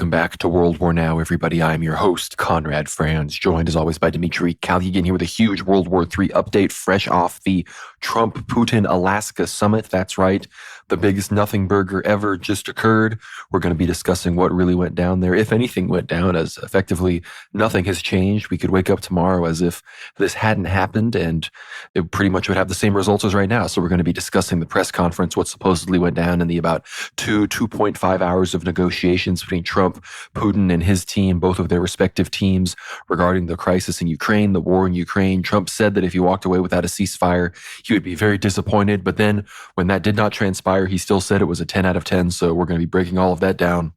Welcome back to World War Now, everybody. I'm your host, Conrad Franz, joined as always by Dmitry Kalugin here with a huge World War III update fresh off the Trump-Putin Alaska summit. That's right. The biggest nothing burger ever just occurred. We're going to be discussing what really went down there, if anything went down, as effectively nothing has changed. We could wake up tomorrow as if this hadn't happened, and it pretty much would have the same results as right now. So we're going to be discussing the press conference, what supposedly went down in the about 2.5 hours of negotiations between Trump, Putin, and his team, both of their respective teams, regarding the crisis in Ukraine, the war in Ukraine. Trump said that if he walked away without a ceasefire, he would be very disappointed. But then when that did not transpire, he still said it was a 10 out of 10. So we're going to be breaking all of that down,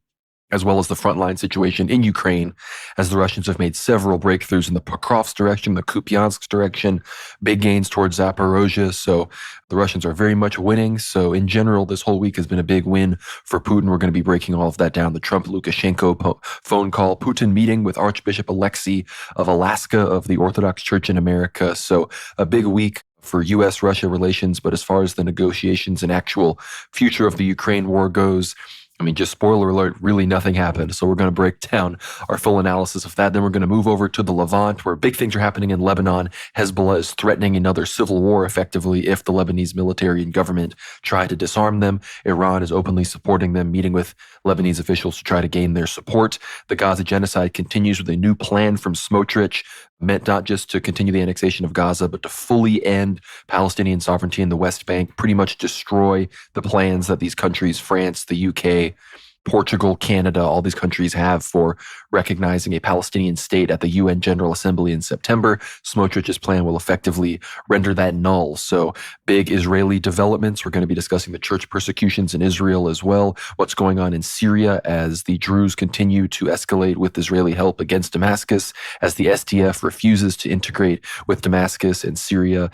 as well as the frontline situation in Ukraine, as the Russians have made several breakthroughs in the Pokrovsk direction, the Kupiansk direction, big gains towards Zaporozhye. So the Russians are very much winning. So in general, this whole week has been a big win for Putin. We're going to be breaking all of that down. The Trump-Lukashenko phone call, Putin meeting with Archbishop Alexei of Alaska of the Orthodox Church in America. So a big week for U.S.-Russia relations. But as far as the negotiations and actual future of the Ukraine war goes, I mean, just spoiler alert, really nothing happened. So we're going to break down our full analysis of that. Then we're going to move over to the Levant, where big things are happening in Lebanon. Hezbollah is threatening another civil war, effectively, if the Lebanese military and government try to disarm them. Iran is openly supporting them, meeting with Lebanese officials to try to gain their support. The Gaza genocide continues with a new plan from Smotrich, meant not just to continue the annexation of Gaza, but to fully end Palestinian sovereignty in the West Bank, pretty much destroy the plans that these countries, France, the UK, Portugal, Canada, all these countries have for recognizing a Palestinian state at the UN General Assembly in September. Smotrich's plan will effectively render that null. So big Israeli developments. We're going to be discussing the church persecutions in Israel as well. What's going on in Syria as the Druze continue to escalate with Israeli help against Damascus, as the SDF refuses to integrate with Damascus and Syria,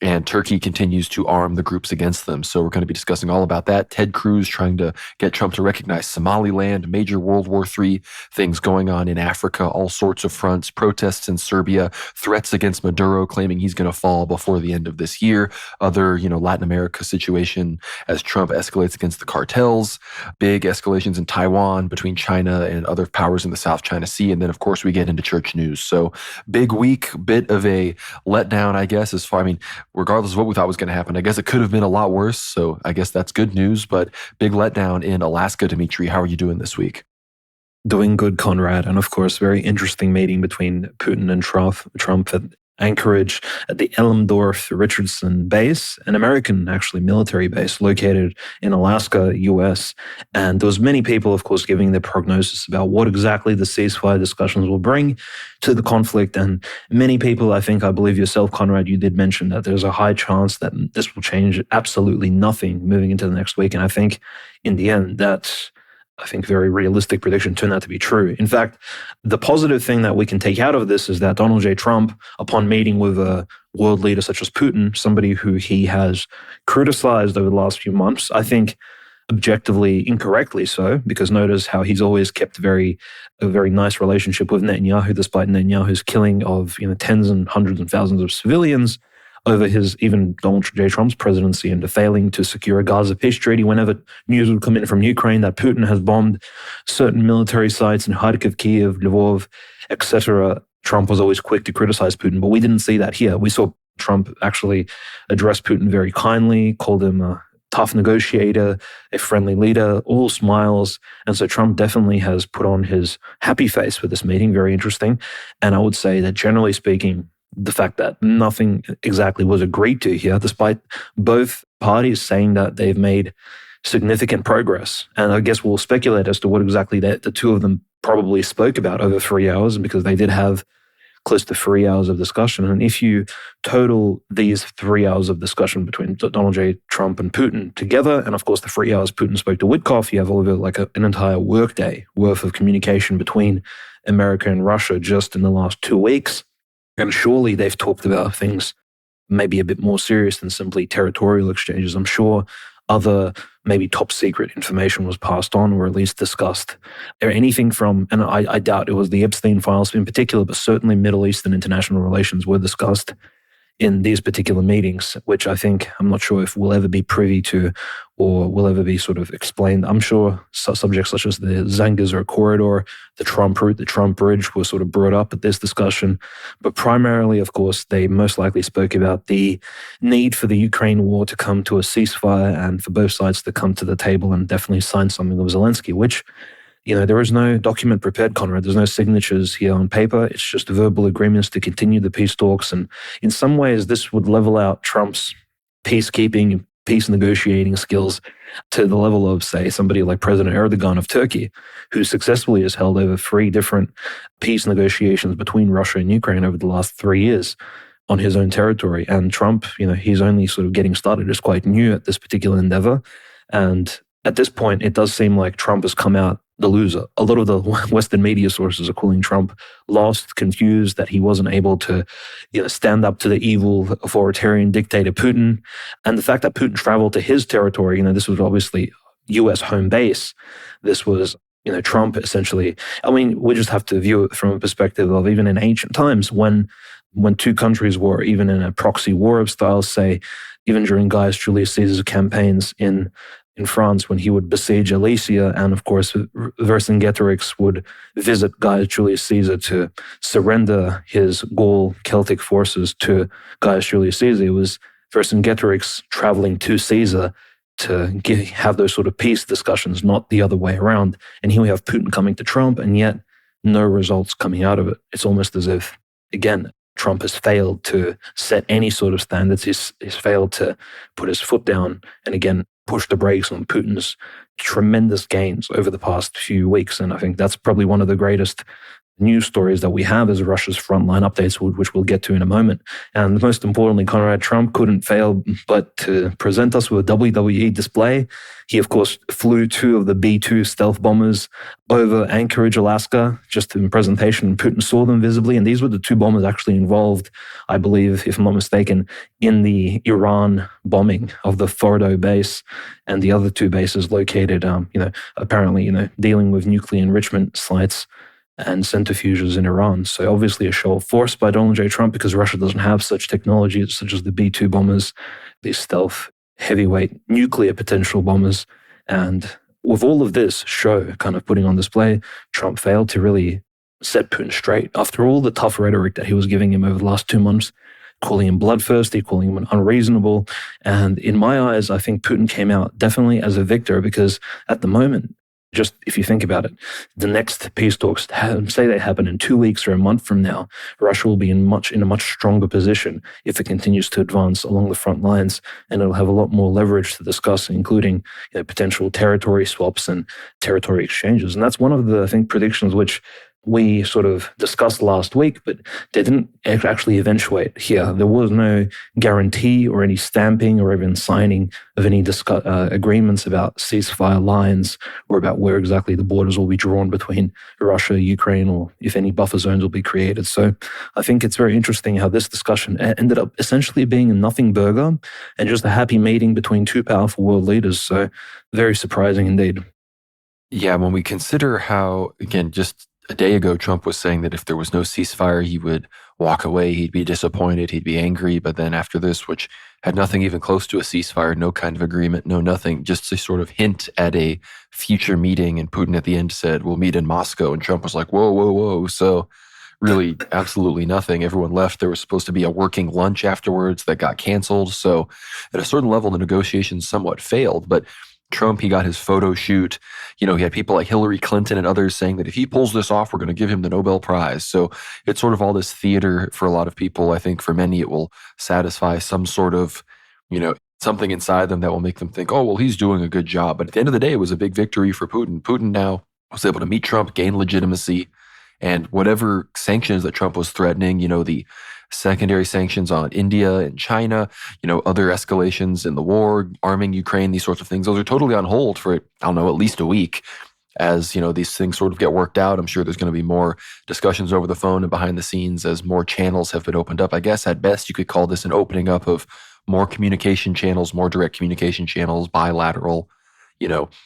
and Turkey continues to arm the groups against them. So we're going to be discussing all about that. Ted Cruz trying to get Trump to recognize Somaliland, major World War III things going on in Africa, all sorts of fronts, protests in Serbia, threats against Maduro, claiming he's going to fall before the end of this year. Other, Latin America situation as Trump escalates against the cartels, big escalations in Taiwan between China and other powers in the South China Sea. And then, of course, we get into church news. So big week, bit of a letdown, I guess, regardless of what we thought was going to happen. I guess it could have been a lot worse, so I guess that's good news, but big letdown in Alaska. Dimitri, how are you doing this week? Doing good, Conrad. And of course, very interesting meeting between Putin and Trump at Anchorage at the Elmdorf Richardson base, an American, actually, military base located in Alaska, US. And there was many people, of course, giving their prognosis about what exactly the ceasefire discussions will bring to the conflict. And many people, I believe yourself, Conrad, you did mention that there's a high chance that this will change absolutely nothing moving into the next week. And I think in the end, that's very realistic prediction turned out to be true. In fact, the positive thing that we can take out of this is that Donald J. Trump, upon meeting with a world leader such as Putin, somebody who he has criticized over the last few months, I think objectively incorrectly so, because notice how he's always kept a very nice relationship with Netanyahu, despite Netanyahu's killing of tens and hundreds and thousands of civilians over even Donald J. Trump's presidency, and the failing to secure a Gaza peace treaty whenever news would come in from Ukraine that Putin has bombed certain military sites in Kharkiv, Kiev, Lvov, etc. Trump was always quick to criticize Putin, but we didn't see that here. We saw Trump actually address Putin very kindly, called him a tough negotiator, a friendly leader, all smiles. And so Trump definitely has put on his happy face for this meeting. Very interesting. And I would say that generally speaking, the fact that nothing exactly was agreed to here, despite both parties saying that they've made significant progress. And I guess we'll speculate as to what exactly the two of them probably spoke about over 3 hours, because they did have close to 3 hours of discussion. And if you total these 3 hours of discussion between Donald J. Trump and Putin together, and of course the 3 hours Putin spoke to Witkoff, you have all of it an entire workday worth of communication between America and Russia just in the last 2 weeks. And surely they've talked about things maybe a bit more serious than simply territorial exchanges. I'm sure other maybe top secret information was passed on, or at least discussed. Or anything from, and I doubt it was the Epstein files in particular, but certainly Middle Eastern international relations were discussed in these particular meetings, which I'm not sure if we'll ever be privy to or will ever be sort of explained. I'm sure subjects such as the Zangezur corridor, the Trump route, the Trump bridge were sort of brought up at this discussion. But primarily, of course, they most likely spoke about the need for the Ukraine war to come to a ceasefire and for both sides to come to the table and definitely sign something with Zelensky, which, there is no document prepared, Conrad. There's no signatures here on paper. It's just verbal agreements to continue the peace talks. And in some ways, this would level out Trump's peacekeeping, peace negotiating skills to the level of, say, somebody like President Erdogan of Turkey, who successfully has held over 3 different peace negotiations between Russia and Ukraine over the last 3 years on his own territory. And Trump, he's only sort of getting started. Is quite new at this particular endeavor. And at this point, it does seem like Trump has come out the loser. A lot of the Western media sources are calling Trump lost, confused, that he wasn't able to stand up to the evil authoritarian dictator Putin. And the fact that Putin traveled to his territory, this was obviously U.S. home base. This was, Trump essentially. I mean, we just have to view it from a perspective of even in ancient times when 2 countries were even in a proxy war of styles, say, even during Gaius Julius Caesar's campaigns in France, when he would besiege Alesia, and of course Vercingetorix would visit Gaius Julius Caesar to surrender his Gaul Celtic forces to Gaius Julius Caesar. It was Vercingetorix traveling to Caesar to have those sort of peace discussions, not the other way around. And here we have Putin coming to Trump, and yet no results coming out of it. It's almost as if, again, Trump has failed to set any sort of standards. He's failed to put his foot down and, again, push the brakes on Putin's tremendous gains over the past few weeks. And I think that's probably one of the greatest news stories that we have is Russia's frontline updates, which we'll get to in a moment. And most importantly, Conrad, Trump couldn't fail but to present us with a WWE display. He, of course, flew 2 of the B-2 stealth bombers over Anchorage, Alaska, just in presentation. Putin saw them visibly, and these were the 2 bombers actually involved, I believe, if I'm not mistaken, in the Iran bombing of the Fordo base and the other 2 bases located, apparently, dealing with nuclear enrichment sites and centrifuges in Iran. So obviously a show of force by Donald J. Trump because Russia doesn't have such technologies such as the B-2 bombers, these stealth, heavyweight nuclear potential bombers. And with all of this show kind of putting on display, Trump failed to really set Putin straight. After all the tough rhetoric that he was giving him over the last 2 months, calling him bloodthirsty, calling him unreasonable. And in my eyes, I think Putin came out definitely as a victor because at the moment, just if you think about it, the next peace talks, say they happen in 2 weeks or a month from now, Russia will be in a much stronger position if it continues to advance along the front lines, and it'll have a lot more leverage to discuss, including potential territory swaps and territory exchanges. And that's one of the, I think, predictions which we sort of discussed last week, but they didn't actually eventuate here. There was no guarantee or any stamping or even signing of any agreements about ceasefire lines or about where exactly the borders will be drawn between Russia, Ukraine, or if any buffer zones will be created. So I think it's very interesting how this discussion ended up essentially being a nothing burger and just a happy meeting between 2 powerful world leaders. So very surprising indeed. Yeah, when we consider how, again, just a day ago, Trump was saying that if there was no ceasefire, he would walk away, he'd be disappointed, he'd be angry. But then after this, which had nothing even close to a ceasefire, no kind of agreement, no nothing, just to sort of hint at a future meeting. And Putin at the end said, we'll meet in Moscow. And Trump was like, whoa, whoa, whoa. So really absolutely nothing. Everyone left. There was supposed to be a working lunch afterwards that got canceled. So at a certain level, the negotiations somewhat failed. But Trump, he got his photo shoot. He had people like Hillary Clinton and others saying that if he pulls this off, we're going to give him the Nobel Prize. So it's sort of all this theater for a lot of people. I think for many, it will satisfy some sort of, something inside them that will make them think, oh, well, he's doing a good job. But at the end of the day, it was a big victory for Putin. Putin now was able to meet Trump, gain legitimacy, and whatever sanctions that Trump was threatening, the secondary sanctions on India and China, other escalations in the war, arming Ukraine, these sorts of things, those are totally on hold for, I don't know, at least a week. As, these things sort of get worked out, I'm sure there's going to be more discussions over the phone and behind the scenes as more channels have been opened up. I guess at best you could call this an opening up of more communication channels, more direct communication channels, bilateral,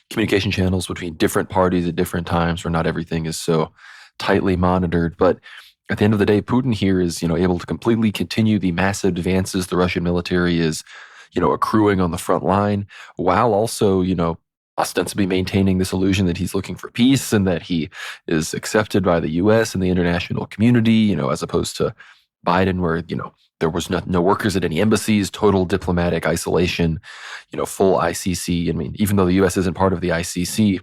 communication channels between different parties at different times where not everything is so tightly monitored. But at the end of the day, Putin here is, able to completely continue the massive advances the Russian military is, accruing on the front line, while also, ostensibly maintaining this illusion that he's looking for peace and that he is accepted by the U.S. and the international community, as opposed to Biden, where, there was no workers at any embassies, total diplomatic isolation, full ICC. I mean, even though the U.S. isn't part of the ICC,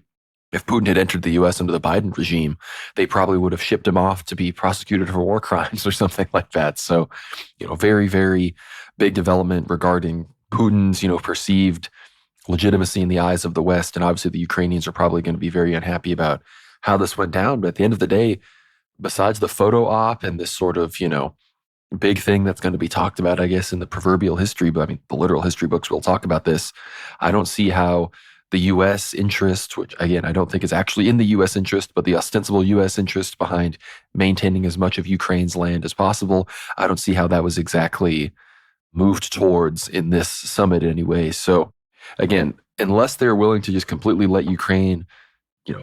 if Putin had entered the U.S. under the Biden regime, they probably would have shipped him off to be prosecuted for war crimes or something like that. So, very, very big development regarding Putin's, perceived legitimacy in the eyes of the West. And obviously the Ukrainians are probably going to be very unhappy about how this went down. But at the end of the day, besides the photo op and this sort of, big thing that's going to be talked about, I guess, in the proverbial history, but I mean, the literal history books will talk about this. I don't see how the U.S. interest, which again, I don't think is actually in the U.S. interest, but the ostensible U.S. interest behind maintaining as much of Ukraine's land as possible, I don't see how that was exactly moved towards in this summit anyway. So again, unless they're willing to just completely let Ukraine,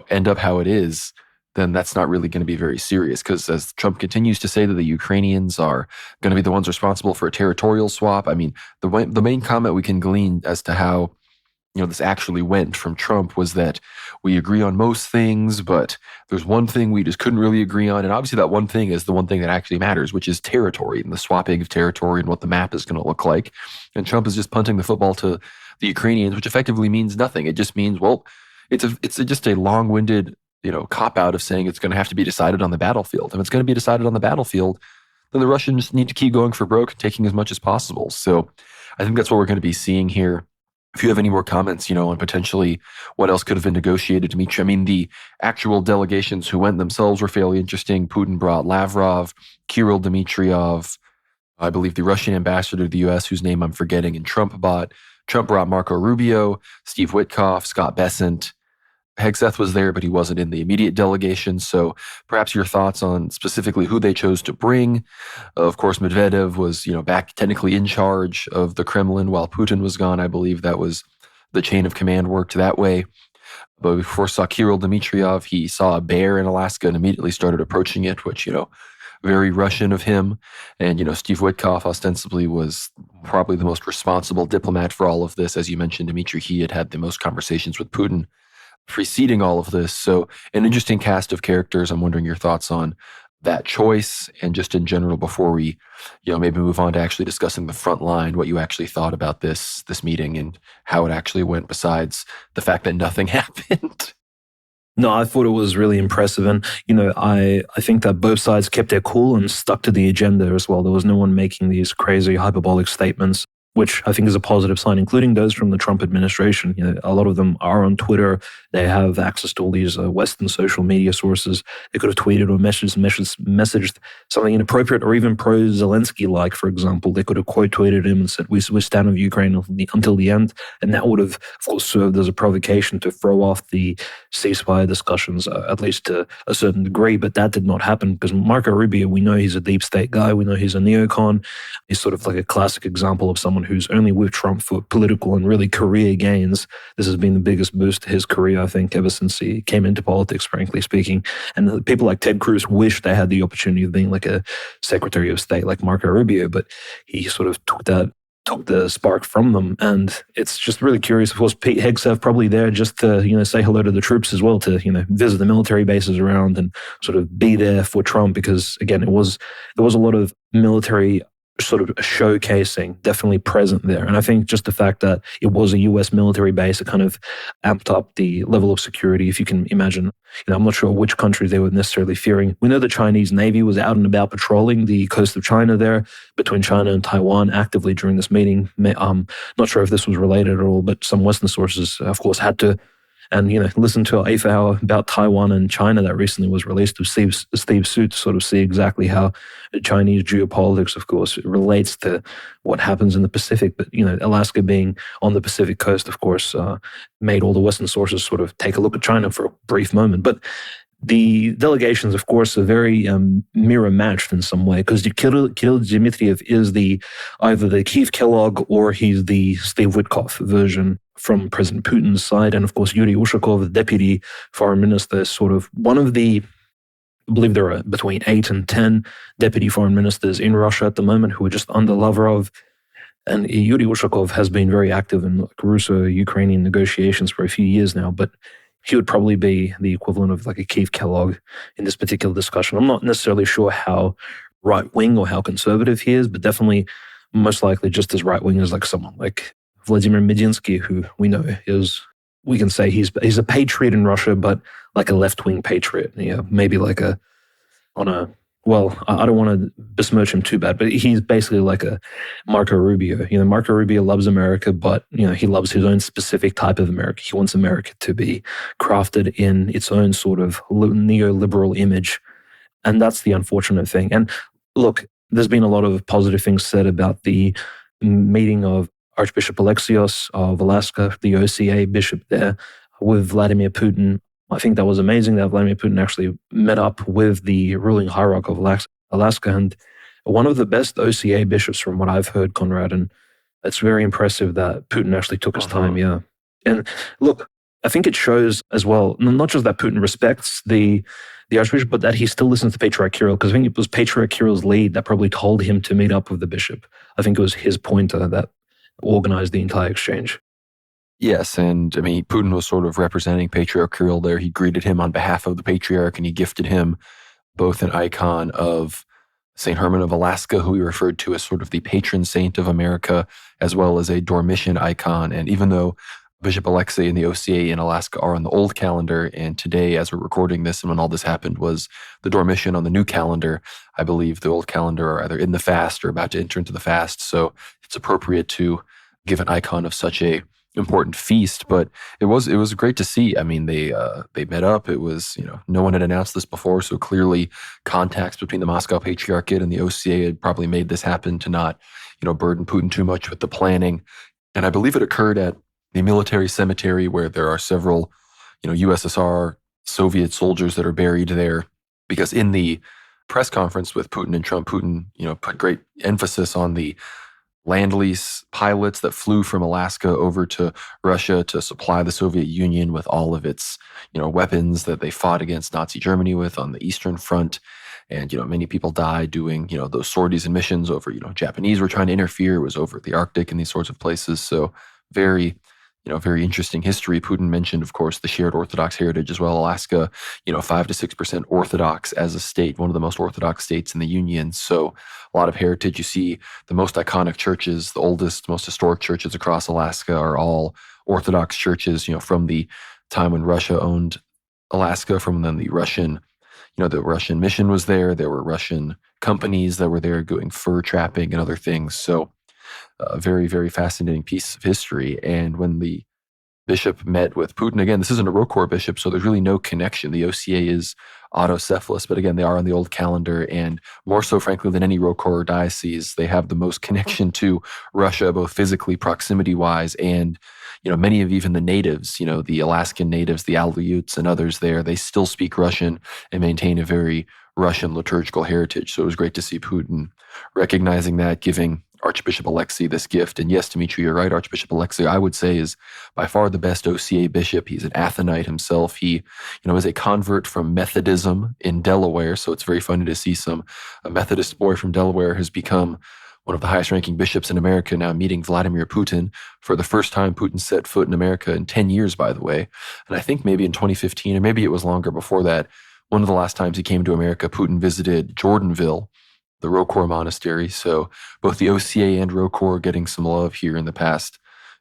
end up how it is, then that's not really going to be very serious. Because as Trump continues to say that the Ukrainians are going to be the ones responsible for a territorial swap, I mean, the main comment we can glean as to how this actually went from Trump was that we agree on most things, but there's one thing we just couldn't really agree on. And obviously that one thing is the one thing that actually matters, which is territory and the swapping of territory and what the map is going to look like. And Trump is just punting the football to the Ukrainians, which effectively means nothing. It just means, well, it's just a long-winded, cop-out of saying it's going to have to be decided on the battlefield. If it's going to be decided on the battlefield, then the Russians need to keep going for broke, taking as much as possible. So I think that's what we're going to be seeing here. If you have any more comments, on potentially what else could have been negotiated, Dmitry. I mean, the actual delegations who went themselves were fairly interesting. Putin brought Lavrov, Kirill Dmitriev, I believe the Russian ambassador to the U.S., whose name I'm forgetting, and Trump brought Marco Rubio, Steve Witkoff, Scott Bessent. Hegseth was there, but he wasn't in the immediate delegation. So perhaps your thoughts on specifically who they chose to bring. Of course, Medvedev was, back technically in charge of the Kremlin while Putin was gone. I believe that was the chain of command worked that way. But before saw Kirill Dmitriev, he saw a bear in Alaska and immediately started approaching it, which, very Russian of him. And, Steve Witkoff ostensibly was probably the most responsible diplomat for all of this. As you mentioned, Dmitry, he had the most conversations with Putin preceding all of this. So an interesting cast of characters. I'm wondering your thoughts on that choice and just in general before we, maybe move on to actually discussing the front line, what you actually thought about this meeting and how it actually went, besides the fact that nothing happened. No, I thought it was really impressive. And, I think that both sides kept their cool and stuck to the agenda as well. There was no one making these crazy hyperbolic statements, which I think is a positive sign, including those from the Trump administration. A lot of them are on Twitter. They have access to all these Western social media sources. They could have tweeted or messaged something inappropriate or even pro-Zelensky-like, for example. They could have quote-tweeted him and said, we stand with Ukraine until the end. And that would have, of course, served as a provocation to throw off the ceasefire discussions, at least to a certain degree. But that did not happen because Marco Rubio, we know he's a deep state guy. We know he's a neocon. He's sort of like a classic example of someone who's only with Trump for political and really career gains. This has been the biggest boost to his career, I think, ever since he came into politics, frankly speaking. And people like Ted Cruz wish they had the opportunity of being like a Secretary of State like Marco Rubio, but he sort of took the spark from them. And it's just really curious. Of course, Pete Hegseth probably there just to, say hello to the troops as well, to, visit the military bases around and sort of be there for Trump, because again, there was a lot of military sort of showcasing definitely present there. And I think just the fact that it was a US military base, it kind of amped up the level of security, if you can imagine. I'm not sure which countries they were necessarily fearing. We know the Chinese Navy was out and about patrolling the coast of China there, between China and Taiwan, actively during this meeting. Not sure if this was related at all, but some Western sources, of course, had to. And, listen to our eighth hour about Taiwan and China that recently was released with Steve Sue to sort of see exactly how Chinese geopolitics, of course, relates to what happens in the Pacific. But, Alaska being on the Pacific coast, of course, made all the Western sources sort of take a look at China for a brief moment. But the delegations, of course, are very mirror matched in some way, because Kirill Dmitriev is either the Keith Kellogg or he's the Steve Witkoff version from President Putin's side. And of course, Yuri Ushakov, the deputy foreign minister, is sort of one of the I believe there are between 8 and 10 deputy foreign ministers in Russia at the moment who are just under Lavrov. And Yuri Ushakov has been very active in Russo-Ukrainian negotiations for a few years now, but he would probably be the equivalent of like a Keith Kellogg in this particular discussion. I'm not necessarily sure how right-wing or how conservative he is, but definitely most likely just as right-wing as like someone like Vladimir Medinsky, who we know is, we can say he's a patriot in Russia, but like a left-wing patriot. Maybe like I don't want to besmirch him too bad, but he's basically like a Marco Rubio. Marco Rubio loves America, but he loves his own specific type of America. He wants America to be crafted in its own sort of neoliberal image, and that's the unfortunate thing. And look, there's been a lot of positive things said about the meeting of Archbishop Alexios of Alaska, the OCA bishop there, with Vladimir Putin. I think that was amazing that Vladimir Putin actually met up with the ruling hierarch of Alaska, and one of the best OCA bishops from what I've heard, Conrad, and it's very impressive that Putin actually took his time, yeah. And look, I think it shows as well, not just that Putin respects the Archbishop, but that he still listens to Patriarch Kirill, because I think it was Patriarch Kirill's lead that probably told him to meet up with the bishop. I think it was his pointer that organized the entire exchange. Yes, and I mean, Putin was sort of representing Patriarch Kirill there. He greeted him on behalf of the Patriarch, and he gifted him both an icon of St. Herman of Alaska, who he referred to as sort of the patron saint of America, as well as a Dormition icon. And even though Bishop Alexei and the OCA in Alaska are on the old calendar, and today, as we're recording this and when all this happened, was the Dormition on the new calendar, I believe the old calendar are either in the fast or about to enter into the fast. So it's appropriate to give an icon of such a important feast. But it was great to see. I mean, they met up. It was, no one had announced this before, so clearly contacts between the Moscow Patriarchate and the OCA had probably made this happen to not, burden Putin too much with the planning. And I believe it occurred at the military cemetery where there are several, USSR Soviet soldiers that are buried there, because in the press conference with Putin and Trump, Putin, put great emphasis on the land lease pilots that flew from Alaska over to Russia to supply the Soviet Union with all of its, weapons that they fought against Nazi Germany with on the Eastern Front. And, many people died doing, those sorties and missions over, Japanese were trying to interfere. It was over the Arctic and these sorts of places. So very interesting history. Putin mentioned, of course, the shared Orthodox heritage as well. Alaska, 5 to 6% Orthodox as a state, one of the most Orthodox states in the Union. So a lot of heritage. You see the most iconic churches, the oldest, most historic churches across Alaska are all Orthodox churches, from the time when Russia owned Alaska, from then the Russian mission was there. There were Russian companies that were there doing fur trapping and other things. So a very, very fascinating piece of history. And when the bishop met with Putin, again, this isn't a ROKOR bishop, so there's really no connection. The OCA is autocephalous, but again, they are on the old calendar, and more so, frankly, than any ROKOR diocese, they have the most connection to Russia, both physically, proximity-wise, and, many of even the natives, the Alaskan natives, the Aleuts and others there, they still speak Russian and maintain a very Russian liturgical heritage. So it was great to see Putin recognizing that, giving Archbishop Alexei this gift. And yes, Dmitry, you're right. Archbishop Alexei, I would say, is by far the best OCA bishop. He's an Athonite himself. He, is a convert from Methodism in Delaware. So it's very funny to see a Methodist boy from Delaware has become one of the highest ranking bishops in America, now meeting Vladimir Putin for the first time. Putin set foot in America in 10 years, by the way. And I think maybe in 2015, or maybe it was longer before that, one of the last times he came to America, Putin visited Jordanville, the ROKOR monastery. So both the OCA and ROKOR getting some love here in the past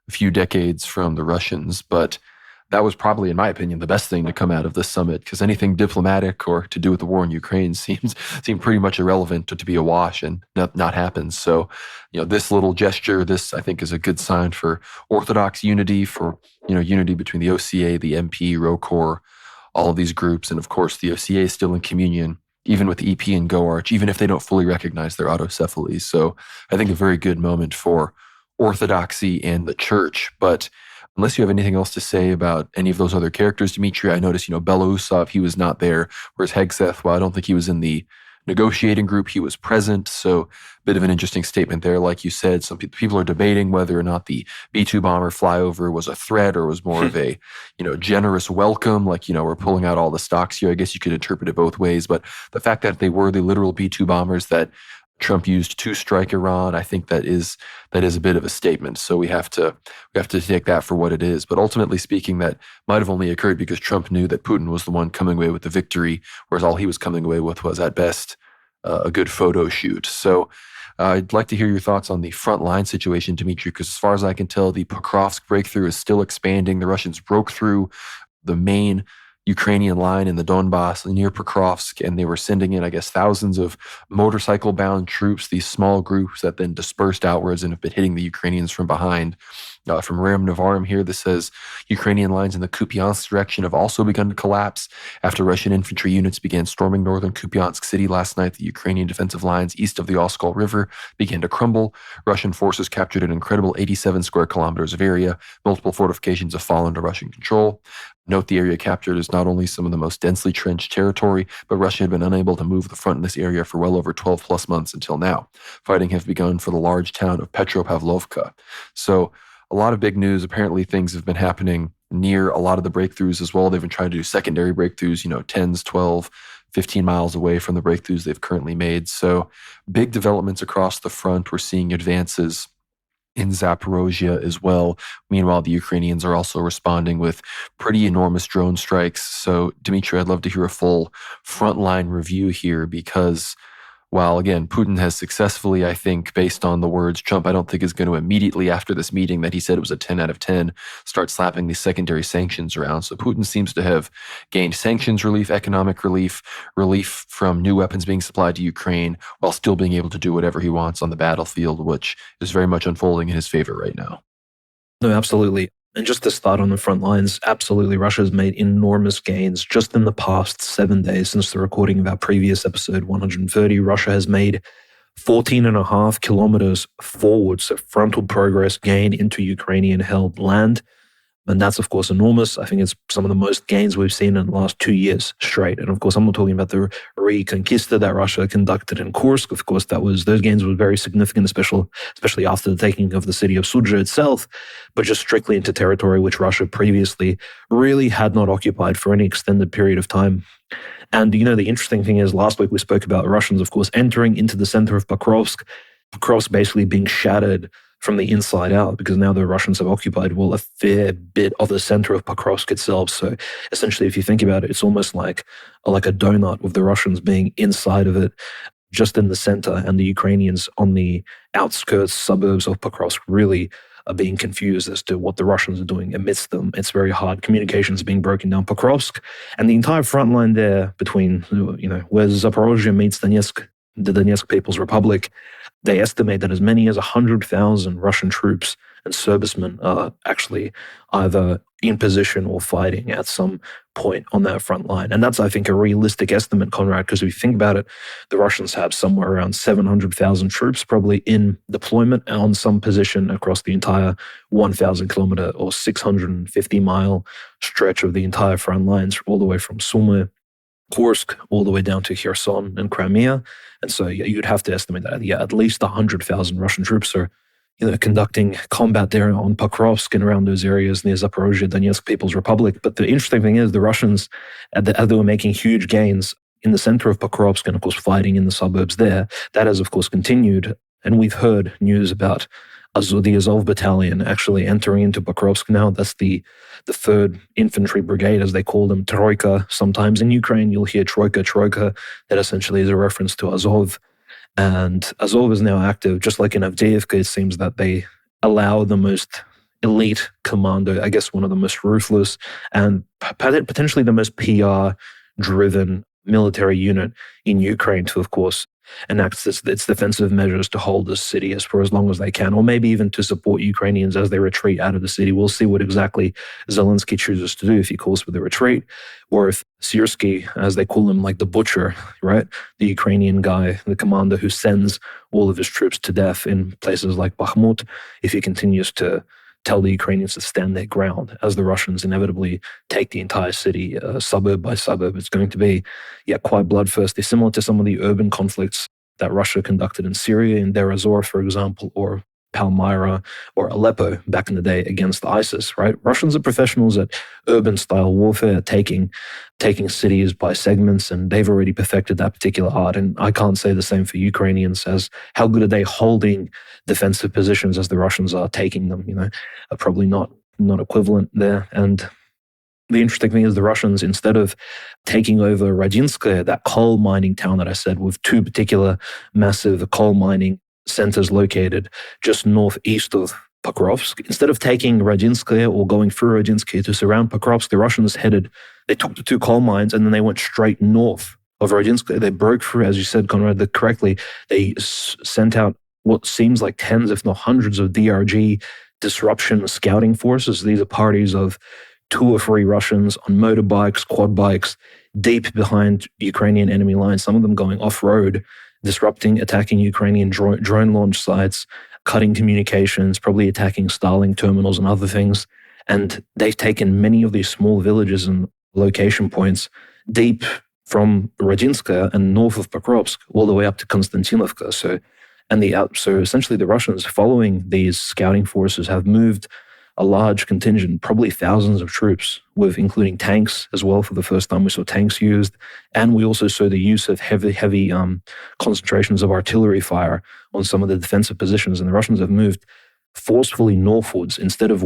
few decades from the Russians. But that was probably, in my opinion, the best thing to come out of this summit, because anything diplomatic or to do with the war in Ukraine seemed pretty much irrelevant or to be a wash and not happen. So, this little gesture, this I think is a good sign for Orthodox unity, for, unity between the OCA, the MP, ROKOR, all of these groups. And of course, the OCA is still in communion, even with the EP and GoArch, even if they don't fully recognize their autocephaly. So I think a very good moment for Orthodoxy and the church. But unless you have anything else to say about any of those other characters, Dmitry, I noticed, Belousov, he was not there, whereas Hegseth, well, I don't think he was in the negotiating group. He was present. So a bit of an interesting statement there. Like you said, some people are debating whether or not the B-2 bomber flyover was a threat or was more of a, generous welcome. Like, we're pulling out all the stocks here. I guess you could interpret it both ways. But the fact that they were the literal B-2 bombers that Trump used to strike Iran, I think that is a bit of a statement. So we have to take that for what it is. But ultimately speaking, that might have only occurred because Trump knew that Putin was the one coming away with the victory, whereas all he was coming away with was at best a good photo shoot. So I'd like to hear your thoughts on the front line situation, Dmitry, because as far as I can tell, the Pokrovsk breakthrough is still expanding. The Russians broke through the main Ukrainian line in the Donbass near Pokrovsk, and they were sending in, I guess, thousands of motorcycle-bound troops, these small groups that then dispersed outwards and have been hitting the Ukrainians from behind. From Rem Navarim here, this says Ukrainian lines in the Kupiansk direction have also begun to collapse after Russian infantry units began storming northern Kupiansk city last night. The Ukrainian defensive lines east of the Oskol River began to crumble. Russian forces captured an incredible 87 square kilometers of area. Multiple fortifications have fallen to Russian control. Note the area captured is not only some of the most densely trenched territory, but Russia had been unable to move the front in this area for well over 12 plus months until now. Fighting has begun for the large town of Petropavlovka. So a lot of big news. Apparently things have been happening near a lot of the breakthroughs as well. They've been trying to do secondary breakthroughs, 10s, 12, 15 miles away from the breakthroughs they've currently made. So big developments across the front. We're seeing advances in Zaporozhye as well. Meanwhile, the Ukrainians are also responding with pretty enormous drone strikes. So, Dmitry, I'd love to hear a full frontline review here because while, again, Putin has successfully, I think, based on the words Trump, I don't think is going to immediately after this meeting that he said it was a 10 out of 10, start slapping these secondary sanctions around. So Putin seems to have gained sanctions relief, economic relief, relief from new weapons being supplied to Ukraine, while still being able to do whatever he wants on the battlefield, which is very much unfolding in his favor right now. No, absolutely. And just to start on the front lines, absolutely, Russia has made enormous gains just in the past 7 days since the recording of our previous episode 130. Russia has made 14.5 kilometers forward, so frontal progress gain into Ukrainian-held land. And that's, of course, enormous. I think it's some of the most gains we've seen in the last 2 years straight. And of course, I'm not talking about the reconquista that Russia conducted in Kursk. Of course, those gains were very significant, especially after the taking of the city of Sudzha itself, but just strictly into territory which Russia previously really had not occupied for any extended period of time. And, the interesting thing is last week we spoke about Russians, of course, entering into the center of Pokrovsk basically being shattered from the inside out, because now the Russians have occupied, a fair bit of the center of Pokrovsk itself. So essentially, if you think about it, it's almost like a donut with the Russians being inside of it, just in the center, and the Ukrainians on the outskirts, suburbs of Pokrovsk really are being confused as to what the Russians are doing amidst them. It's very hard. Communications being broken down. Pokrovsk and the entire front line there between, where Zaporozhye meets Donetsk, the Donetsk People's Republic, they estimate that as many as 100,000 Russian troops and servicemen are actually either in position or fighting at some point on that front line. And that's, I think, a realistic estimate, Conrad, because if you think about it, the Russians have somewhere around 700,000 troops probably in deployment on some position across the entire 1,000 kilometer or 650 mile stretch of the entire front lines, all the way from Sumy, Kursk, all the way down to Kherson and Crimea. And so you'd have to estimate that, at least 100,000 Russian troops are conducting combat there on Pokrovsk and around those areas near Zaporozhye, Donetsk People's Republic. But the interesting thing is the Russians, as they were making huge gains in the center of Pokrovsk and, of course, fighting in the suburbs there, that has, of course, continued. And we've heard news about the Azov battalion actually entering into Pokrovsk now. That's the 3rd Infantry Brigade, as they call them, Troika. Sometimes in Ukraine, you'll hear Troika. That essentially is a reference to Azov. And Azov is now active, just like in Avdiivka. It seems that they allow the most elite commando, I guess one of the most ruthless and potentially the most PR-driven military unit in Ukraine to, of course, enact its defensive measures to hold the city for as long as they can, or maybe even to support Ukrainians as they retreat out of the city. We'll see what exactly Zelensky chooses to do, if he calls for the retreat, or if Syrsky, as they call him, like the butcher, right? The Ukrainian guy, the commander who sends all of his troops to death in places like Bakhmut, if he continues to tell the Ukrainians to stand their ground as the Russians inevitably take the entire city, suburb by suburb. It's going to be, quite bloodthirsty, similar to some of the urban conflicts that Russia conducted in Syria, in Deir ez-Zor, for example, or Palmyra or Aleppo back in the day against ISIS, right? Russians are professionals at urban-style warfare, taking cities by segments, and they've already perfected that particular art. And I can't say the same for Ukrainians, as how good are they holding defensive positions as the Russians are taking them, are probably not equivalent there. And the interesting thing is the Russians, instead of taking over Radinskaya, that coal mining town that I said, with two particular massive coal mining centers located just northeast of Pokrovsk, instead of taking Radinskaya or going through Radinskaya to surround Pokrovsk, the Russians they took the two coal mines and then they went straight north of Radinskaya. They broke through, as you said, Conrad, correctly. They sent out what seems like tens, if not hundreds, of DRG disruption scouting forces. These are parties of 2 or 3 Russians on motorbikes, quad bikes, deep behind Ukrainian enemy lines, some of them going off-road, disrupting, attacking Ukrainian drone launch sites, cutting communications, probably attacking Starlink terminals and other things. And they've taken many of these small villages and location points deep from Radinskaya and north of Pokrovsk all the way up to Konstantinovka. So essentially the Russians, following these scouting forces, have moved a large contingent, probably thousands of troops, with including tanks as well. For the first time, we saw tanks used, and we also saw the use of heavy concentrations of artillery fire on some of the defensive positions. And the Russians have moved forcefully northwards instead of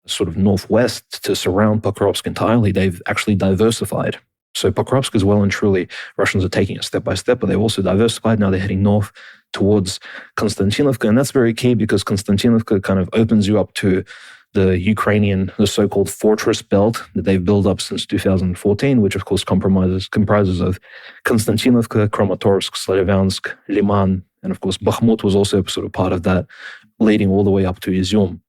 sort of northwest to surround Pokrovsk entirely. They've actually diversified. So Pokrovsk is well and truly, Russians are taking it step by step, but they've also diversified. Now they're heading north towards Konstantinovka, and that's very key because Konstantinovka kind of opens you up to the so-called fortress belt that they've built up since 2014, which of course comprises of Konstantinovka, Kramatorsk, Slavyansk, Liman, and of course Bakhmut was also sort of part of that, leading all the way up to Izyum.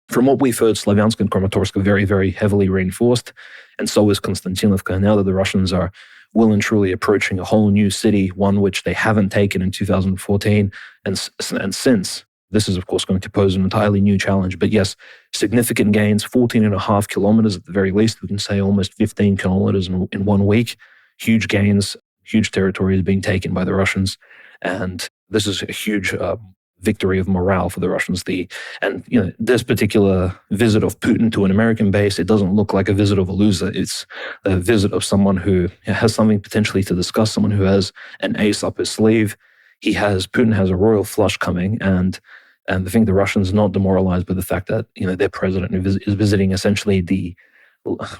From what we've heard, Slavyansk and Kramatorsk are very, very heavily reinforced, and so is Konstantinovka. Now that the Russians are well and truly approaching a whole new city, one which they haven't taken in 2014, and since, this is, of course, going to pose an entirely new challenge. But yes, significant gains, 14.5 kilometers at the very least. We can say almost 15 kilometers in 1 week. Huge gains, huge territories being taken by the Russians. And this is a huge victory of morale for the Russians. This particular visit of Putin to an American base, it doesn't look like a visit of a loser. It's a visit of someone who has something potentially to discuss, someone who has an ace up his sleeve. Putin has a royal flush coming, and I think the Russians are not demoralized by the fact that their president is visiting essentially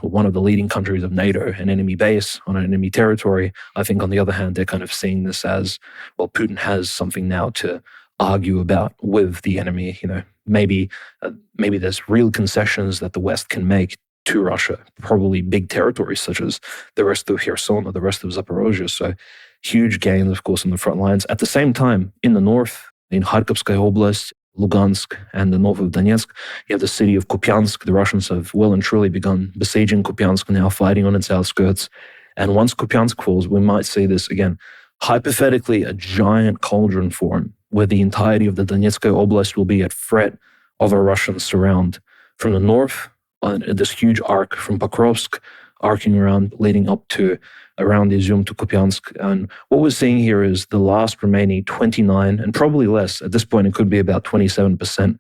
one of the leading countries of NATO, an enemy base on an enemy territory. I think on the other hand, they're kind of seeing this as, well, Putin has something now to argue about with the enemy. Maybe there's real concessions that the West can make to Russia, probably big territories such as the rest of Kherson or the rest of Zaporozhye. So huge gains, of course, on the front lines. At the same time, in the north, in Kharkovskaya Oblast, Lugansk, and the north of Donetsk, you have the city of Kupiansk. The Russians have well and truly begun besieging Kupiansk, now fighting on its outskirts. And once Kupiansk falls, we might see this again, hypothetically, a giant cauldron form where the entirety of the Donetsk Oblast will be at threat of a Russian surround. From the north, this huge arc from Pokrovsk, arcing around, leading up to around Izyum to Kupiansk. And what we're seeing here is the last remaining 29, and probably less, at this point it could be about 27%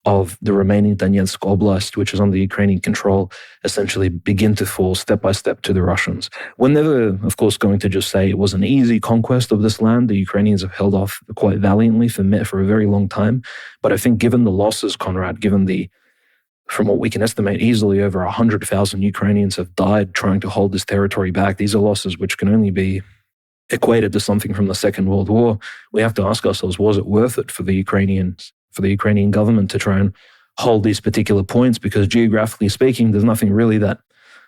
of the remaining Donetsk Oblast, which is under Ukrainian control, essentially begin to fall step by step to the Russians. We're never, of course, going to just say it was an easy conquest of this land. The Ukrainians have held off quite valiantly for a very long time. But I think given the losses, Conrad, from what we can estimate, easily over 100,000 Ukrainians have died trying to hold this territory back. These are losses which can only be equated to something from the Second World War. We have to ask ourselves, was it worth it for the Ukrainian government to try and hold these particular points? Because geographically speaking, there's nothing really that,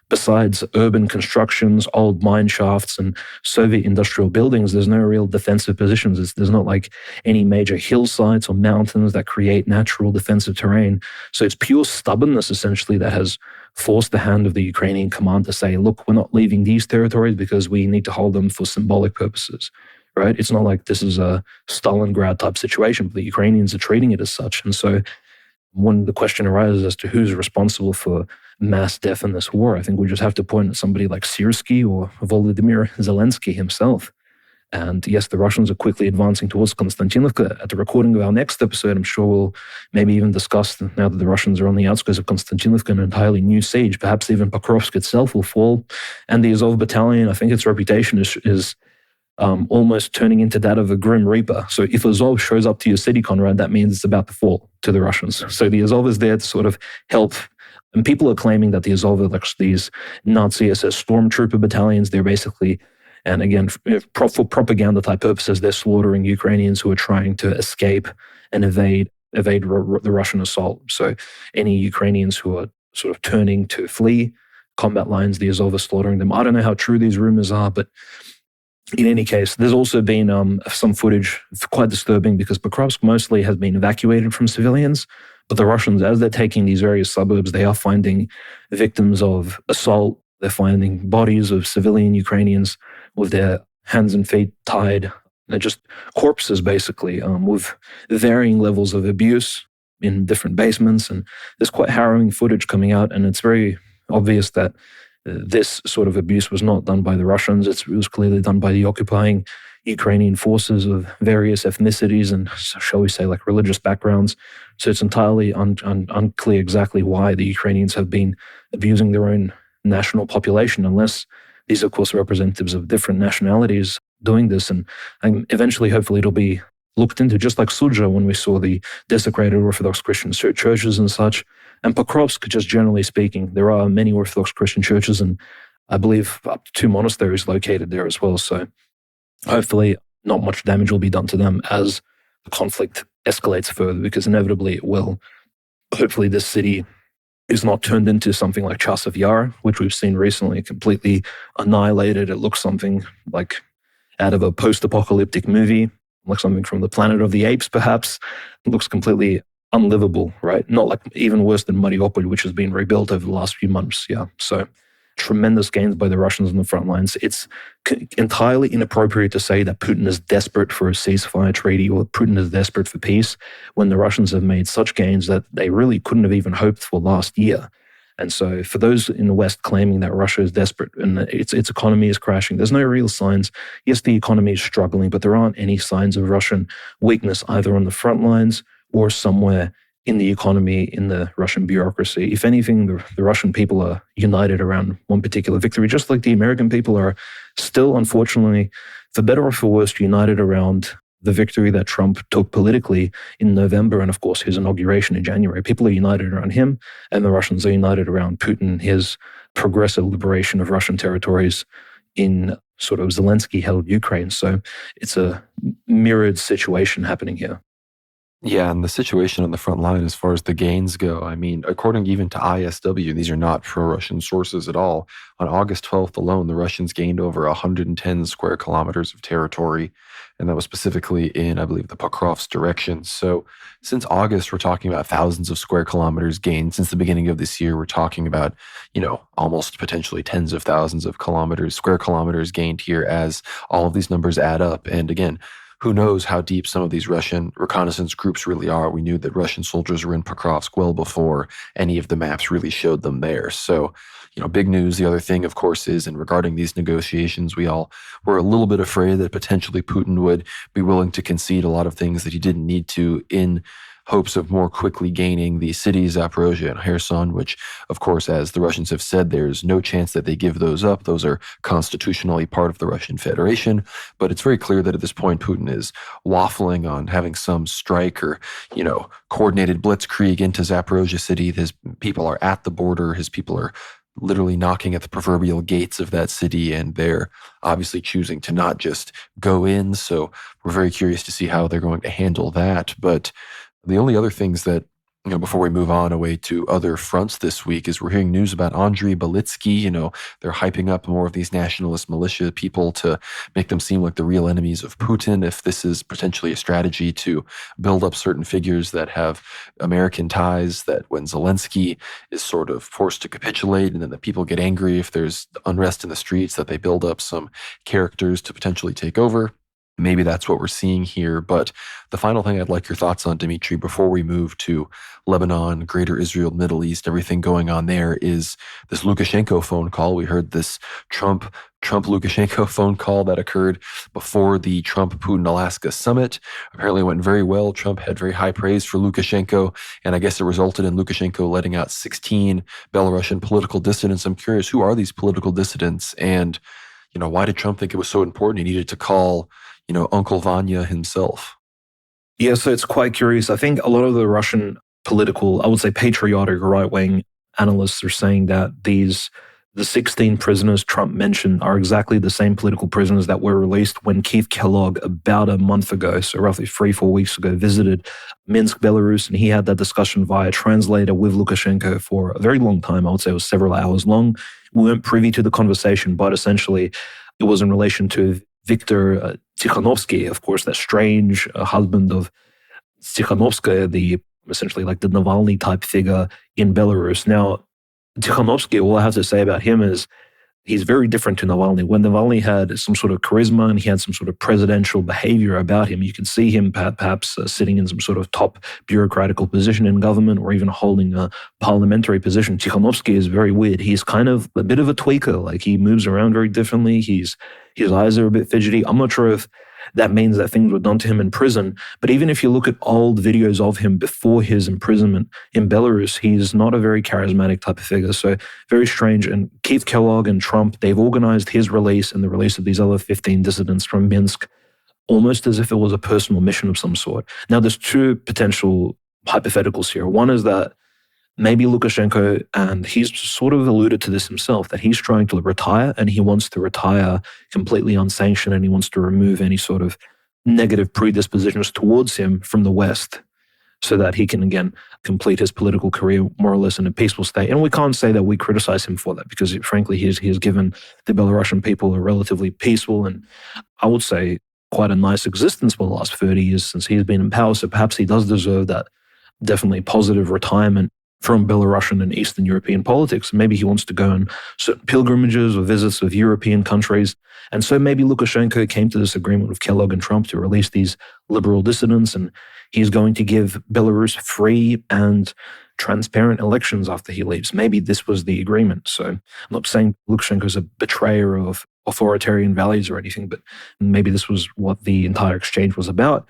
besides urban constructions, old mine shafts, and Soviet industrial buildings, there's no real defensive positions. There's not like any major hillsides or mountains that create natural defensive terrain. So it's pure stubbornness, essentially, that has forced the hand of the Ukrainian command to say, look, we're not leaving these territories because we need to hold them for symbolic purposes, right? It's not like this is a Stalingrad type situation, but the Ukrainians are treating it as such. And so when the question arises as to who's responsible for mass death in this war, I think we just have to point at somebody like Syrski or Volodymyr Zelensky himself. And yes, the Russians are quickly advancing towards Konstantinovka. At the recording of our next episode, I'm sure we'll maybe even discuss, now that the Russians are on the outskirts of Konstantinovka, an entirely new siege. Perhaps even Pokrovsk itself will fall. And the Azov battalion, I think its reputation is almost turning into that of a Grim Reaper. So if Azov shows up to your city, Conrad, that means it's about to fall to the Russians. So the Azov is there to sort of help. And people are claiming that the Azov are like these Nazi SS stormtrooper battalions. They're basically, and again, for propaganda type purposes, they're slaughtering Ukrainians who are trying to escape and evade the Russian assault. So any Ukrainians who are sort of turning to flee combat lines, the Azov are slaughtering them. I don't know how true these rumors are, but in any case, there's also been some footage quite disturbing because Pokrovsk mostly has been evacuated from civilians, but the Russians, as they're taking these various suburbs, they are finding victims of assault. They're finding bodies of civilian Ukrainians with their hands and feet tied. They're just corpses, basically, with varying levels of abuse in different basements. And there's quite harrowing footage coming out, and it's very obvious that this sort of abuse was not done by the Russians. It was clearly done by the occupying Ukrainian forces of various ethnicities and, shall we say, like religious backgrounds. So it's entirely unclear exactly why the Ukrainians have been abusing their own national population, unless these, of course, are representatives of different nationalities doing this. And eventually, hopefully, it'll be looked into, just like Sudzha when we saw the desecrated Orthodox Christian churches and such. And Pokrovsk, just generally speaking, there are many Orthodox Christian churches, and I believe up to 2 monasteries located there as well. So hopefully not much damage will be done to them as the conflict escalates further, because inevitably it will. Hopefully this city is not turned into something like Chasiv Yar, which we've seen recently, completely annihilated. It looks something like out of a post-apocalyptic movie, like something from the Planet of the Apes, perhaps. It looks completely unlivable, right? Not like even worse than Mariupol, which has been rebuilt over the last few months. Yeah. So tremendous gains by the Russians on the front lines. It's entirely inappropriate to say that Putin is desperate for a ceasefire treaty or Putin is desperate for peace when the Russians have made such gains that they really couldn't have even hoped for last year. And so for those in the West claiming that Russia is desperate and its economy is crashing, there's no real signs. Yes, the economy is struggling, but there aren't any signs of Russian weakness either on the front lines or somewhere in the economy, in the Russian bureaucracy. If anything, the Russian people are united around one particular victory, just like the American people are still, unfortunately, for better or for worse, united around the victory that Trump took politically in November and, of course, his inauguration in January. People are united around him, and the Russians are united around Putin, his progressive liberation of Russian territories in sort of Zelensky-held Ukraine. So it's a mirrored situation happening here. Yeah, and the situation on the front line as far as the gains go, I mean, according even to ISW, these are not pro-Russian sources at all. On August 12th alone, the Russians gained over 110 square kilometers of territory, and that was specifically in, I believe, the Pokrovsk direction. So since August, we're talking about thousands of square kilometers gained. Since the beginning of this year, we're talking about, almost potentially tens of thousands of square kilometers gained here as all of these numbers add up. And again, who knows how deep some of these Russian reconnaissance groups really are. We knew that Russian soldiers were in Pokrovsk well before any of the maps really showed them there. So, big news. The other thing, of course, is, and regarding these negotiations, we all were a little bit afraid that potentially Putin would be willing to concede a lot of things that he didn't need to in hopes of more quickly gaining the cities Zaporozhye and Kherson, which, of course, as the Russians have said, there's no chance that they give those up. Those are constitutionally part of the Russian Federation. But it's very clear that at this point, Putin is waffling on having some strike or, coordinated blitzkrieg into Zaporozhye city. His people are at the border. His people are literally knocking at the proverbial gates of that city, and they're obviously choosing to not just go in. So we're very curious to see how they're going to handle that. But the only other things that, before we move on away to other fronts this week, is we're hearing news about Andriy Belitsky. They're hyping up more of these nationalist militia people to make them seem like the real enemies of Putin. If this is potentially a strategy to build up certain figures that have American ties, that when Zelensky is sort of forced to capitulate and then the people get angry if there's unrest in the streets, that they build up some characters to potentially take over. maybe that's what we're seeing here. But the final thing I'd like your thoughts on, Dimitri, before we move to Lebanon, Greater Israel, Middle East, everything going on there, is this Lukashenko phone call. We heard this Trump-Lukashenko phone call that occurred before the Trump-Putin Alaska summit. Apparently it went very well. Trump had very high praise for Lukashenko, and I guess it resulted in Lukashenko letting out 16 Belarusian political dissidents. I'm curious, who are these political dissidents? And, why did Trump think it was so important he needed to call Uncle Vanya himself? Yeah, so it's quite curious. I think a lot of the Russian political, I would say patriotic right-wing analysts are saying that the 16 prisoners Trump mentioned are exactly the same political prisoners that were released when Keith Kellogg, about a month ago, so roughly 3-4 weeks ago, visited Minsk, Belarus, and he had that discussion via translator with Lukashenko for a very long time. I would say it was several hours long. We weren't privy to the conversation, but essentially it was in relation to Viktor Tikhanovsky, of course, that strange husband of Tikhanovskaya, essentially like the Navalny type figure in Belarus. Now, Tikhanovsky, all I have to say about him is he's very different to Navalny. When Navalny had some sort of charisma and he had some sort of presidential behavior about him, you could see him perhaps sitting in some sort of top bureaucratical position in government or even holding a parliamentary position. Tikhanovsky is very weird. He's kind of a bit of a tweaker. Like, he moves around very differently. His eyes are a bit fidgety. I'm not sure if that means that things were done to him in prison. But even if you look at old videos of him before his imprisonment in Belarus, he's not a very charismatic type of figure. So very strange. And Keith Kellogg and Trump, they've organized his release and the release of these other 15 dissidents from Minsk almost as if it was a personal mission of some sort. Now, there's two potential hypotheticals here. One is that maybe Lukashenko, and he's sort of alluded to this himself, that he's trying to retire and he wants to retire completely unsanctioned and he wants to remove any sort of negative predispositions towards him from the West so that he can, again, complete his political career more or less in a peaceful state. And we can't say that we criticize him for that because, frankly, he has given the Belarusian people a relatively peaceful and, I would say, quite a nice existence for the last 30 years since he's been in power. So perhaps he does deserve that definitely positive retirement from Belarusian and Eastern European politics. Maybe he wants to go on certain pilgrimages or visits of European countries. And so maybe Lukashenko came to this agreement with Kellogg and Trump to release these liberal dissidents, and he's going to give Belarus free and transparent elections after he leaves. Maybe this was the agreement. So I'm not saying Lukashenko's a betrayer of authoritarian values or anything, but maybe this was what the entire exchange was about.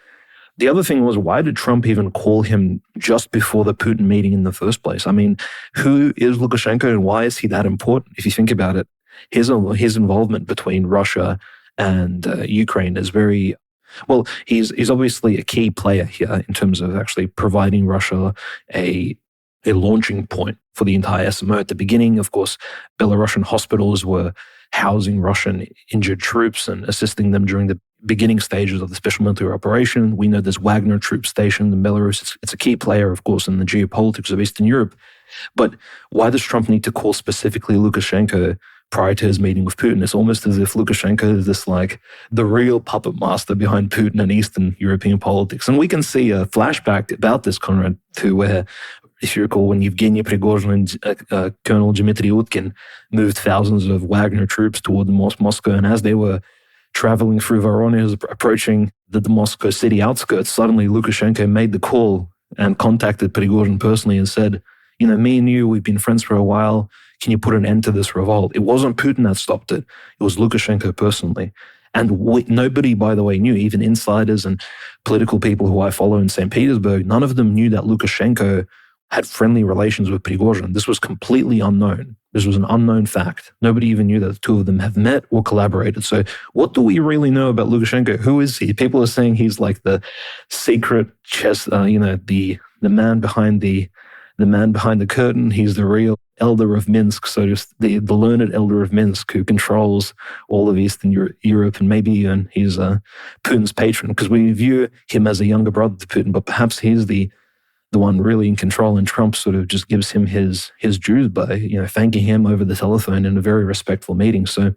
The other thing was, why did Trump even call him just before the Putin meeting in the first place? I mean, who is Lukashenko and why is he that important? If you think about it, his involvement between Russia and Ukraine is very, well, he's obviously a key player here in terms of actually providing Russia a launching point for the entire SMO. At the beginning, of course, Belarusian hospitals were housing Russian injured troops and assisting them during the beginning stages of the special military operation. We know there's Wagner troops stationed in Belarus. It's a key player, of course, in the geopolitics of Eastern Europe. But why does Trump need to call specifically Lukashenko prior to his meeting with Putin? It's almost as if Lukashenko is this, like, the real puppet master behind Putin and Eastern European politics. And we can see a flashback about this, Conrad, to where, if you recall, when Yevgeny Prigozhin and Colonel Dmitry Utkin moved thousands of Wagner troops toward Moscow, and as they were traveling through Voronezh, approaching the Moscow city outskirts, suddenly Lukashenko made the call and contacted Prigozhin personally and said, me and you, we've been friends for a while. Can you put an end to this revolt? It wasn't Putin that stopped it. It was Lukashenko personally. And nobody, by the way, knew, even insiders and political people who I follow in St. Petersburg, none of them knew that Lukashenko had friendly relations with Prigozhin. This was completely unknown. This was an unknown fact. Nobody even knew that the two of them have met or collaborated. So what do we really know about Lukashenko? Who is he? People are saying he's like the secret chess, the man behind the curtain. He's the real elder of Minsk, so just the learned elder of Minsk who controls all of Eastern Europe, and maybe even he's Putin's patron, because we view him as a younger brother to Putin, but perhaps he's the one really in control, and Trump sort of just gives him his dues by, thanking him over the telephone in a very respectful meeting. So,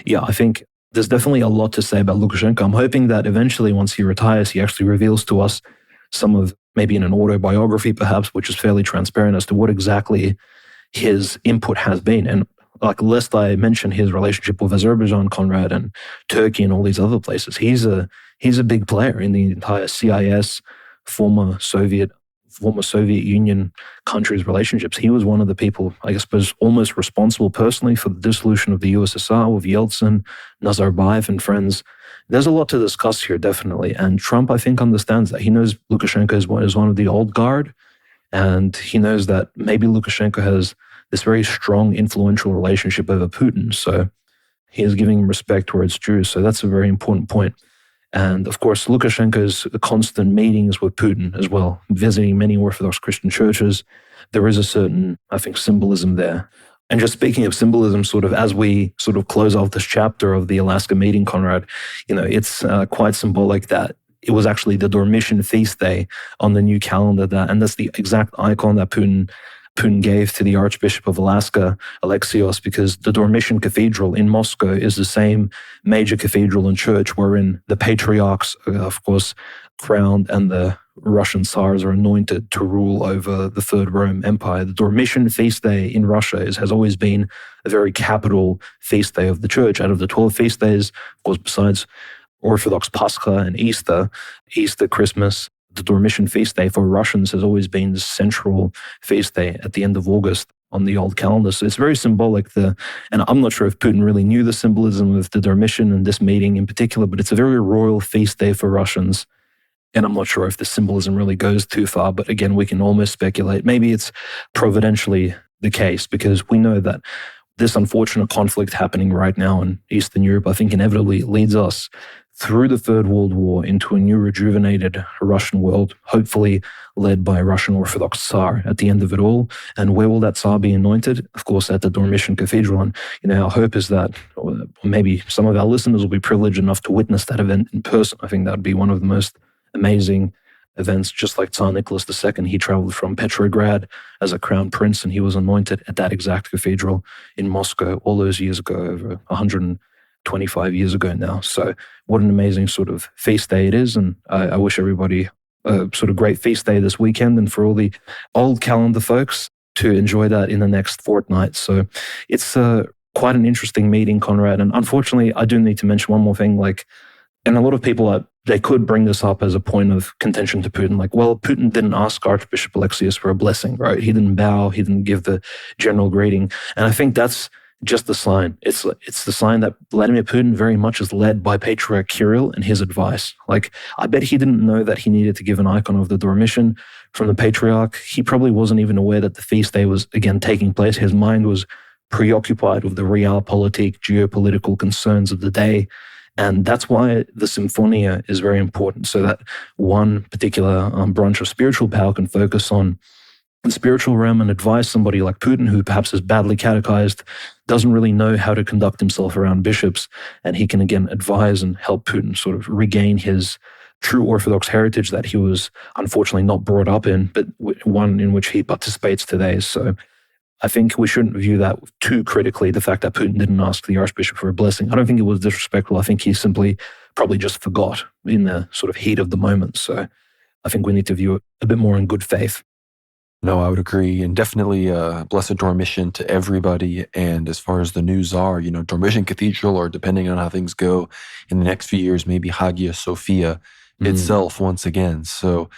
yeah, I think there's definitely a lot to say about Lukashenko. I'm hoping that eventually, once he retires, he actually reveals to us some of, maybe in an autobiography perhaps, which is fairly transparent as to what exactly his input has been. And like, lest I mention his relationship with Azerbaijan, Conrad, and Turkey and all these other places, he's a big player in the entire CIS, former Soviet Union countries' relationships. He was one of the people, I guess, was almost responsible personally for the dissolution of the USSR with Yeltsin, Nazarbayev, and friends. There's a lot to discuss here, definitely. And Trump, I think, understands that. He knows Lukashenko is one of the old guard, and he knows that maybe Lukashenko has this very strong, influential relationship over Putin. So he is giving him respect where it's due. So that's a very important point. And of course, Lukashenko's constant meetings with Putin as well, visiting many Orthodox Christian churches. There is a certain, I think, symbolism there. And just speaking of symbolism, sort of as we sort of close off this chapter of the Alaska meeting, Conrad, it's quite symbolic that it was actually the Dormition feast day on the new calendar, and that's the exact icon that Putin gave to the Archbishop of Alaska, Alexios, because the Dormition Cathedral in Moscow is the same major cathedral and church wherein the patriarchs, of course, crowned, and the Russian Tsars are anointed to rule over the Third Rome Empire. The Dormition feast day in Russia has always been a very capital feast day of the church. Out of the 12 feast days, of course, besides Orthodox Pascha and Easter, Christmas, the Dormition feast day for Russians has always been the central feast day at the end of August on the old calendar. So it's very symbolic. And I'm not sure if Putin really knew the symbolism of the Dormition and this meeting in particular, but it's a very royal feast day for Russians. And I'm not sure if the symbolism really goes too far, but again, we can almost speculate. Maybe it's providentially the case, because we know that this unfortunate conflict happening right now in Eastern Europe, I think inevitably leads us through the Third World War into a new rejuvenated Russian world, hopefully led by a Russian Orthodox Tsar at the end of it all. And where will that Tsar be anointed? Of course, at the Dormition Cathedral. And our hope is that maybe some of our listeners will be privileged enough to witness that event in person. I think that would be one of the most amazing events. Just like Tsar Nicholas II, he traveled from Petrograd as a crown prince, and he was anointed at that exact cathedral in Moscow all those years ago, over 125 years ago now. So what an amazing sort of feast day it is. And I wish everybody a sort of great feast day this weekend, and for all the old calendar folks to enjoy that in the next fortnight. So it's quite an interesting meeting, Conrad. And unfortunately, I do need to mention one more thing. And a lot of people, they could bring this up as a point of contention to Putin. Well, Putin didn't ask Archbishop Alexius for a blessing, right? He didn't bow. He didn't give the general greeting. And I think that's just the sign. It's the sign that Vladimir Putin very much is led by Patriarch Kirill and his advice. I bet he didn't know that he needed to give an icon of the Dormition from the Patriarch. He probably wasn't even aware that the feast day was, again, taking place. His mind was preoccupied with the realpolitik, geopolitical concerns of the day. And that's why the Symphonia is very important, so that one particular branch of spiritual power can focus on the spiritual realm and advise somebody like Putin, who perhaps is badly catechized, doesn't really know how to conduct himself around bishops, and he can again advise and help Putin sort of regain his true Orthodox heritage that he was unfortunately not brought up in, but one in which he participates today. So I think we shouldn't view that too critically, the fact that Putin didn't ask the Archbishop for a blessing. I don't think it was disrespectful. I think he simply probably just forgot in the sort of heat of the moment. So I think we need to view it a bit more in good faith. No, I would agree. And definitely blessed Dormition to everybody. And as far as the news are, Dormition Cathedral, or depending on how things go in the next few years, maybe Hagia Sophia itself once again. So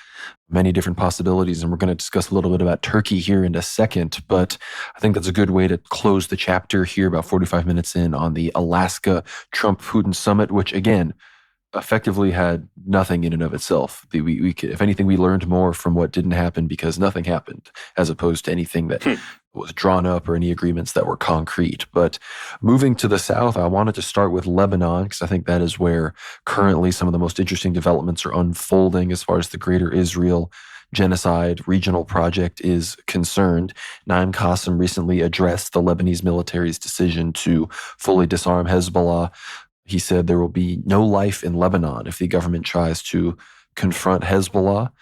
many different possibilities. And we're going to discuss a little bit about Turkey here in a second. But I think that's a good way to close the chapter here, about 45 minutes in, on the Alaska Trump-Putin summit, which again, effectively had nothing in and of itself. If anything, we learned more from what didn't happen because nothing happened, as opposed to anything that was drawn up or any agreements that were concrete. But moving to the south, I wanted to start with Lebanon, because I think that is where currently some of the most interesting developments are unfolding as far as the Greater Israel Genocide Regional Project is concerned. Naim Qassem recently addressed the Lebanese military's decision to fully disarm Hezbollah. He said there will be no life in Lebanon if the government tries to confront Hezbollah.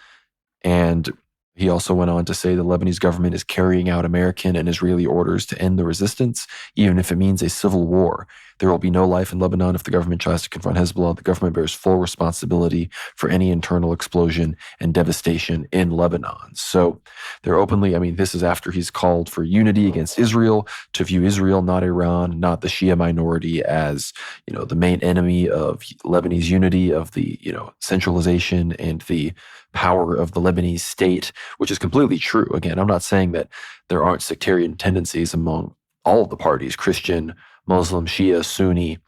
And he also went on to say the Lebanese government is carrying out American and Israeli orders to end the resistance, even if it means a civil war. There will be no life in Lebanon if the government tries to confront Hezbollah. The government bears full responsibility for any internal explosion and devastation in Lebanon. So they're openly, this is after he's called for unity against Israel, to view Israel, not Iran, not the Shia minority, as, the main enemy of Lebanese unity, of the, centralization and the power of the Lebanese state, which is completely true. Again, I'm not saying that there aren't sectarian tendencies among all of the parties, Christian, Muslim, Shia, Sunni,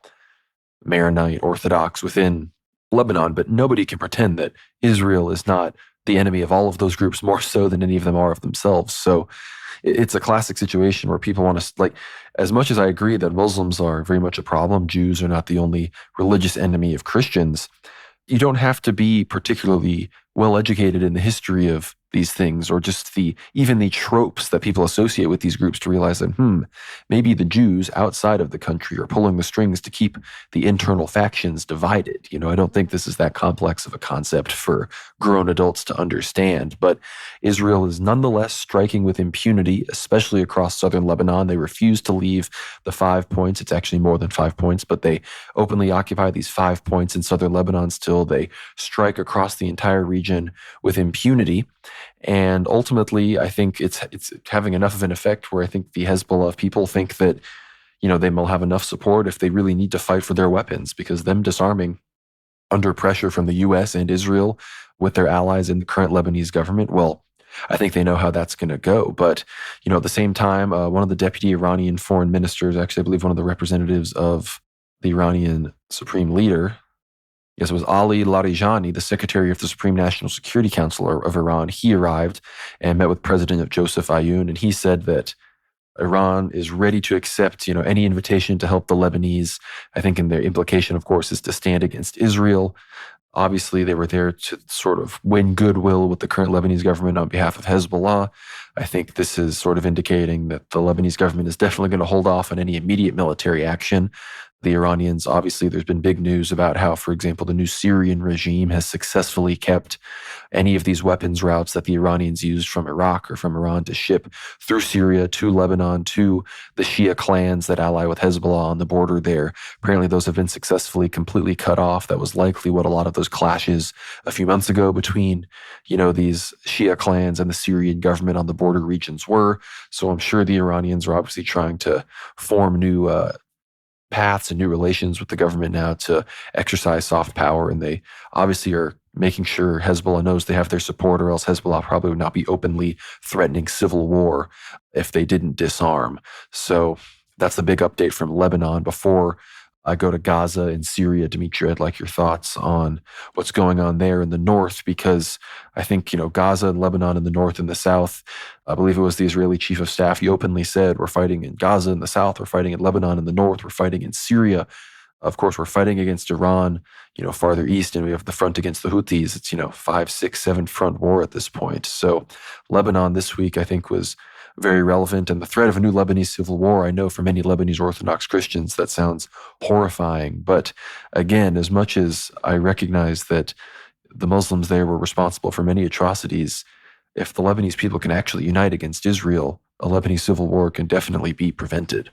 Maronite, Orthodox within Lebanon, but nobody can pretend that Israel is not the enemy of all of those groups more so than any of them are of themselves. So it's a classic situation where people want to, as much as I agree that Muslims are very much a problem, Jews are not the only religious enemy of Christians, you don't have to be particularly well educated in the history of these things, or just even the tropes that people associate with these groups, to realize that, maybe the Jews outside of the country are pulling the strings to keep the internal factions divided. I don't think this is that complex of a concept for grown adults to understand, but Israel is nonetheless striking with impunity, especially across southern Lebanon. They refuse to leave the 5 points. It's actually more than 5 points, but they openly occupy these 5 points in southern Lebanon still. They strike across the entire region with impunity. And ultimately, I think it's having enough of an effect where I think the Hezbollah people think that, they will have enough support if they really need to fight for their weapons, because them disarming under pressure from the U.S. and Israel with their allies in the current Lebanese government, well, I think they know how that's going to go. But, at the same time, one of the deputy Iranian foreign ministers, actually, I believe one of the representatives of the Iranian supreme leader, yes, it was Ali Larijani, the secretary of the Supreme National Security Council of Iran. He arrived and met with President Joseph Aoun, and he said that Iran is ready to accept, any invitation to help the Lebanese. I think in their implication, of course, is to stand against Israel. Obviously, they were there to sort of win goodwill with the current Lebanese government on behalf of Hezbollah. I think this is sort of indicating that the Lebanese government is definitely going to hold off on any immediate military action. The Iranians, obviously, there's been big news about how, for example, the new Syrian regime has successfully kept any of these weapons routes that the Iranians used from Iraq or from Iran to ship through Syria to Lebanon to the Shia clans that ally with Hezbollah on the border there. Apparently, those have been successfully completely cut off. That was likely what a lot of those clashes a few months ago between, these Shia clans and the Syrian government on the border regions were. So I'm sure the Iranians are obviously trying to form new paths and new relations with the government now to exercise soft power, and they obviously are making sure Hezbollah knows they have their support, or else Hezbollah probably would not be openly threatening civil war if they didn't disarm. So that's the big update from Lebanon. Before I go to Gaza and Syria, Dimitri, I'd like your thoughts on what's going on there in the north, because I think, Gaza and Lebanon in the north and the south, I believe it was the Israeli chief of staff, he openly said, we're fighting in Gaza in the south, we're fighting in Lebanon in the north, we're fighting in Syria. Of course, we're fighting against Iran, farther east, and we have the front against the Houthis. It's, 5, 6, 7 front war at this point. So Lebanon this week, I think, was very relevant. And the threat of a new Lebanese civil war, I know for many Lebanese Orthodox Christians, that sounds horrifying. But again, as much as I recognize that the Muslims there were responsible for many atrocities, if the Lebanese people can actually unite against Israel, a Lebanese civil war can definitely be prevented.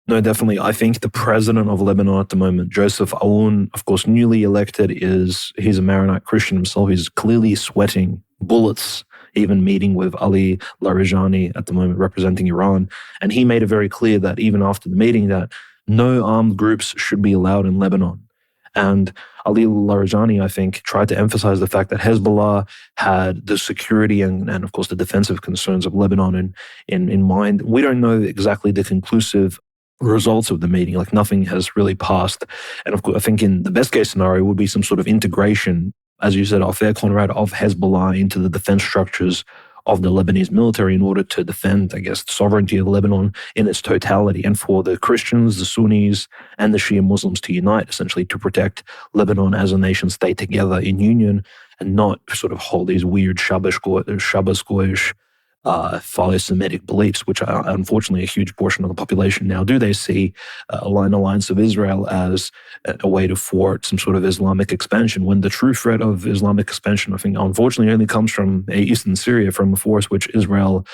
No, definitely. I think the president of Lebanon at the moment, Joseph Aoun, of course, newly elected, he's a Maronite Christian himself. He's clearly sweating bullets, even meeting with Ali Larijani at the moment, representing Iran. And he made it very clear that even after the meeting, that no armed groups should be allowed in Lebanon. And Ali Larijani, I think, tried to emphasize the fact that Hezbollah had the security and of course, the defensive concerns of Lebanon in mind. We don't know exactly the conclusive results of the meeting. Nothing has really passed. And of course, I think in the best case scenario would be some sort of integration, as you said, Conrad, of Hezbollah into the defense structures of the Lebanese military in order to defend, I guess, the sovereignty of Lebanon in its totality, and for the Christians, the Sunnis, and the Shia Muslims to unite, essentially to protect Lebanon as a nation state together in union, and not sort of hold these weird Shabbos-goyish philo-Semitic beliefs, which are unfortunately a huge portion of the population now do. They see an alliance of Israel as a way to thwart some sort of Islamic expansion, when the true threat of Islamic expansion, I think, unfortunately only comes from eastern Syria, from a force which Israel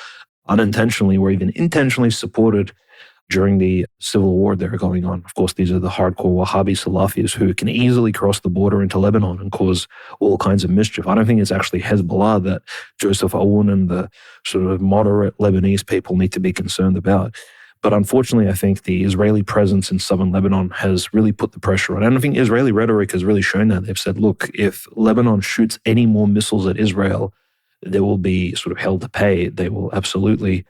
unintentionally or even intentionally supported during the civil war that are going on. Of course, these are the hardcore Wahhabi Salafis who can easily cross the border into Lebanon and cause all kinds of mischief. I don't think it's actually Hezbollah that Joseph Aoun and the sort of moderate Lebanese people need to be concerned about. But unfortunately, I think the Israeli presence in southern Lebanon has really put the pressure on. And I think Israeli rhetoric has really shown that. They've said, look, if Lebanon shoots any more missiles at Israel, there will be sort of hell to pay. They will absolutely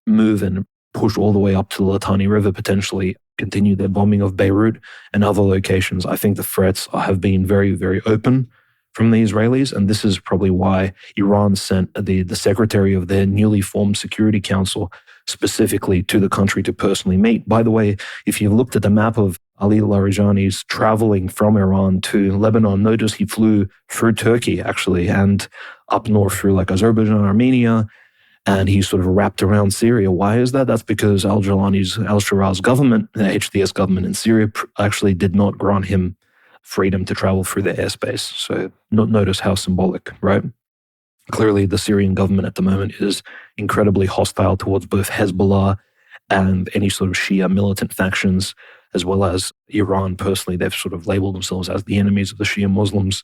move and push all the way up to the Litani River, potentially continue their bombing of Beirut and other locations. I think the threats have been very, very open from the Israelis, and this is probably why Iran sent the secretary of their newly formed Security Council specifically to the country to personally meet. By the way, if you've looked at the map of Ali Larijani's traveling from Iran to Lebanon, notice he flew through Turkey, actually, and up north through like Azerbaijan, Armenia, and he sort of wrapped around Syria. Why is that? That's because al-Shara's government, the HDS government in Syria, actually did not grant him freedom to travel through their airspace. So notice how symbolic, right? Clearly, the Syrian government at the moment is incredibly hostile towards both Hezbollah and any sort of Shia militant factions, as well as Iran personally. They've sort of labeled themselves as the enemies of the Shia Muslims.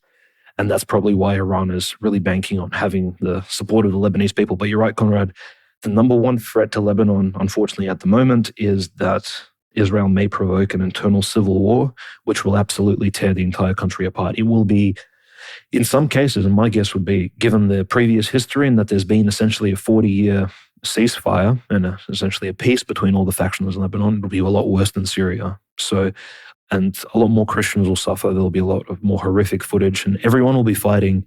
And that's probably why Iran is really banking on having the support of the Lebanese people. But you're right, Conrad. The number one threat to Lebanon, unfortunately, at the moment is that Israel may provoke an internal civil war, which will absolutely tear the entire country apart. It will be, in some cases, and my guess would be, given the previous history and that there's been essentially a 40-year ceasefire and essentially a peace between all the factions in Lebanon, it'll be a lot worse than Syria. So, and a lot more Christians will suffer. There'll be a lot of more horrific footage, and everyone will be fighting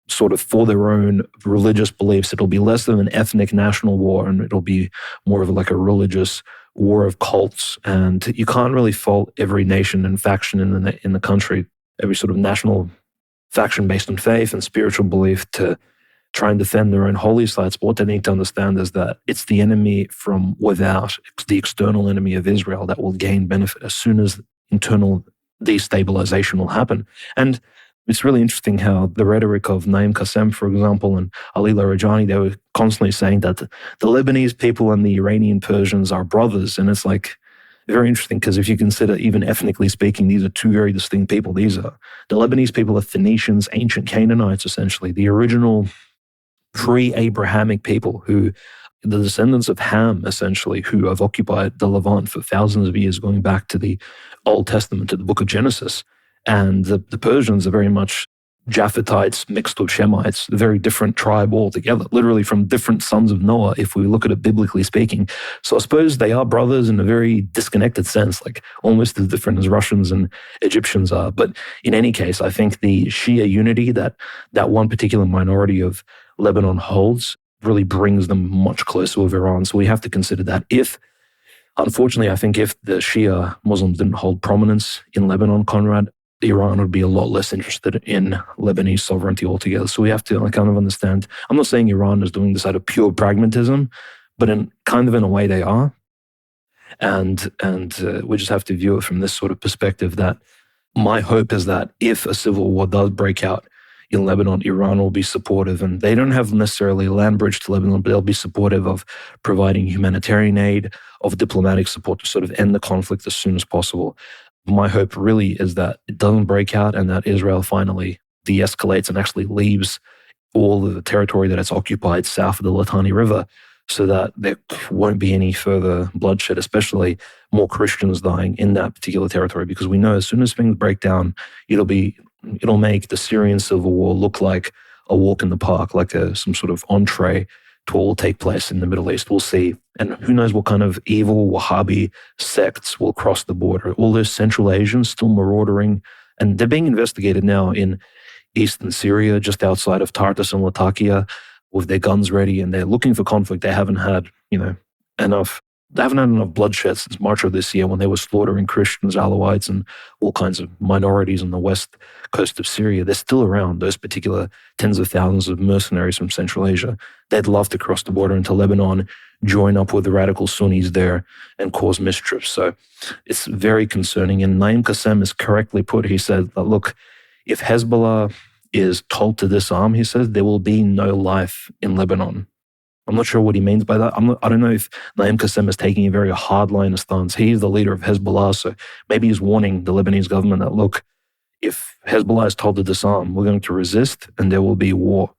sort of for their own religious beliefs. It'll be less of an ethnic national war, and it'll be more of like a religious war of cults. And you can't really fault every nation and faction in the country, every sort of national faction based on faith and spiritual belief, to try and defend their own holy sites. But what they need to understand is that it's the enemy from without, it's the external enemy of Israel that will gain benefit as soon as internal destabilization will happen. And it's really interesting how the rhetoric of Naim Qassem, for example, and Ali Larijani, they were constantly saying that the Lebanese people and the Iranian Persians are brothers. And it's like very interesting, because if you consider, even ethnically speaking, these are two very distinct people. The Lebanese people are Phoenicians, ancient Canaanites, essentially, the original pre-Abrahamic people, who the descendants of Ham, essentially, who have occupied the Levant for thousands of years, going back to the Old Testament, to the book of Genesis. And the Persians are very much Japhetites mixed with Shemites, a very different tribe altogether, literally from different sons of Noah, if we look at it biblically speaking. So I suppose they are brothers in a very disconnected sense, like almost as different as Russians and Egyptians are. But in any case, I think the Shia unity that one particular minority of Lebanon holds really brings them much closer with Iran. So we have to consider that. Unfortunately, I think if the Shia Muslims didn't hold prominence in Lebanon, Conrad, Iran would be a lot less interested in Lebanese sovereignty altogether. So we have to kind of understand, I'm not saying Iran is doing this out of pure pragmatism, but in a way they are. And we just have to view it from this sort of perspective, that my hope is that if a civil war does break out in Lebanon, Iran will be supportive, and they don't have necessarily a land bridge to Lebanon, but they'll be supportive of providing humanitarian aid, of diplomatic support to sort of end the conflict as soon as possible. My hope really is that it doesn't break out and that Israel finally de-escalates and actually leaves all of the territory that it's occupied south of the Litani River, so that there won't be any further bloodshed, especially more Christians dying in that particular territory, because we know as soon as things break down, it'll make the Syrian civil war look like a walk in the park, like some sort of entree to what will take place in the Middle East. We'll see. And who knows what kind of evil Wahhabi sects will cross the border. All those Central Asians still marauding, and they're being investigated now in eastern Syria, just outside of Tartus and Latakia, with their guns ready, and they're looking for conflict. They haven't had enough bloodshed since March of this year, when they were slaughtering Christians, Alawites, and all kinds of minorities on the west coast of Syria. They're still around, those particular tens of thousands of mercenaries from Central Asia. They'd love to cross the border into Lebanon, join up with the radical Sunnis there, and cause mischief. So it's very concerning. And Naim Qassem is correctly put. He said that, look, if Hezbollah is told to disarm, he says, there will be no life in Lebanon. I'm not sure what he means by that. I don't know if Naim Qassem is taking a very hardliner stance. He's the leader of Hezbollah, so maybe he's warning the Lebanese government that, look, if Hezbollah is told to disarm, we're going to resist and there will be war.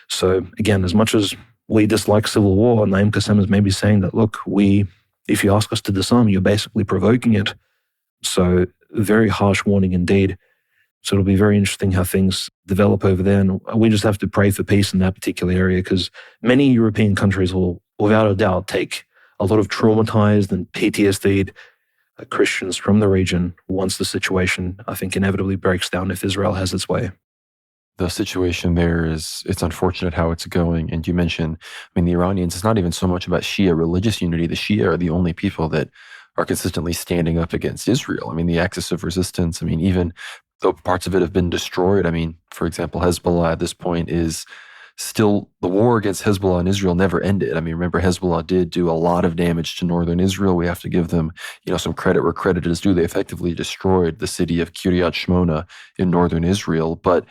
So again, as much as we dislike civil war, Naim Qassem is maybe saying that, look, if you ask us to disarm, you're basically provoking it. So very harsh warning indeed. So it'll be very interesting how things develop over there. And we just have to pray for peace in that particular area, because many European countries will, without a doubt, take a lot of traumatized and PTSD'd Christians from the region once the situation, I think, inevitably breaks down if Israel has its way. The situation there it's unfortunate how it's going. And you mentioned, the Iranians, it's not even so much about Shia religious unity. The Shia are the only people that are consistently standing up against Israel. The axis of resistance, even though parts of it have been destroyed. For example, Hezbollah at this point is still, the war against Hezbollah and Israel never ended. Remember, Hezbollah did do a lot of damage to northern Israel. We have to give them, some credit where credit is due. They effectively destroyed the city of Kiryat Shmona in northern Israel, but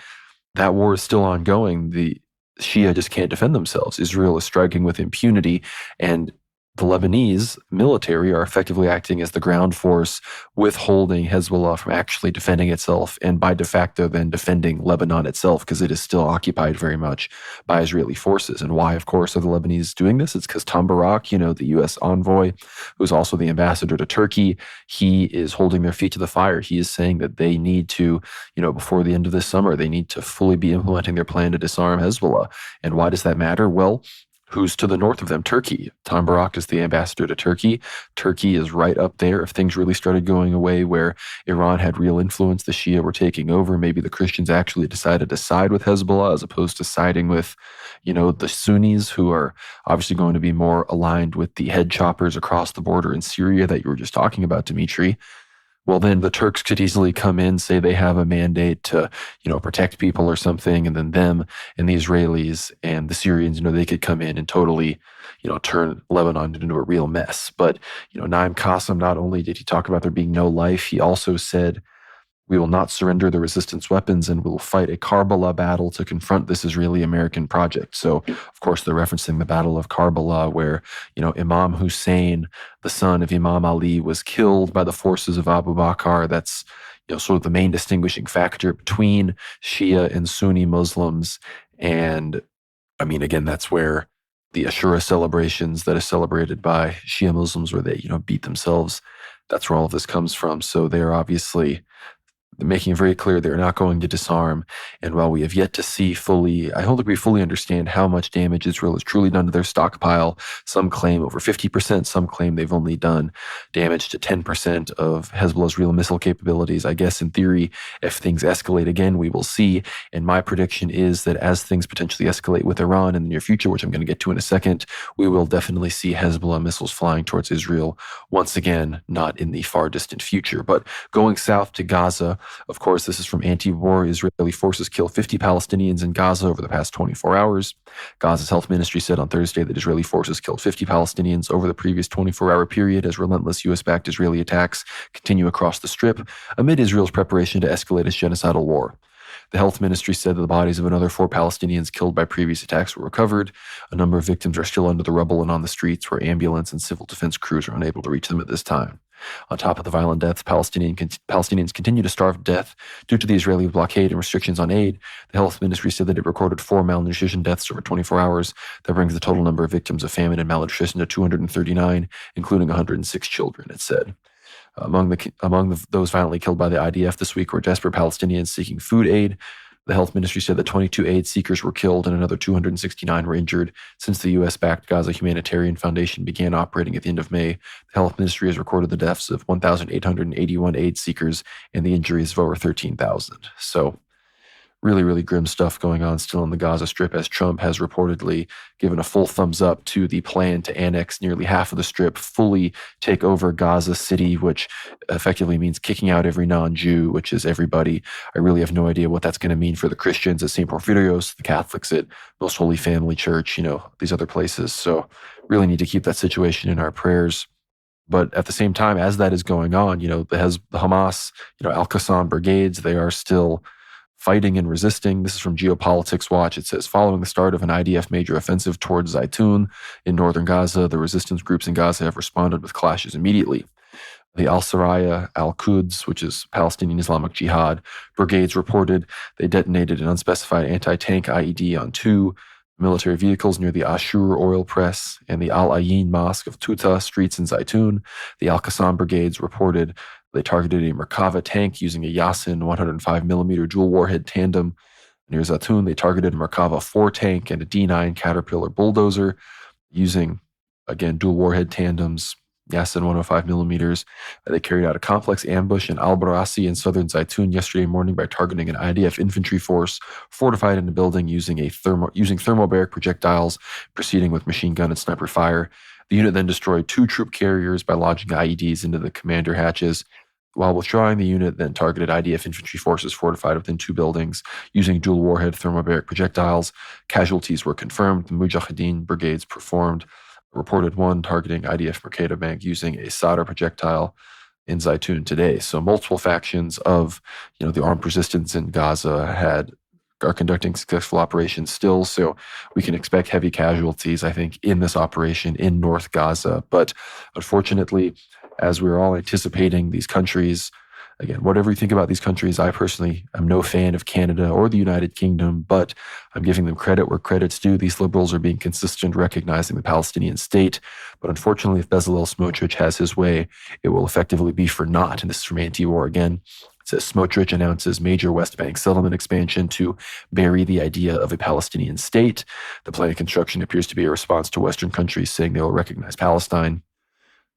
that war is still ongoing. The Shia just can't defend themselves. Israel is striking with impunity, and the Lebanese military are effectively acting as the ground force, withholding Hezbollah from actually defending itself, and by de facto then defending Lebanon itself, because it is still occupied very much by Israeli forces. And why, of course, are the Lebanese doing this? It's because Tom Barak, the U.S. envoy, who's also the ambassador to Turkey, he is holding their feet to the fire. He is saying that they need to, before the end of this summer, they need to fully be implementing their plan to disarm Hezbollah. And why does that matter? Well, who's to the north of them? Turkey. Tom Barak is the ambassador to Turkey. Turkey is right up there. If things really started going away where Iran had real influence, the Shia were taking over, maybe the Christians actually decided to side with Hezbollah as opposed to siding with, the Sunnis, who are obviously going to be more aligned with the head choppers across the border in Syria that you were just talking about, Dimitri. Well, then the Turks could easily come in, say they have a mandate to, protect people or something, and then them and the Israelis and the Syrians, they could come in and totally, turn Lebanon into a real mess. But, Naim Qassem, not only did he talk about there being no life, he also said, we will not surrender the resistance weapons and we will fight a Karbala battle to confront this Israeli-American project. So, of course, they're referencing the Battle of Karbala where, Imam Hussein, the son of Imam Ali, was killed by the forces of Abu Bakr. That's, sort of the main distinguishing factor between Shia and Sunni Muslims. And, again, that's where the Ashura celebrations that is celebrated by Shia Muslims where they, beat themselves, that's where all of this comes from. So they're obviously making it very clear they're not going to disarm. And while we have yet to see fully, I don't think we fully understand how much damage Israel has truly done to their stockpile. Some claim over 50%, some claim they've only done damage to 10% of Hezbollah's real missile capabilities. I guess in theory, if things escalate again, we will see. And my prediction is that as things potentially escalate with Iran in the near future, which I'm going to get to in a second, we will definitely see Hezbollah missiles flying towards Israel once again, not in the far distant future. But going south to Gaza, of course, this is from anti-war. Israeli forces kill 50 Palestinians in Gaza over the past 24 hours. Gaza's health ministry said on Thursday that Israeli forces killed 50 Palestinians over the previous 24-hour period as relentless U.S.-backed Israeli attacks continue across the Strip amid Israel's preparation to escalate its genocidal war. The health ministry said that the bodies of another 4 Palestinians killed by previous attacks were recovered. A number of victims are still under the rubble and on the streets where ambulance and civil defense crews are unable to reach them at this time. On top of the violent deaths, Palestinians continue to starve to death due to the Israeli blockade and restrictions on aid. The health ministry said that it recorded 4 malnutrition deaths over 24 hours. That brings the total number of victims of famine and malnutrition to 239, including 106 children, it said. Among those violently killed by the IDF this week were desperate Palestinians seeking food aid. The health ministry said that 22 aid seekers were killed and another 269 were injured since the U.S.-backed Gaza Humanitarian Foundation began operating at the end of May. The health ministry has recorded the deaths of 1,881 aid seekers and the injuries of over 13,000. So really, really grim stuff going on still on the Gaza Strip, as Trump has reportedly given a full thumbs up to the plan to annex nearly half of the Strip, fully take over Gaza City, which effectively means kicking out every non-Jew, which is everybody. I really have no idea what that's going to mean for the Christians at St. Porphyrios, the Catholics at Most Holy Family Church, these other places. So really need to keep that situation in our prayers. But at the same time, as that is going on, the Hamas, Al-Qassam brigades, they are still fighting and resisting. This is from Geopolitics Watch. It says, following the start of an IDF major offensive towards Zaytun in northern Gaza, the resistance groups in Gaza have responded with clashes immediately. The Al-Saraya Al-Quds, which is Palestinian Islamic Jihad brigades, reported they detonated an unspecified anti-tank IED on two military vehicles near the Ashur oil press and the Al-Ayin Mosque of Tuta streets in Zaytun. The Al-Qassam brigades reported they targeted a Merkava tank using a Yasin 105mm dual warhead tandem. Near Zaytun, they targeted a Merkava 4 tank and a D9 Caterpillar bulldozer using, again, dual warhead tandems, Yasin 105mm. They carried out a complex ambush in Al-Barasi in southern Zaytun yesterday morning by targeting an IDF infantry force fortified in a building using thermobaric projectiles, proceeding with machine gun and sniper fire. The unit then destroyed 2 troop carriers by lodging IEDs into the commander hatches. While withdrawing, the unit then targeted IDF infantry forces fortified within 2 buildings using dual warhead thermobaric projectiles. Casualties were confirmed. The Mujahideen brigades reported one targeting IDF Merkava Bank using a Sadr projectile in Zaytun today. So multiple factions of the armed resistance in Gaza are conducting successful operations still. So we can expect heavy casualties, I think, in this operation in North Gaza. But unfortunately, as we're all anticipating these countries, again, whatever you think about these countries, I personally am no fan of Canada or the United Kingdom, but I'm giving them credit where credit's due. These liberals are being consistent, recognizing the Palestinian state. But unfortunately, if Bezalel Smotrich has his way, it will effectively be for naught. And this is from Anti-War again. It says, Smotrich announces major West Bank settlement expansion to bury the idea of a Palestinian state. The planned construction appears to be a response to Western countries saying they will recognize Palestine.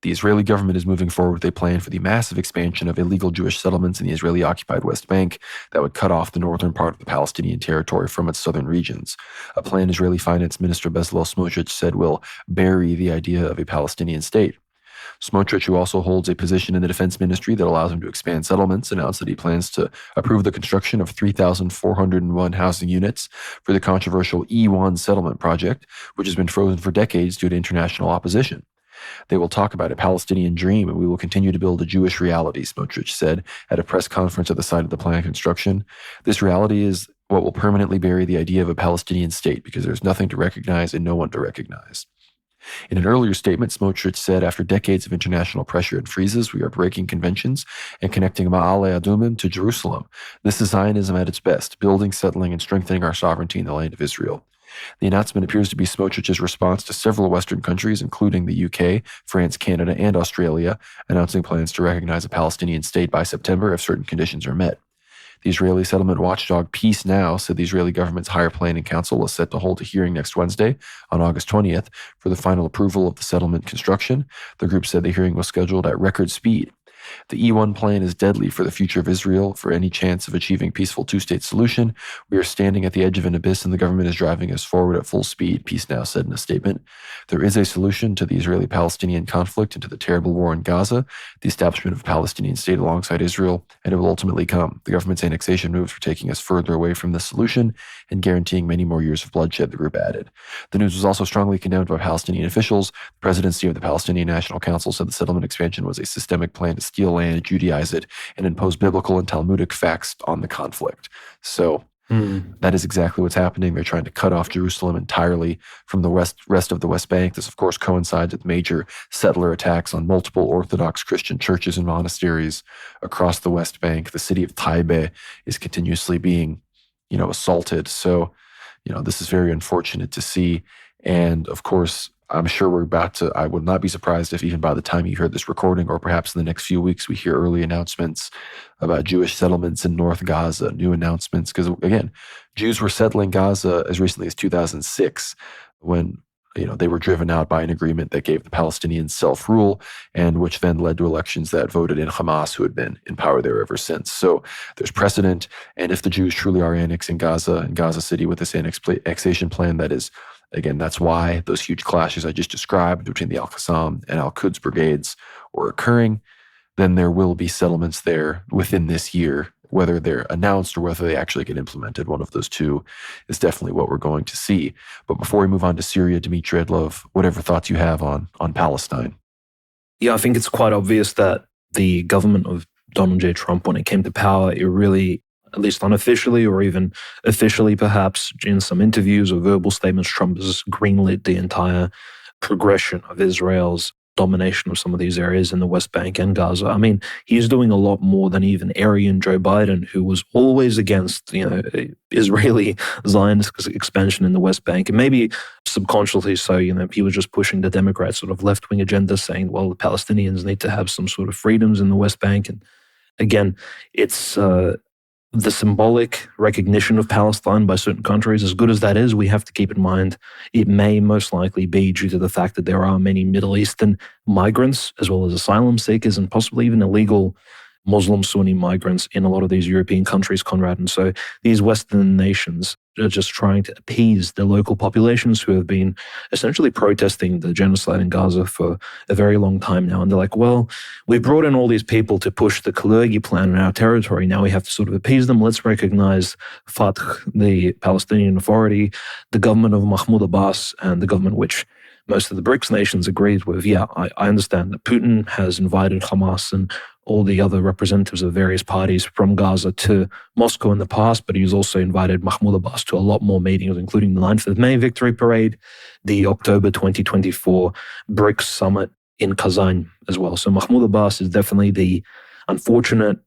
The Israeli government is moving forward with a plan for the massive expansion of illegal Jewish settlements in the Israeli-occupied West Bank that would cut off the northern part of the Palestinian territory from its southern regions. A plan Israeli Finance Minister Bezalel Smotrich said will bury the idea of a Palestinian state. Smotrich, who also holds a position in the defense ministry that allows him to expand settlements, announced that he plans to approve the construction of 3,401 housing units for the controversial E1 settlement project, which has been frozen for decades due to international opposition. They will talk about a Palestinian dream, and we will continue to build a Jewish reality, Smotrich said at a press conference at the site of the planned construction. This reality is what will permanently bury the idea of a Palestinian state because there's nothing to recognize and no one to recognize. In an earlier statement, Smotrich said, after decades of international pressure and freezes, we are breaking conventions and connecting Ma'ale Adumim to Jerusalem. This is Zionism at its best, building, settling, and strengthening our sovereignty in the land of Israel. The announcement appears to be Smotrich's response to several Western countries, including the UK, France, Canada, and Australia, announcing plans to recognize a Palestinian state by September if certain conditions are met. The Israeli settlement watchdog Peace Now said the Israeli government's Higher Planning Council is set to hold a hearing next Wednesday on August 20th for the final approval of the settlement construction. The group said the hearing was scheduled at record speed. The E1 plan is deadly for the future of Israel. For any chance of achieving peaceful two-state solution, we are standing at the edge of an abyss and the government is driving us forward at full speed, Peace Now said in a statement. There is a solution to the Israeli-Palestinian conflict and to the terrible war in Gaza, the establishment of a Palestinian state alongside Israel, and it will ultimately come. The government's annexation moves are taking us further away from the solution and guaranteeing many more years of bloodshed, the group added. The news was also strongly condemned by Palestinian officials. The presidency of the Palestinian National Council said the settlement expansion was a systemic plan to steal land, Judaize it, and impose biblical and Talmudic facts on the conflict. So that is exactly what's happening. They're trying to cut off Jerusalem entirely from the rest of the West Bank. This, of course, coincides with major settler attacks on multiple Orthodox Christian churches and monasteries across the West Bank. The city of Taibe is continuously being, assaulted. So, this is very unfortunate to see. And of course, I'm sure I would not be surprised if even by the time you heard this recording, or perhaps in the next few weeks, we hear early announcements about Jewish settlements in North Gaza, new announcements. Because again, Jews were settling Gaza as recently as 2006 when they were driven out by an agreement that gave the Palestinians self-rule and which then led to elections that voted in Hamas, who had been in power there ever since. So there's precedent. And if the Jews truly are annexing Gaza and Gaza City with this annexation plan, that's why those huge clashes I just described between the Al-Qassam and Al-Quds brigades were occurring, then there will be settlements there within this year. Whether they're announced or whether they actually get implemented, one of those two is definitely what we're going to see. But before we move on to Syria, Dimitri, I'd love whatever thoughts you have on Palestine. Yeah, I think it's quite obvious that the government of Donald J. Trump, when it came to power, it really at least unofficially or even officially perhaps in some interviews or verbal statements, Trump has greenlit the entire progression of Israel's domination of some of these areas in the West Bank and Gaza. I mean, he's doing a lot more than even Aryan Joe Biden, who was always against, Israeli Zionist expansion in the West Bank. And maybe subconsciously so, he was just pushing the Democrats' sort of left-wing agenda, saying, well, the Palestinians need to have some sort of freedoms in the West Bank. And again, it's the symbolic recognition of Palestine by certain countries, as good as that is, we have to keep in mind it may most likely be due to the fact that there are many Middle Eastern migrants, as well as asylum seekers and possibly even illegal Muslim Sunni migrants in a lot of these European countries, Conrad. And so these Western nations are just trying to appease the local populations who have been essentially protesting the genocide in Gaza for a very long time now. And they're like, well, we brought in all these people to push the Kalergi plan in our territory. Now we have to sort of appease them. Let's recognize Fatah, the Palestinian Authority, the government of Mahmoud Abbas, and the government which most of the BRICS nations agreed with. Yeah, I understand that Putin has invited Hamas and all the other representatives of various parties from Gaza to Moscow in the past, but he's also invited Mahmoud Abbas to a lot more meetings, including the 9th of May Victory Parade, the October 2024 BRICS Summit in Kazan as well. So Mahmoud Abbas is definitely the unfortunate,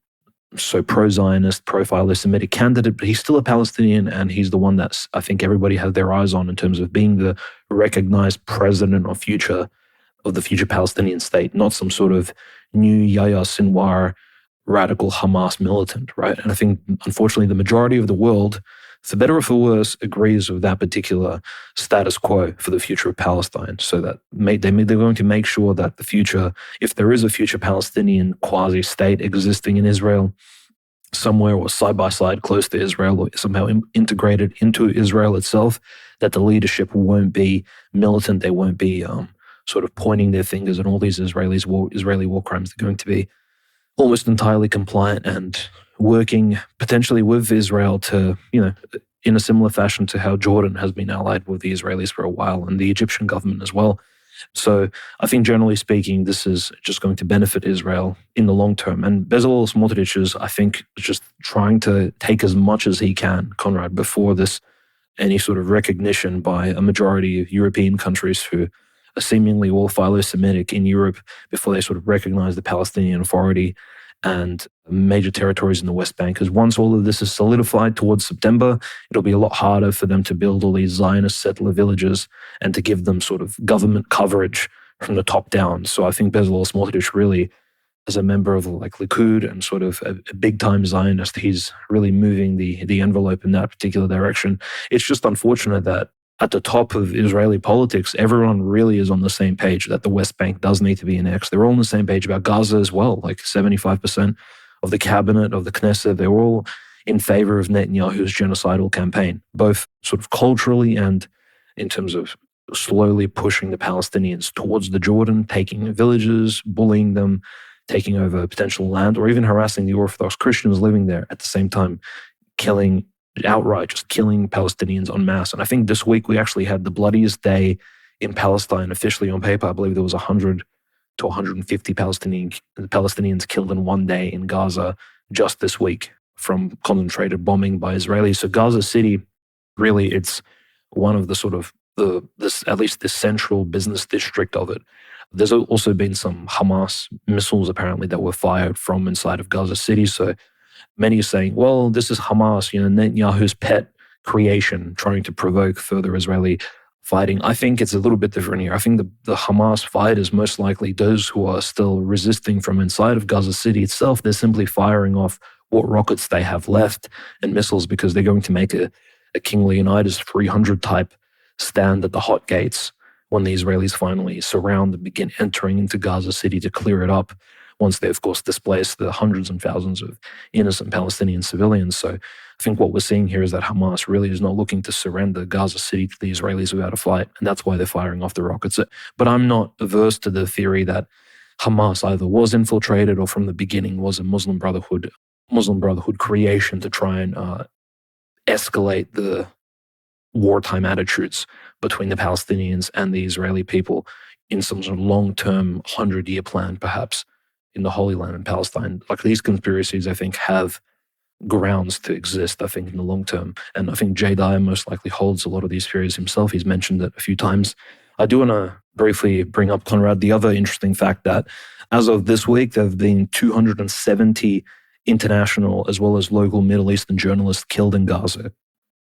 so pro-Zionist, pro-Philo-Semitic candidate, but he's still a Palestinian, and he's the one that's, I think, everybody has their eyes on in terms of being the recognized president of the future Palestinian state, not some sort of new Yahya Sinwar radical Hamas militant, right? And I think, unfortunately, the majority of the world, for better or for worse, agrees with that particular status quo for the future of Palestine. So that they're going to make sure that the future, if there is a future Palestinian quasi-state existing in Israel, somewhere or side by side close to Israel or somehow integrated into Israel itself, that the leadership won't be militant, they won't be sort of pointing their fingers at all these Israeli war crimes. They're going to be almost entirely compliant and working potentially with Israel to, in a similar fashion to how Jordan has been allied with the Israelis for a while and the Egyptian government as well. So I think generally speaking, this is just going to benefit Israel in the long term. And Bezalel Smotrich is, I think, just trying to take as much as he can, Conrad, before any sort of recognition by a majority of European countries who are seemingly all Philo-Semitic in Europe, before they sort of recognize the Palestinian Authority and major territories in the West Bank. Because once all of this is solidified towards September, it'll be a lot harder for them to build all these Zionist settler villages and to give them sort of government coverage from the top down. So I think Bezalel Smotrich really, as a member of like Likud and sort of a big-time Zionist, he's really moving the envelope in that particular direction. It's just unfortunate that at the top of Israeli politics, everyone really is on the same page that the West Bank does need to be annexed. They're all on the same page about Gaza as well. Like 75% of the cabinet, of the Knesset, they're all in favor of Netanyahu's genocidal campaign, both sort of culturally and in terms of slowly pushing the Palestinians towards the Jordan, taking villages, bullying them, taking over potential land, or even harassing the Orthodox Christians living there at the same time, just killing Palestinians en masse. And I think this week we actually had the bloodiest day in Palestine officially on paper. I believe there was 100 to 150 Palestinians killed in one day in Gaza just this week from concentrated bombing by Israelis. So Gaza City, really, it's one of the sort of at least the central business district of it. There's also been some Hamas missiles apparently that were fired from inside of Gaza City. So many are saying, well, this is Hamas, Netanyahu's pet creation, trying to provoke further Israeli fighting. I think it's a little bit different here. I think the Hamas fighters, most likely those who are still resisting from inside of Gaza City itself, they're simply firing off what rockets they have left and missiles, because they're going to make a King Leonidas 300 type stand at the hot gates when the Israelis finally surround and begin entering into Gaza City to clear it up, once they, of course, displace the hundreds and thousands of innocent Palestinian civilians. So I think what we're seeing here is that Hamas really is not looking to surrender Gaza City to the Israelis without a fight, and that's why they're firing off the rockets. But I'm not averse to the theory that Hamas either was infiltrated or from the beginning was a Muslim Brotherhood creation to try and escalate the wartime attitudes between the Palestinians and the Israeli people in some sort of long-term 100-year plan, perhaps, in the Holy Land in Palestine. Like, these conspiracies, I think, have grounds to exist, I think, in the long term. And I think Jay Dyer most likely holds a lot of these theories himself. He's mentioned it a few times. I do want to briefly bring up, Conrad, the other interesting fact that as of this week, there have been 270 international as well as local Middle Eastern journalists killed in Gaza,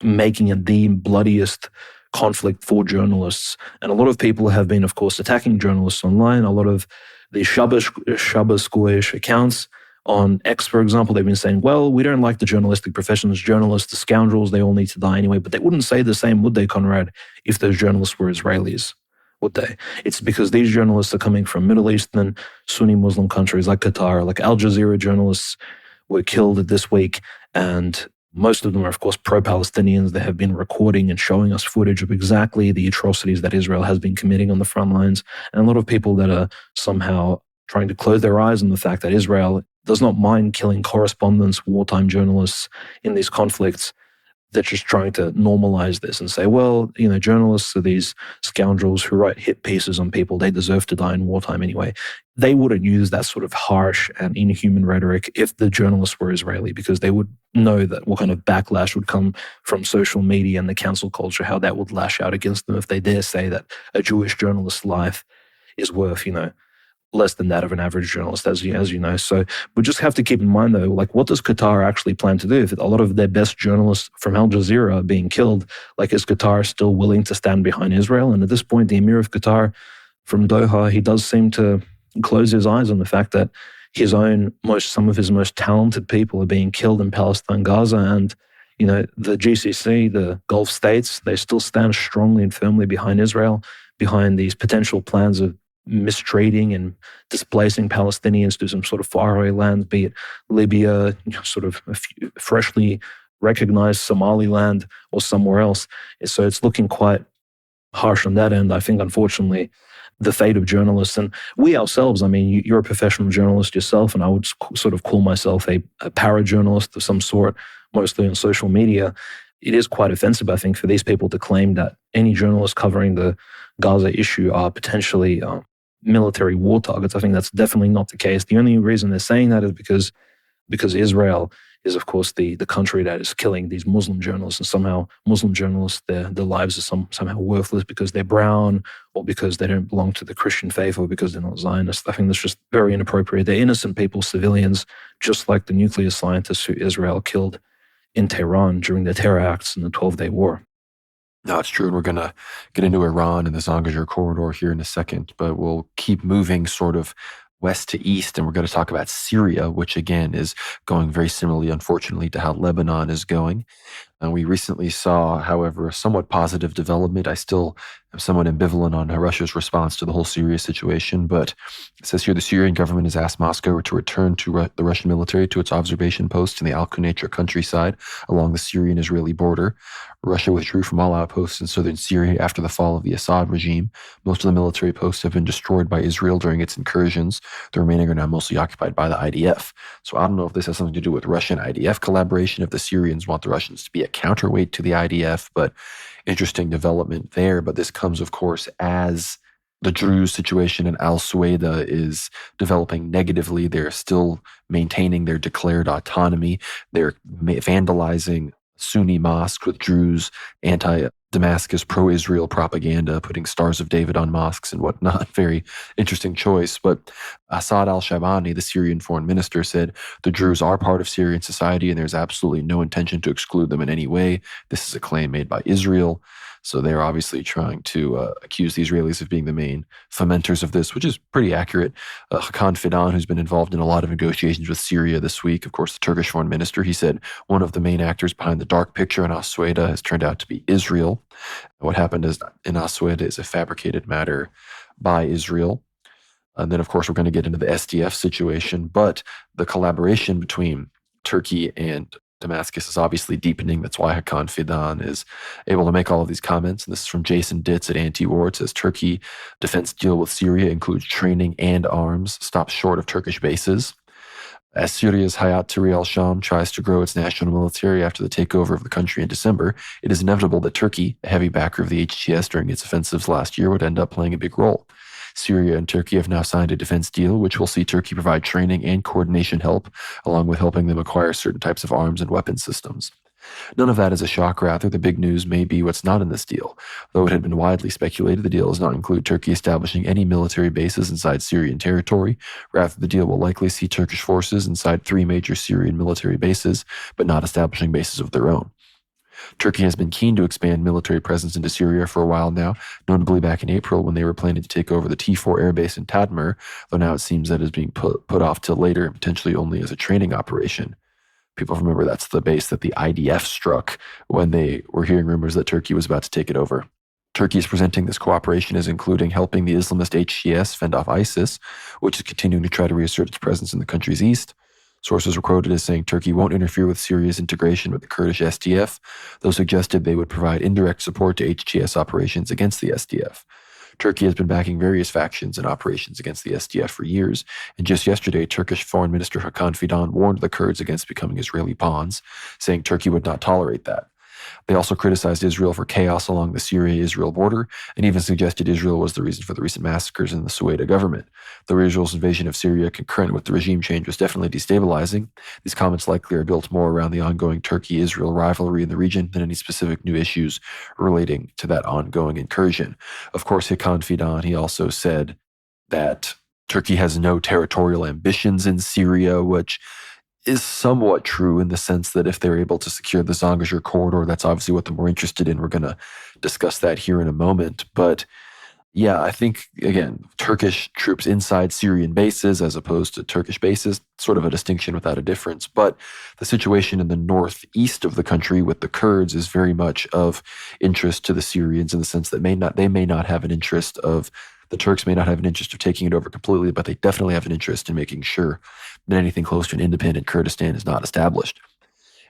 making it the bloodiest conflict for journalists. And a lot of people have been, of course, attacking journalists online. A lot of the Shabashkoish accounts on X, for example, they've been saying, well, we don't like the journalistic professions, journalists, the scoundrels, they all need to die anyway. But they wouldn't say the same, would they, Conrad, if those journalists were Israelis? Would they? It's because these journalists are coming from Middle Eastern, Sunni Muslim countries like Qatar, like Al Jazeera journalists were killed this week. And most of them are, of course, pro-Palestinians. They have been recording and showing us footage of exactly the atrocities that Israel has been committing on the front lines. And a lot of people that are somehow trying to close their eyes on the fact that Israel does not mind killing correspondents, wartime journalists in these conflicts. They're just trying to normalize this and say, well, journalists are these scoundrels who write hit pieces on people. They deserve to die in wartime anyway. They wouldn't use that sort of harsh and inhuman rhetoric if the journalists were Israeli, because they would know that what kind of backlash would come from social media and the cancel culture, how that would lash out against them if they dare say that a Jewish journalist's life is worth, less than that of an average journalist, as you know. So we just have to keep in mind, though, like, what does Qatar actually plan to do? If a lot of their best journalists from Al Jazeera are being killed, like, is Qatar still willing to stand behind Israel? And at this point, the Emir of Qatar from Doha, he does seem to close his eyes on the fact that some of his most talented people are being killed in Palestine, Gaza, and the GCC, the Gulf states, they still stand strongly and firmly behind Israel, behind these potential plans of mistreating and displacing Palestinians to some sort of faraway land, be it Libya, sort of a freshly recognized Somaliland or somewhere else. So it's looking quite harsh on that end. I think, unfortunately, the fate of journalists, and we ourselves, you're a professional journalist yourself, and I would sort of call myself a para-journalist of some sort, mostly on social media. It is quite offensive, I think, for these people to claim that any journalists covering the Gaza issue are potentially military war targets. I think that's definitely not the case. The only reason they're saying that is because Israel is, of course, the country that is killing these Muslim journalists, and somehow Muslim journalists, their lives are somehow worthless because they're brown, or because they don't belong to the Christian faith, or because they're not Zionists. I think that's just very inappropriate. They're innocent people, civilians, just like the nuclear scientists who Israel killed in Tehran during the terror acts in the 12-Day War. No, it's true. And we're going to get into Iran and the Zangezur corridor here in a second, but we'll keep moving sort of west to east. And we're going to talk about Syria, which again is going very similarly, unfortunately, to how Lebanon is going. And we recently saw, however, a somewhat positive development. I still am somewhat ambivalent on Russia's response to the whole Syria situation, but it says here the Syrian government has asked Moscow to return to the Russian military to its observation post in the Al-Qunaytra countryside along the Syrian-Israeli border. Russia withdrew from all outposts in southern Syria after the fall of the Assad regime. Most of the military posts have been destroyed by Israel during its incursions. The remaining are now mostly occupied by the IDF. So I don't know if this has something to do with Russian IDF collaboration, if the Syrians want the Russians to be a counterweight to the IDF, but interesting development there. But this comes, of course, as the Druze situation in Al-Suwaida is developing negatively. They're still maintaining their declared autonomy. They're vandalizing Sunni mosques with Druze anti-Damascus, pro-Israel propaganda, putting Stars of David on mosques and whatnot. Very interesting choice. But Assad al-Shabani, the Syrian foreign minister, said the Druze are part of Syrian society and there's absolutely no intention to exclude them in any way. This is a claim made by Israel. So they're obviously trying to accuse the Israelis of being the main fomenters of this, which is pretty accurate. Hakan Fidan, who's been involved in a lot of negotiations with Syria this week, of course, the Turkish foreign minister, he said one of the main actors behind the dark picture in Al-Suwaida has turned out to be Israel. What happened in Al-Suwaida is a fabricated matter by Israel. And then, of course, we're going to get into the SDF situation, but the collaboration between Turkey and Damascus is obviously deepening. That's why Hakan Fidan is able to make all of these comments. And this is from Jason Ditz at Anti-War. It says, Turkey defense deal with Syria includes training and arms, stops short of Turkish bases. As Syria's Hayat Tahrir al-Sham tries to grow its national military after the takeover of the country in December, it is inevitable that Turkey, a heavy backer of the HTS during its offensives last year, would end up playing a big role. Syria and Turkey have now signed a defense deal, which will see Turkey provide training and coordination help, along with helping them acquire certain types of arms and weapon systems. None of that is a shock. Rather, the big news may be what's not in this deal. Though it had been widely speculated, the deal does not include Turkey establishing any military bases inside Syrian territory. Rather, the deal will likely see Turkish forces inside 3 major Syrian military bases, but not establishing bases of their own. Turkey has been keen to expand military presence into Syria for a while now, notably back in April when they were planning to take over the T4 airbase in Tadmur, though now it seems that is being put off till later, potentially only as a training operation. People remember that's the base that the IDF struck when they were hearing rumors that Turkey was about to take it over. Turkey is presenting this cooperation as including helping the Islamist HTS fend off ISIS, which is continuing to try to reassert its presence in the country's east. Sources were quoted as saying Turkey won't interfere with Syria's integration with the Kurdish SDF, though suggested they would provide indirect support to HTS operations against the SDF. Turkey has been backing various factions and operations against the SDF for years, and just yesterday, Turkish Foreign Minister Hakan Fidan warned the Kurds against becoming Israeli pawns, saying Turkey would not tolerate that. They also criticized Israel for chaos along the Syria-Israel border and even suggested Israel was the reason for the recent massacres in the Sueda government. Though Israel's invasion of Syria concurrent with the regime change was definitely destabilizing, these comments likely are built more around the ongoing Turkey-Israel rivalry in the region than any specific new issues relating to that ongoing incursion. Of course, Hakan Fidan, he also said that Turkey has no territorial ambitions in Syria, which is somewhat true in the sense that if they're able to secure the Zangezur corridor, that's obviously what they're more interested in. We're going to discuss that here in a moment. But yeah, I think, again, Turkish troops inside Syrian bases as opposed to Turkish bases, sort of a distinction without a difference. But the situation in the northeast of the country with the Kurds is very much of interest to the Syrians in the sense that they may not have an interest of the Turks may not have an interest of taking it over completely, but they definitely have an interest in making sure that anything close to an independent Kurdistan is not established.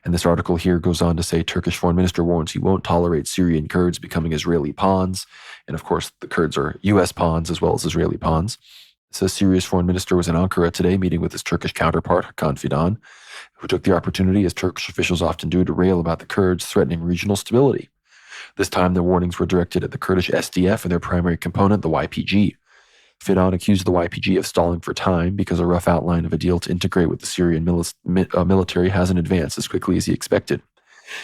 And this article here goes on to say Turkish foreign minister warns he won't tolerate Syrian Kurds becoming Israeli pawns. And of course, the Kurds are U.S. pawns as well as Israeli pawns. It says Syria's foreign minister was in Ankara today meeting with his Turkish counterpart, Hakan Fidan, who took the opportunity, as Turkish officials often do, to rail about the Kurds threatening regional stability. This time, the warnings were directed at the Kurdish SDF and their primary component, the YPG. Fidan accused the YPG of stalling for time because a rough outline of a deal to integrate with the Syrian military hasn't advanced as quickly as he expected.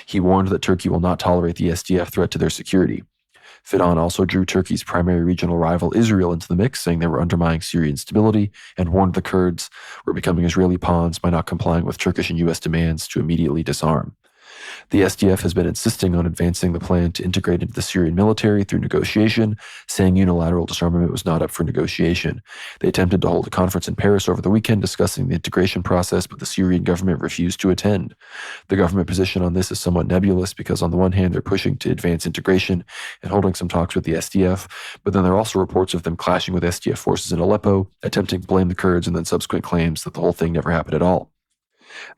He warned that Turkey will not tolerate the SDF threat to their security. Fidan also drew Turkey's primary regional rival Israel into the mix, saying they were undermining Syrian stability, and warned the Kurds were becoming Israeli pawns by not complying with Turkish and U.S. demands to immediately disarm. The SDF has been insisting on advancing the plan to integrate into the Syrian military through negotiation, saying unilateral disarmament was not up for negotiation. They attempted to hold a conference in Paris over the weekend discussing the integration process, but the Syrian government refused to attend. The government position on this is somewhat nebulous because on the one hand, they're pushing to advance integration and holding some talks with the SDF, but then there are also reports of them clashing with SDF forces in Aleppo, attempting to blame the Kurds, and then subsequent claims that the whole thing never happened at all.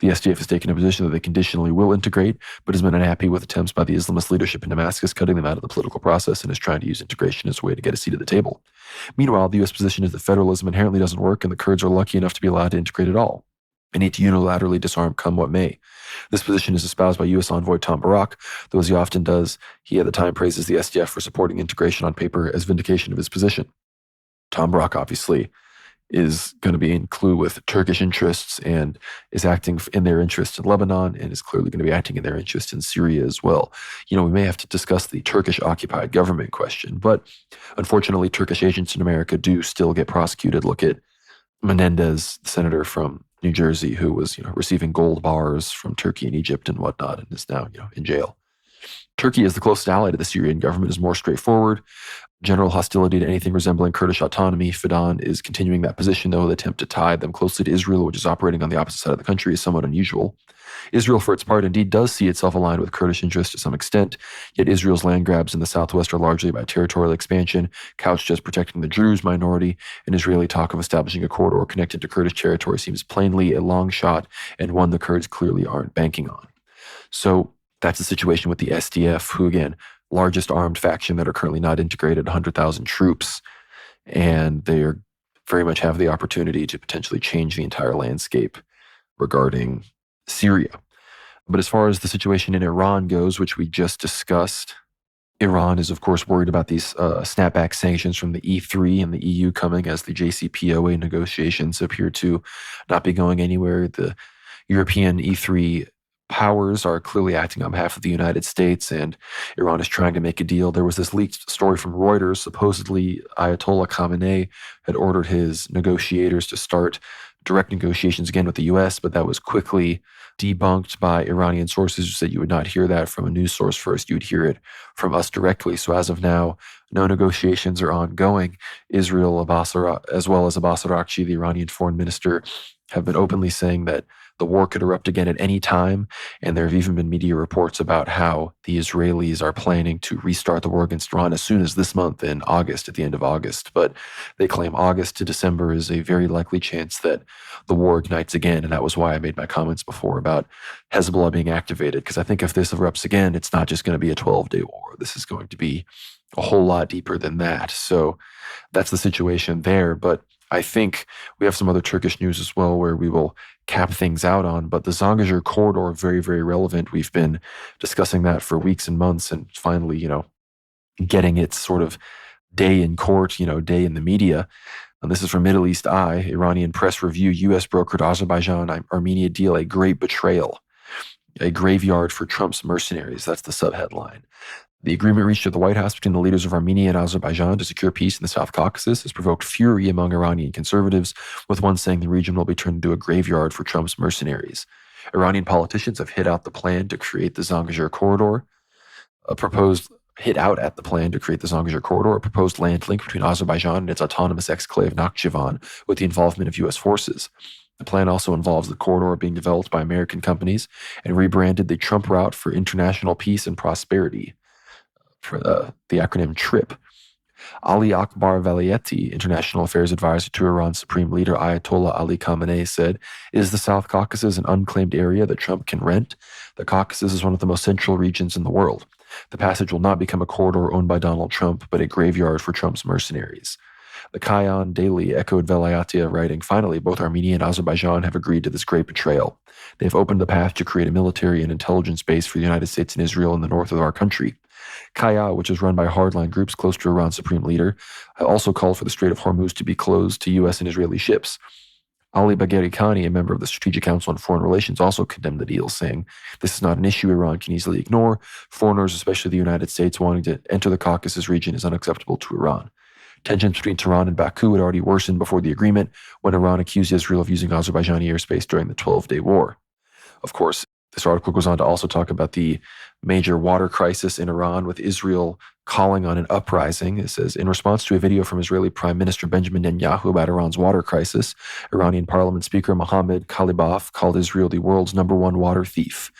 The SDF has taken a position that they conditionally will integrate, but has been unhappy with attempts by the Islamist leadership in Damascus cutting them out of the political process and is trying to use integration as a way to get a seat at the table. Meanwhile, the U.S. position is that federalism inherently doesn't work and the Kurds are lucky enough to be allowed to integrate at all. They need to unilaterally disarm come what may. This position is espoused by U.S. envoy Tom Barak, though as he often does, he at the time praises the SDF for supporting integration on paper as vindication of his position. Tom Barak obviously is going to be in clue with Turkish interests and is acting in their interest in Lebanon and is clearly going to be acting in their interest in Syria as well. You know, we may have to discuss the Turkish occupied government question, but unfortunately, Turkish agents in America do still get prosecuted. Look at Menendez, the senator from New Jersey, who was, receiving gold bars from Turkey and Egypt and whatnot and is now, in jail. Turkey, as the closest ally to the Syrian government, is more straightforward. General hostility to anything resembling Kurdish autonomy. Fidan is continuing that position, though. The attempt to tie them closely to Israel, which is operating on the opposite side of the country, is somewhat unusual. Israel, for its part, indeed does see itself aligned with Kurdish interests to some extent, yet Israel's land grabs in the southwest are largely about territorial expansion, couched as protecting the Druze minority, and Israeli talk of establishing a corridor connected to Kurdish territory seems plainly a long shot and one the Kurds clearly aren't banking on. So that's the situation with the SDF, who, again, largest armed faction that are currently not integrated, 100,000 troops, and they very much have the opportunity to potentially change the entire landscape regarding Syria. But as far as the situation in Iran goes, which we just discussed, Iran is, of course, worried about these snapback sanctions from the E3 and the EU coming as the JCPOA negotiations appear to not be going anywhere. The European E3 powers are clearly acting on behalf of the United States, and Iran is trying to make a deal. There was this leaked story from Reuters. Supposedly, Ayatollah Khamenei had ordered his negotiators to start direct negotiations again with the U.S., but that was quickly debunked by Iranian sources who said you would not hear that from a news source first. You would hear it from us directly. So as of now, no negotiations are ongoing. Israel, as well as Abbas Araghchi, the Iranian foreign minister, have been openly saying that the war could erupt again at any time, and there have even been media reports about how the Israelis are planning to restart the war against Iran as soon as this month in August, at the end of August. But they claim August to December is a very likely chance that the war ignites again, and that was why I made my comments before about Hezbollah being activated, because I think if this erupts again, it's not just going to be a 12-day war. This is going to be a whole lot deeper than that. So that's the situation there. But I think we have some other Turkish news as well where we will cap things out on. But the Zangezur corridor, very, very relevant. We've been discussing that for weeks and months, and finally, getting its sort of day in court, day in the media. And this is from Middle East Eye, Iranian press review, U.S. brokered Azerbaijan-Armenia deal, a great betrayal, a graveyard for Trump's mercenaries. That's the subheadline. The agreement reached at the White House between the leaders of Armenia and Azerbaijan to secure peace in the South Caucasus has provoked fury among Iranian conservatives, with one saying the region will be turned into a graveyard for Trump's mercenaries. Iranian politicians have hit out the plan to create the Zangezur corridor, a proposed land link between Azerbaijan and its autonomous exclave Nakhchivan with the involvement of U.S. forces. The plan also involves the corridor being developed by American companies and rebranded the Trump Route for International Peace and Prosperity, for the acronym TRIP. Ali Akbar Velayati, International Affairs Advisor to Iran's Supreme Leader Ayatollah Ali Khamenei, said, "Is the South Caucasus an unclaimed area that Trump can rent? The Caucasus is one of the most central regions in the world. The passage will not become a corridor owned by Donald Trump, but a graveyard for Trump's mercenaries." The Kayan Daily echoed Velayati, writing, "Finally, both Armenia and Azerbaijan have agreed to this great betrayal. They have opened the path to create a military and intelligence base for the United States and Israel in the north of our country." Kaya, which is run by hardline groups close to Iran's supreme leader, also called for the Strait of Hormuz to be closed to U.S. and Israeli ships. Ali Bagheri Khani, a member of the Strategic Council on Foreign Relations, also condemned the deal, saying, "This is not an issue Iran can easily ignore. Foreigners, especially the United States, wanting to enter the Caucasus region is unacceptable to Iran." Tensions between Tehran and Baku had already worsened before the agreement when Iran accused Israel of using Azerbaijani airspace during the 12-day war. Of course, this article goes on to also talk about the major water crisis in Iran, with Israel calling on an uprising. It says, in response to a video from Israeli Prime Minister Benjamin Netanyahu about Iran's water crisis, Iranian Parliament Speaker Mohammad Khalibaf called Israel the world's #1 water thief.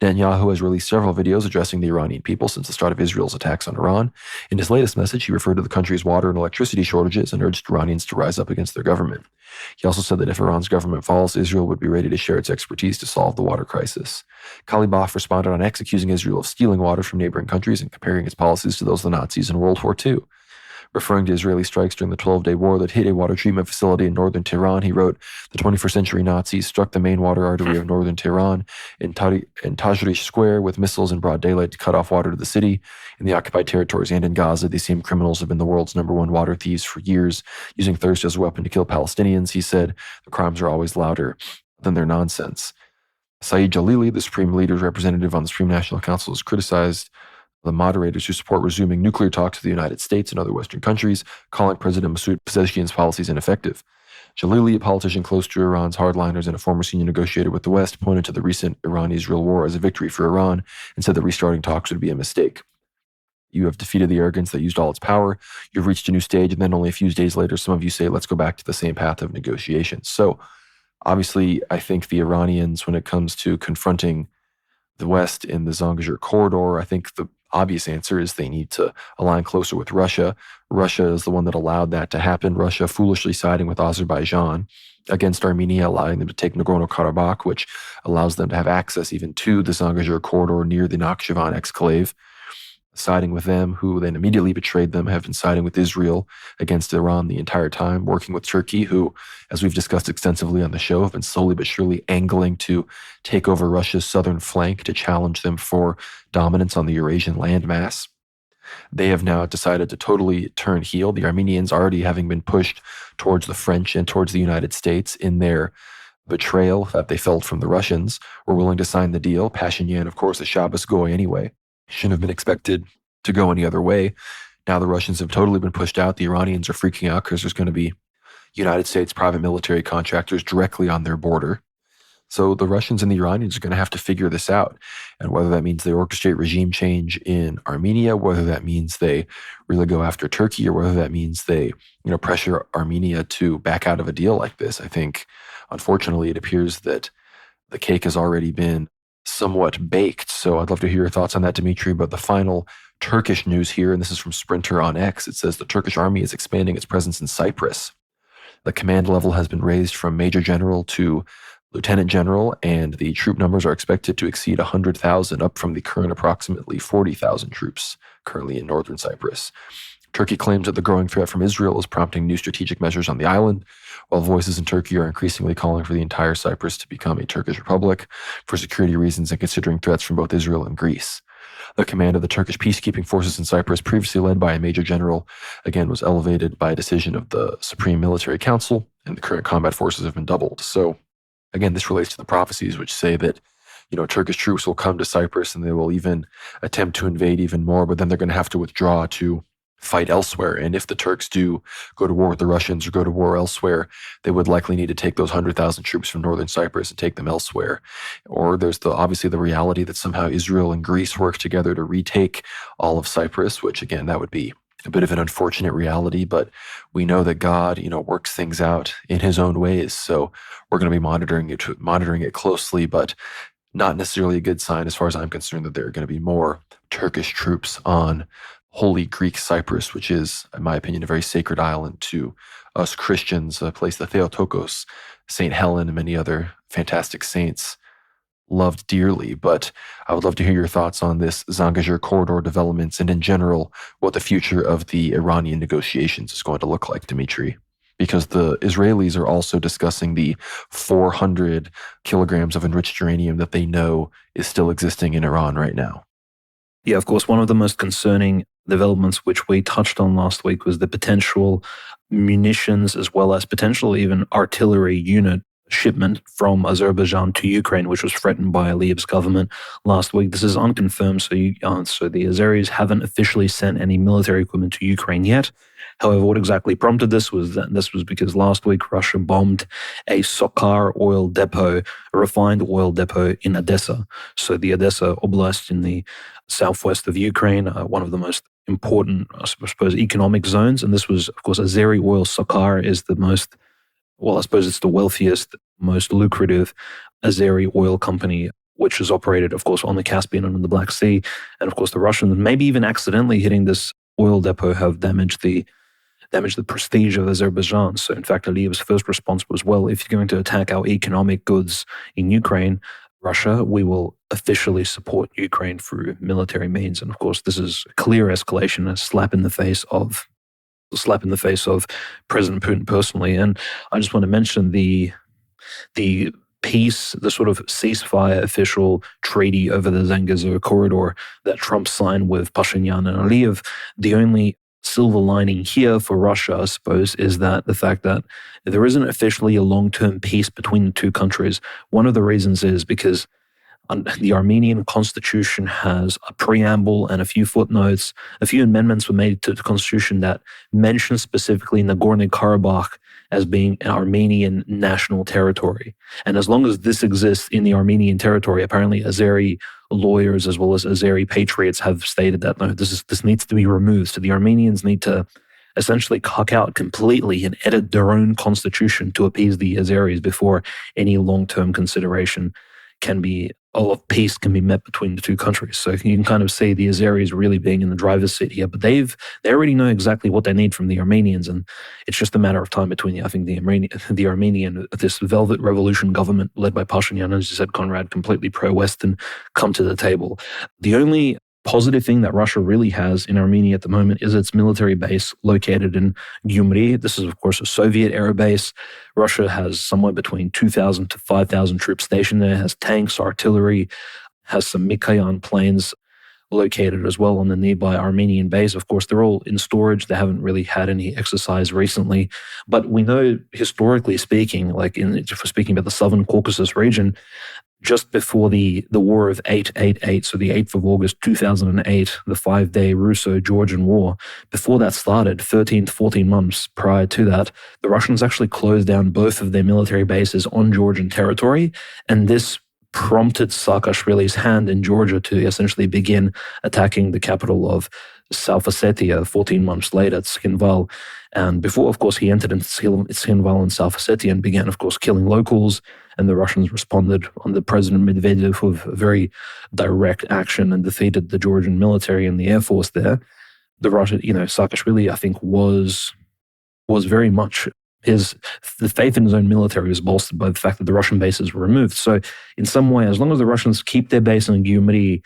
Netanyahu has released several videos addressing the Iranian people since the start of Israel's attacks on Iran. In his latest message, he referred to the country's water and electricity shortages and urged Iranians to rise up against their government. He also said that if Iran's government falls, Israel would be ready to share its expertise to solve the water crisis. Khalibaf responded on X, accusing Israel of stealing water from neighboring countries and comparing its policies to those of the Nazis in World War II. Referring to Israeli strikes during the 12-day war that hit a water treatment facility in northern Tehran, he wrote, "The 21st century Nazis struck the main water artery of northern Tehran in Tahrir Square with missiles in broad daylight to cut off water to the city. In the occupied territories and in Gaza, these same criminals have been the world's #1 water thieves for years, using thirst as a weapon to kill Palestinians." He said, "The crimes are always louder than their nonsense." Saeed Jalili, the Supreme Leader's representative on the Supreme National Council, has criticized the moderators who support resuming nuclear talks with the United States and other Western countries, calling President Masoud Pezeshkian's policies ineffective. Jalili, a politician close to Iran's hardliners and a former senior negotiator with the West, pointed to the recent Iran-Israel war as a victory for Iran and said that restarting talks would be a mistake. "You have defeated the arrogance that used all its power. You've reached a new stage, and then only a few days later, some of you say, let's go back to the same path of negotiations." So, obviously, I think the Iranians, when it comes to confronting the West in the Zangezur corridor, I think the obvious answer is they need to align closer with Russia. Russia is the one that allowed that to happen. Russia foolishly siding with Azerbaijan against Armenia, allowing them to take Nagorno-Karabakh, which allows them to have access even to the Zangezur corridor near the Nakhchivan exclave. Siding with them, who then immediately betrayed them, have been siding with Israel against Iran the entire time, working with Turkey, who, as we've discussed extensively on the show, have been slowly but surely angling to take over Russia's southern flank to challenge them for dominance on the Eurasian landmass. They have now decided to totally turn heel. The Armenians, already having been pushed towards the French and towards the United States in their betrayal that they felt from the Russians, were willing to sign the deal. Pashinyan, of course, a Shabbos goy anyway, shouldn't have been expected to go any other way. Now the Russians have totally been pushed out. The Iranians are freaking out because there's going to be United States private military contractors directly on their border. So the Russians and the Iranians are going to have to figure this out. And whether that means they orchestrate regime change in Armenia, whether that means they really go after Turkey, or whether that means they, pressure Armenia to back out of a deal like this, I think, unfortunately, it appears that the cake has already been somewhat baked. So I'd love to hear your thoughts on that, Dimitri. But the final Turkish news here, and this is from Sprinter on X, it says the Turkish army is expanding its presence in Cyprus. The command level has been raised from major general to lieutenant general, and the troop numbers are expected to exceed 100,000, up from the current approximately 40,000 troops currently in northern Cyprus. Turkey claims that the growing threat from Israel is prompting new strategic measures on the island, while voices in Turkey are increasingly calling for the entire Cyprus to become a Turkish republic for security reasons and considering threats from both Israel and Greece. The command of the Turkish peacekeeping forces in Cyprus, previously led by a major general, again was elevated by a decision of the Supreme Military Council, and the current combat forces have been doubled. So, again, this relates to the prophecies which say that, Turkish troops will come to Cyprus and they will even attempt to invade even more, but then they're going to have to withdraw to fight elsewhere. And if the Turks do go to war with the Russians or go to war elsewhere, they would likely need to take those 100,000 troops from northern Cyprus and take them elsewhere. Or there's obviously the reality that somehow Israel and Greece work together to retake all of Cyprus, which again, that would be a bit of an unfortunate reality, but we know that God, works things out in his own ways. So we're going to be monitoring it closely, but not necessarily a good sign as far as I'm concerned that there are going to be more Turkish troops on Holy Greek Cyprus, which is, in my opinion, a very sacred island to us Christians, a place that Theotokos, St. Helen, and many other fantastic saints loved dearly. But I would love to hear your thoughts on this Zangezur corridor developments and in general, what the future of the Iranian negotiations is going to look like, Dimitri. Because the Israelis are also discussing the 400 kilograms of enriched uranium that they know is still existing in Iran right now. Yeah, of course, one of the most concerning developments which we touched on last week was the potential munitions as well as potential even artillery unit shipment from Azerbaijan to Ukraine, which was threatened by Aliyev's government last week. This is unconfirmed, so the Azeris haven't officially sent any military equipment to Ukraine yet. However, what exactly prompted this was because last week Russia bombed a Sokhar oil depot, a refined oil depot in Odessa. So the Odessa Oblast in the southwest of Ukraine, one of the most important, I suppose, economic zones. And this was, of course, Azeri oil. Sokhar is the most, well, I suppose it's the wealthiest, most lucrative Azeri oil company, which is operated, of course, on the Caspian and on the Black Sea. And of course, the Russians, maybe even accidentally hitting this oil depot, have damaged the prestige of Azerbaijan. So in fact, Aliyev's first response was, well, if you're going to attack our economic goods in Ukraine, Russia, we will officially support Ukraine through military means. And of course, this is a clear escalation, a slap in the face of President Putin personally. And I just want to mention the peace, the sort of ceasefire official treaty over the Zangezur corridor that Trump signed with Pashinyan and Aliyev. The only silver lining here for Russia, I suppose, is that the fact that there isn't officially a long-term peace between the two countries. One of the reasons is because the Armenian constitution has a preamble and a few footnotes. A few amendments were made to the constitution that mention specifically Nagorno-Karabakh as being an Armenian national territory. And as long as this exists in the Armenian territory, apparently Azeri lawyers as well as Azeri patriots have stated that no, this needs to be removed. So the Armenians need to essentially cock out completely and edit their own constitution to appease the Azeris before any long-term consideration of peace can be met between the two countries. So you can kind of see the Azeris really being in the driver's seat here, but they already know exactly what they need from the Armenians, and it's just a matter of time between, I think, the Armenian, this Velvet Revolution government led by Pashinyan, as you said, Conrad, completely pro-Western, come to the table. The only positive thing that Russia really has in Armenia at the moment is its military base located in Gyumri. This is, of course, a Soviet-era base. Russia has somewhere between 2,000 to 5,000 troops stationed there, has tanks, artillery, has some Mikoyan planes located as well on the nearby Armenian base. Of course, they're all in storage. They haven't really had any exercise recently. But we know, historically speaking, if we're speaking about the Southern Caucasus region, just before the war of 888, so the 8th of August 2008, the 5-day Russo-Georgian War, before that started, 13 to 14 months prior to that, the Russians actually closed down both of their military bases on Georgian territory, and this prompted Saakashvili's hand in Georgia to essentially begin attacking the capital of South Ossetia 14 months later, Tskhinval. And before, of course, he entered into Tskhinval and South Ossetia and began, of course, killing locals. And the Russians responded under President Medvedev with very direct action and defeated the Georgian military and the air force there. The Russian, Saakashvili, I think, was very much the faith in his own military was bolstered by the fact that the Russian bases were removed. So in some way, as long as the Russians keep their base in Gyumri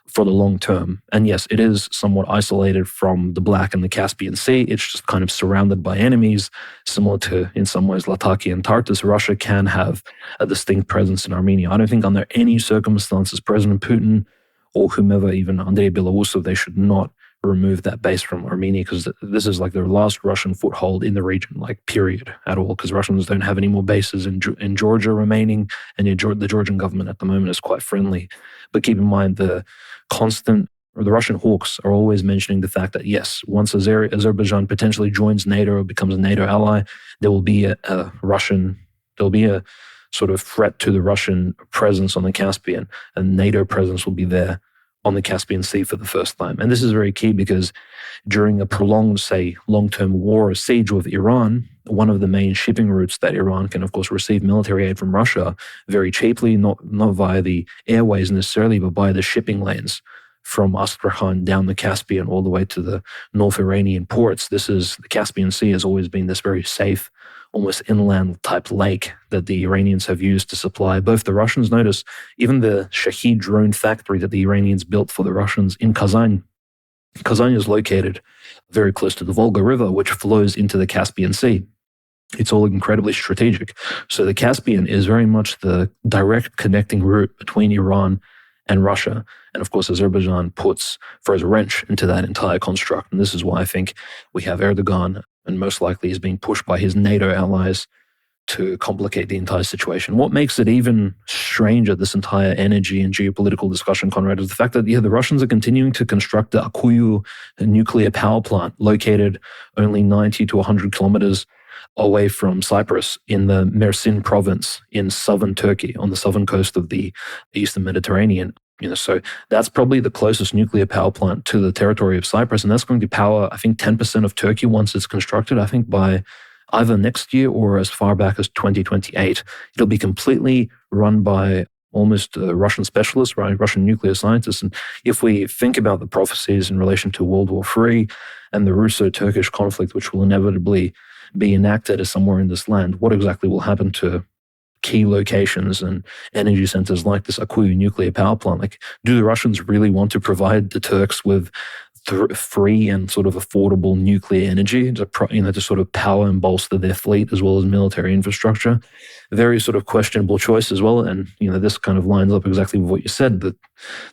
for the long term, and yes, it is somewhat isolated from the Black and the Caspian Sea, it's just kind of surrounded by enemies, similar to, in some ways, Latakia and Tartus, Russia can have a distinct presence in Armenia. I don't think under any circumstances President Putin or whomever, even Andrei Belousov, they should not remove that base from Armenia, because this is like their last Russian foothold in the region, period, at all, because Russians don't have any more bases in Georgia remaining, and the Georgian government at the moment is quite friendly. But keep in mind, the Russian hawks are always mentioning the fact that, yes, once Azerbaijan potentially joins NATO or becomes a NATO ally, there will be a sort of threat to the Russian presence on the Caspian, and NATO presence will be there on the Caspian Sea for the first time. And this is very key because during a prolonged, say, long-term war or siege with Iran, one of the main shipping routes that Iran can, of course, receive military aid from Russia very cheaply, not via the airways necessarily, but by the shipping lanes from Astrakhan down the Caspian all the way to the North Iranian ports. The Caspian Sea has always been this very safe, almost inland type lake that the Iranians have used to supply both the Russians. Notice even the Shahed drone factory that the Iranians built for the Russians in Kazan. Kazan is located very close to the Volga River, which flows into the Caspian Sea. It's all incredibly strategic. So the Caspian is very much the direct connecting route between Iran and Russia. And of course, Azerbaijan throws a wrench into that entire construct. And this is why I think we have Erdogan, and most likely is being pushed by his NATO allies to complicate the entire situation. What makes it even stranger, this entire energy and geopolitical discussion, Conrad, is the fact that, the Russians are continuing to construct the Akuyu nuclear power plant located only 90 to 100 kilometers away from Cyprus in the Mersin province in southern Turkey, on the southern coast of the eastern Mediterranean. So that's probably the closest nuclear power plant to the territory of Cyprus, and that's going to power, I think, 10% of Turkey once it's constructed, I think by either next year or as far back as 2028. It'll be completely run by almost Russian specialists, right? Russian nuclear scientists. And if we think about the prophecies in relation to World War III and the Russo-Turkish conflict, which will inevitably be enacted as somewhere in this land, what exactly will happen to key locations and energy centers like this Akuyu nuclear power plant? Do the Russians really want to provide the Turks with free and sort of affordable nuclear energy to sort of power and bolster their fleet as well as military infrastructure? Very sort of questionable choice as well. And, this kind of lines up exactly with what you said, that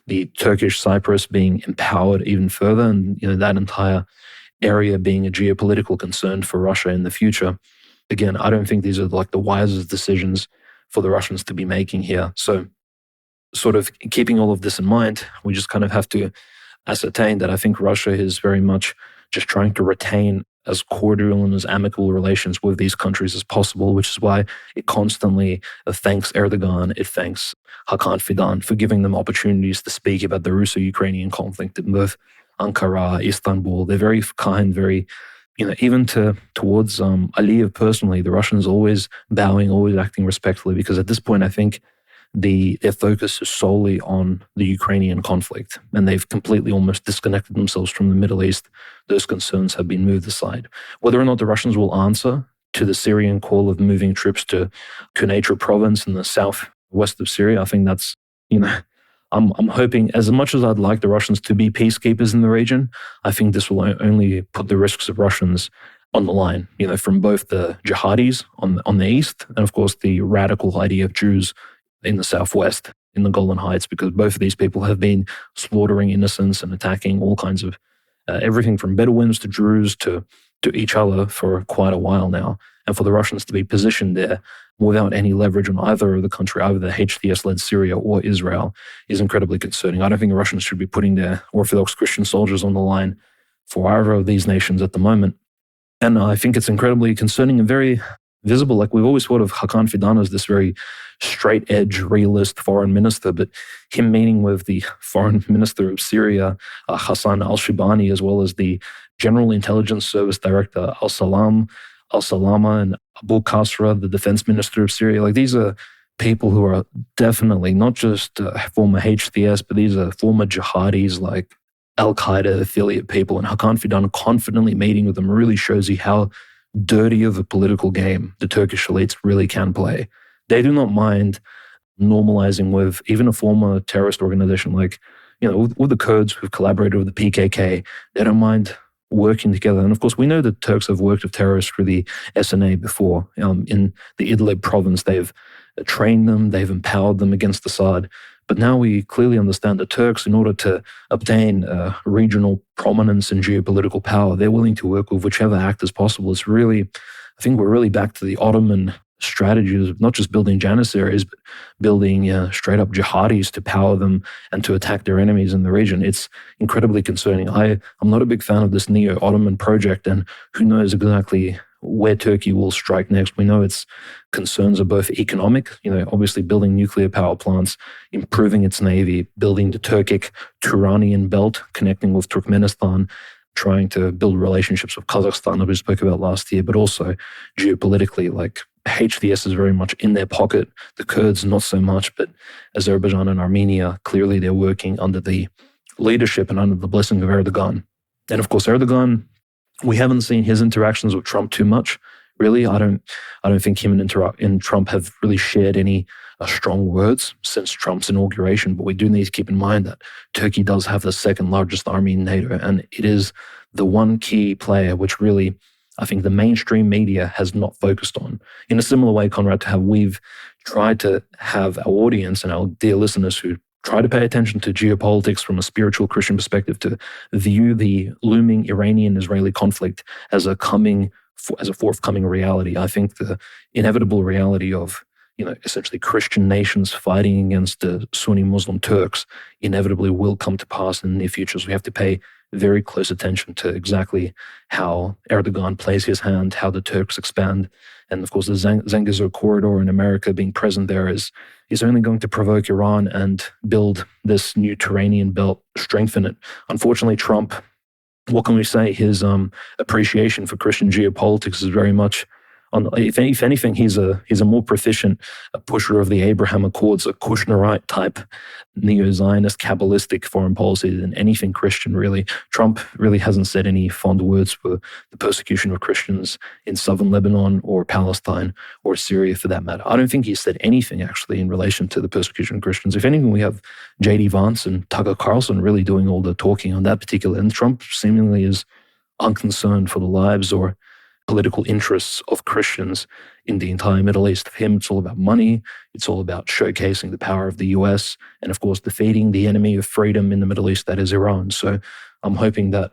the Turkish Cyprus being empowered even further, and, that entire area being a geopolitical concern for Russia in the future. Again, I don't think these are the wisest decisions for the Russians to be making here. So sort of keeping all of this in mind, we just kind of have to ascertain that I think Russia is very much just trying to retain as cordial and as amicable relations with these countries as possible, which is why it constantly thanks Erdogan, it thanks Hakan Fidan for giving them opportunities to speak about the Russo-Ukrainian conflict in both Ankara, Istanbul. They're very kind, very, even towards Aliyev personally, the Russians always bowing, always acting respectfully, because at this point, I think their focus is solely on the Ukrainian conflict, and they've completely almost disconnected themselves from the Middle East. Those concerns have been moved aside. Whether or not the Russians will answer to the Syrian call of moving troops to Quneitra province in the southwest of Syria, I think that's, I'm hoping, as much as I'd like the Russians to be peacekeepers in the region, I think this will only put the risks of Russians on the line, from both the jihadis on the east and, of course, the radical IDF Jews in the southwest. in the Golan Heights, because both of these people have been slaughtering innocents and attacking all kinds of everything from Bedouins to Druze to each other for quite a while now. And for the Russians to be positioned there without any leverage on either of the country, either the HTS-led Syria or Israel, is incredibly concerning. I don't think the Russians should be putting their Orthodox Christian soldiers on the line for either of these nations at the moment. And I think it's incredibly concerning and very visible. Like, we've always thought of Hakan Fidan as this very straight-edge, realist foreign minister, but him meeting with the foreign minister of Syria, Hassan al-Shibani, as well as the General Intelligence Service Director al-Salama, and Abu Qasra, the defense minister of Syria. Like, these are people who are definitely not just former HTS, but these are former jihadis, like Al-Qaeda affiliate people. And Hakan Fidan confidently meeting with them really shows you how dirty of a political game the Turkish elites really can play. They do not mind normalizing with even a former terrorist organization like, with the Kurds who've collaborated with the PKK. They don't mind working together. And of course, we know that Turks have worked with terrorists through the SNA before. In the Idlib province, they've trained them, they've empowered them against Assad. But now we clearly understand the Turks, in order to obtain regional prominence and geopolitical power, they're willing to work with whichever actors possible. It's really, I think we're really back to the Ottoman strategies of not just building janissaries, but building straight up jihadis to power them and to attack their enemies in the region. It's incredibly concerning. I'm not a big fan of this neo-Ottoman project, and who knows exactly where Turkey will strike next. We know its concerns are both economic, obviously building nuclear power plants, improving its navy, building the Turkic-Turanian belt, connecting with Turkmenistan, trying to build relationships with Kazakhstan that we spoke about last year, but also geopolitically, like HTS is very much in their pocket, the Kurds not so much, but Azerbaijan and Armenia, clearly they're working under the leadership and under the blessing of Erdogan. And of course, Erdogan, we haven't seen his interactions with Trump too much, really. I don't think him and Trump have really shared any strong words since Trump's inauguration. But we do need to keep in mind that Turkey does have the second largest army in NATO, and it is the one key player which really, I think, the mainstream media has not focused on. In a similar way, Conrad, to how we've tried to have our audience and our dear listeners who try to pay attention to geopolitics from a spiritual Christian perspective, to view the looming Iranian-Israeli conflict as a forthcoming reality. I think the inevitable reality of, essentially Christian nations fighting against the Sunni Muslim Turks inevitably will come to pass in the near future. So we have to pay very close attention to exactly how Erdogan plays his hand, how the Turks expand. And of course, the Zangezur corridor in America being present there is only going to provoke Iran and build this new Turanian belt, strengthen it. Unfortunately, Trump, what can we say? His appreciation for Christian geopolitics is very much if anything, he's a more proficient pusher of the Abraham Accords, a Kushnerite type neo-Zionist Kabbalistic foreign policy than anything Christian, really. Trump really hasn't said any fond words for the persecution of Christians in southern Lebanon or Palestine or Syria, for that matter. I don't think he said anything, actually, in relation to the persecution of Christians. If anything, we have J.D. Vance and Tucker Carlson really doing all the talking on that particular, and Trump seemingly is unconcerned for the lives or political interests of Christians in the entire Middle East. For him, it's all about money. It's all about showcasing the power of the US and, of course, defeating the enemy of freedom in the Middle East, that is Iran. So I'm hoping that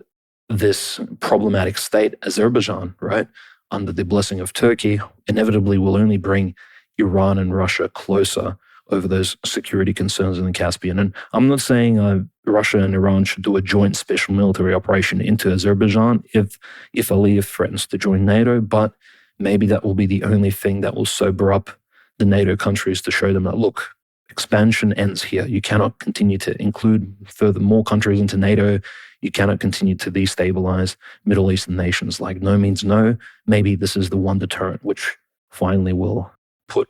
this problematic state, Azerbaijan, right, under the blessing of Turkey, inevitably will only bring Iran and Russia closer over those security concerns in the Caspian. And I'm not saying Russia and Iran should do a joint special military operation into Azerbaijan if Aliyev threatens to join NATO, but maybe that will be the only thing that will sober up the NATO countries to show them that, look, expansion ends here. You cannot continue to include further more countries into NATO. You cannot continue to destabilize Middle Eastern nations. Like, no means no. Maybe this is the one deterrent which finally will put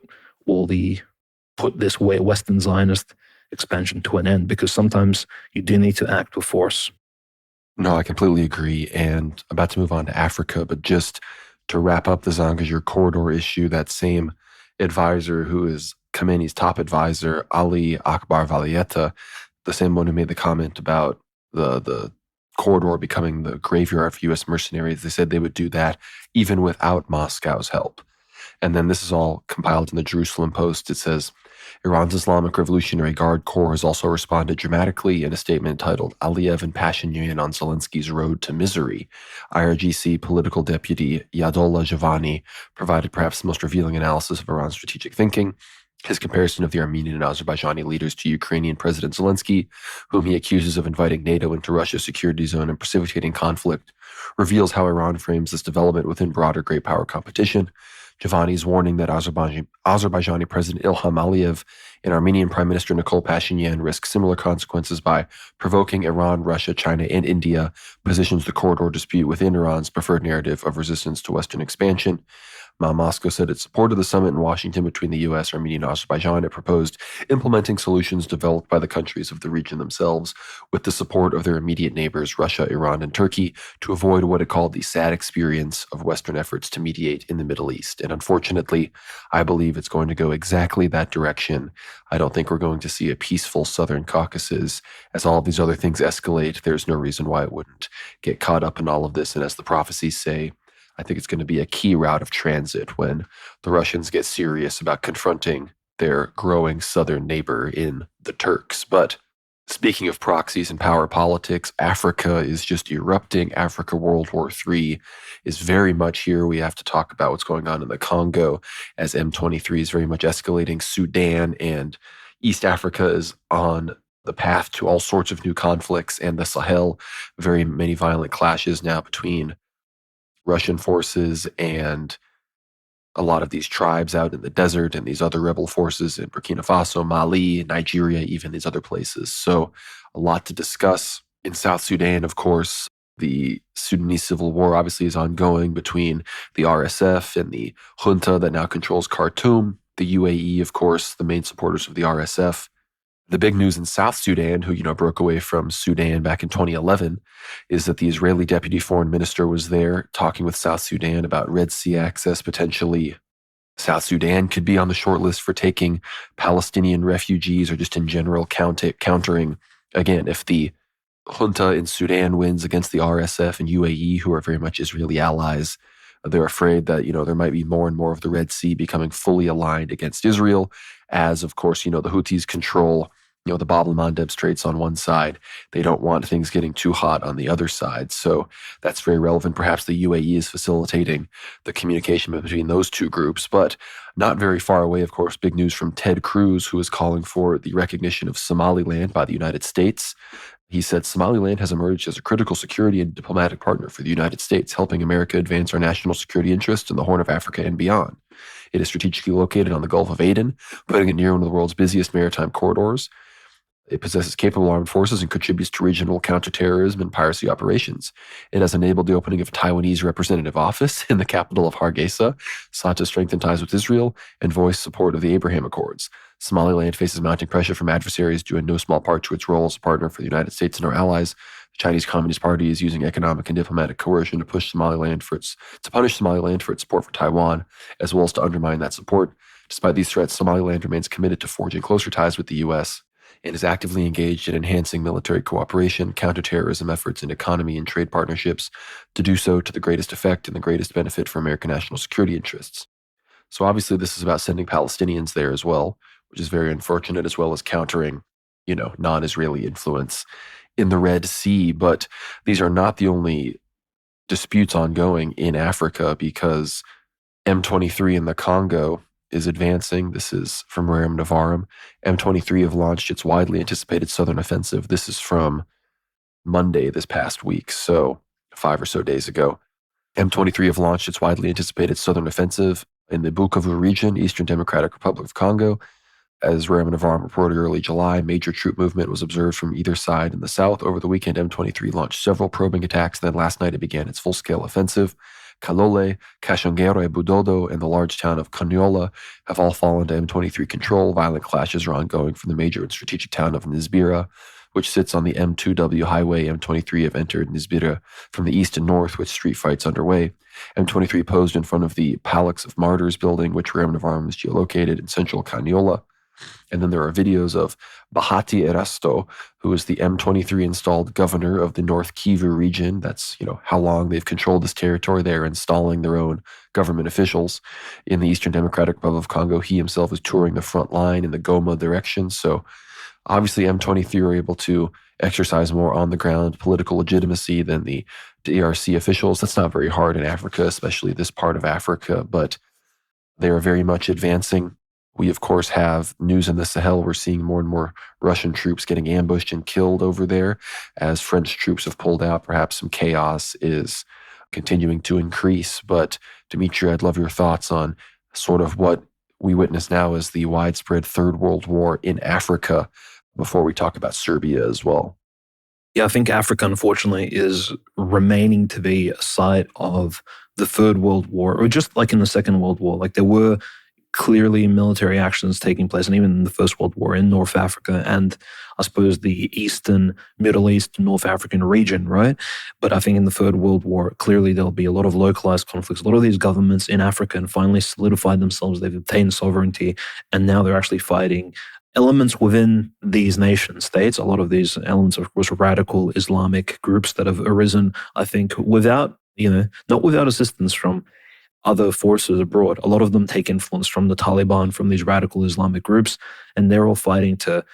this Western Zionist expansion to an end, because sometimes you do need to act with force. No, I completely agree. And about to move on to Africa, but just to wrap up the Zangezur corridor issue, that same advisor who is Khamenei's top advisor, Ali Akbar Valieta, the same one who made the comment about the corridor becoming the graveyard for U.S. mercenaries, they said they would do that even without Moscow's help. And then this is all compiled in the Jerusalem Post. It says, Iran's Islamic Revolutionary Guard Corps has also responded dramatically in a statement titled Aliyev and Pashinyan on Zelensky's Road to Misery. IRGC political deputy Yadollah Javani provided perhaps the most revealing analysis of Iran's strategic thinking. His comparison of the Armenian and Azerbaijani leaders to Ukrainian President Zelensky, whom he accuses of inviting NATO into Russia's security zone and precipitating conflict, reveals how Iran frames this development within broader great power competition. Javani's warning that Azerbaijani President Ilham Aliyev and Armenian Prime Minister Nikol Pashinyan risk similar consequences by provoking Iran, Russia, China, and India positions the corridor dispute within Iran's preferred narrative of resistance to Western expansion. Moscow said it supported the summit in Washington between the U.S., Armenia, and Azerbaijan. It proposed implementing solutions developed by the countries of the region themselves with the support of their immediate neighbors, Russia, Iran, and Turkey, to avoid what it called the sad experience of Western efforts to mediate in the Middle East. And unfortunately, I believe it's going to go exactly that direction. I don't think we're going to see a peaceful Southern Caucasus. As all of these other things escalate, there's no reason why it wouldn't get caught up in all of this. And as the prophecies say, I think it's going to be a key route of transit when the Russians get serious about confronting their growing southern neighbor in the Turks. But speaking of proxies and power politics, Africa is just erupting. Africa World War III is very much here. We have to talk about what's going on in the Congo as M23 is very much escalating. Sudan and East Africa is on the path to all sorts of new conflicts, and the Sahel, very many violent clashes now between Russian forces and a lot of these tribes out in the desert and these other rebel forces in Burkina Faso, Mali, Nigeria, even these other places. So a lot to discuss. In South Sudan, of course, the Sudanese civil war obviously is ongoing between the RSF and the junta that now controls Khartoum. The UAE, of course, the main supporters of the RSF. The big news in South Sudan, who, broke away from Sudan back in 2011, is that the Israeli deputy foreign minister was there talking with South Sudan about Red Sea access. Potentially, South Sudan could be on the short list for taking Palestinian refugees or just in general countering, again, if the junta in Sudan wins against the RSF and UAE, who are very much Israeli allies. They're afraid that, there might be more and more of the Red Sea becoming fully aligned against Israel, as, of course, the Houthis control the Bab el-Mandeb Straits on one side. They don't want things getting too hot on the other side. So that's very relevant. Perhaps the UAE is facilitating the communication between those two groups, but not very far away, of course, big news from Ted Cruz, who is calling for the recognition of Somaliland by the United States. He said Somaliland has emerged as a critical security and diplomatic partner for the United States, helping America advance our national security interests in the Horn of Africa and beyond. It is strategically located on the Gulf of Aden, putting it near one of the world's busiest maritime corridors. It possesses capable armed forces and contributes to regional counterterrorism and piracy operations. It has enabled the opening of a Taiwanese representative office in the capital of Hargeisa, sought to strengthen ties with Israel, and voice support of the Abraham Accords. Somaliland faces mounting pressure from adversaries due in no small part to its role as a partner for the United States and our allies. The Chinese Communist Party is using economic and diplomatic coercion to punish Somaliland for its support for Taiwan, as well as to undermine that support. Despite these threats, Somaliland remains committed to forging closer ties with the U.S. and is actively engaged in enhancing military cooperation, counterterrorism efforts, and economy and trade partnerships to do so to the greatest effect and the greatest benefit for American national security interests. So obviously this is about sending Palestinians there as well, which is very unfortunate, as well as countering, non-Israeli influence in the Red Sea. But these are not the only disputes ongoing in Africa, because M23 in the Congo is advancing. This is from Rerum Novarum. M23 have launched its widely anticipated southern offensive. This is from Monday this past week, so 5 or so days ago. M23 have launched its widely anticipated southern offensive in the Bukavu region, Eastern Democratic Republic of Congo. As Rerum Novarum reported early July, major troop movement was observed from either side in the south. Over the weekend, M23 launched several probing attacks. Then last night, it began its full-scale offensive. Kalole, Kashongere, Budodo, and the large town of Kanyola have all fallen to M23 control. Violent clashes are ongoing from the major and strategic town of Nizbira, which sits on the M2W highway. M23 have entered Nizbira from the east and north, with street fights underway. M23 posed in front of the Palace of Martyrs building, which Rerum Novarum is geolocated in central Kanyola. And then there are videos of Bahati Erasto, who is the M23 installed governor of the North Kivu region. That's, how long they've controlled this territory. They're installing their own government officials in the Eastern Democratic Republic of Congo. He himself is touring the front line in the Goma direction. So obviously M23 are able to exercise more on the ground political legitimacy than the DRC officials. That's not very hard in Africa, especially this part of Africa, but they are very much advancing. We, of course, have news in the Sahel. We're seeing more and more Russian troops getting ambushed and killed over there as French troops have pulled out. Perhaps some chaos is continuing to increase. But Dimitri, I'd love your thoughts on sort of what we witness now as the widespread Third World War in Africa before we talk about Serbia as well. Yeah, I think Africa, unfortunately, is remaining to be a site of the Third World War, or just like in the Second World War. Like there were clearly military actions taking place, and even in the First World War in North Africa and I suppose the Eastern, Middle East, North African region, right? But I think in the Third World War, clearly there'll be a lot of localized conflicts. A lot of these governments in Africa and finally solidified themselves. They've obtained sovereignty, and now they're actually fighting elements within these nation states. A lot of these elements, of course, radical Islamic groups that have arisen, I think, without, not without assistance from other forces abroad. A lot of them take influence from the Taliban, from these radical Islamic groups, and they're all fighting to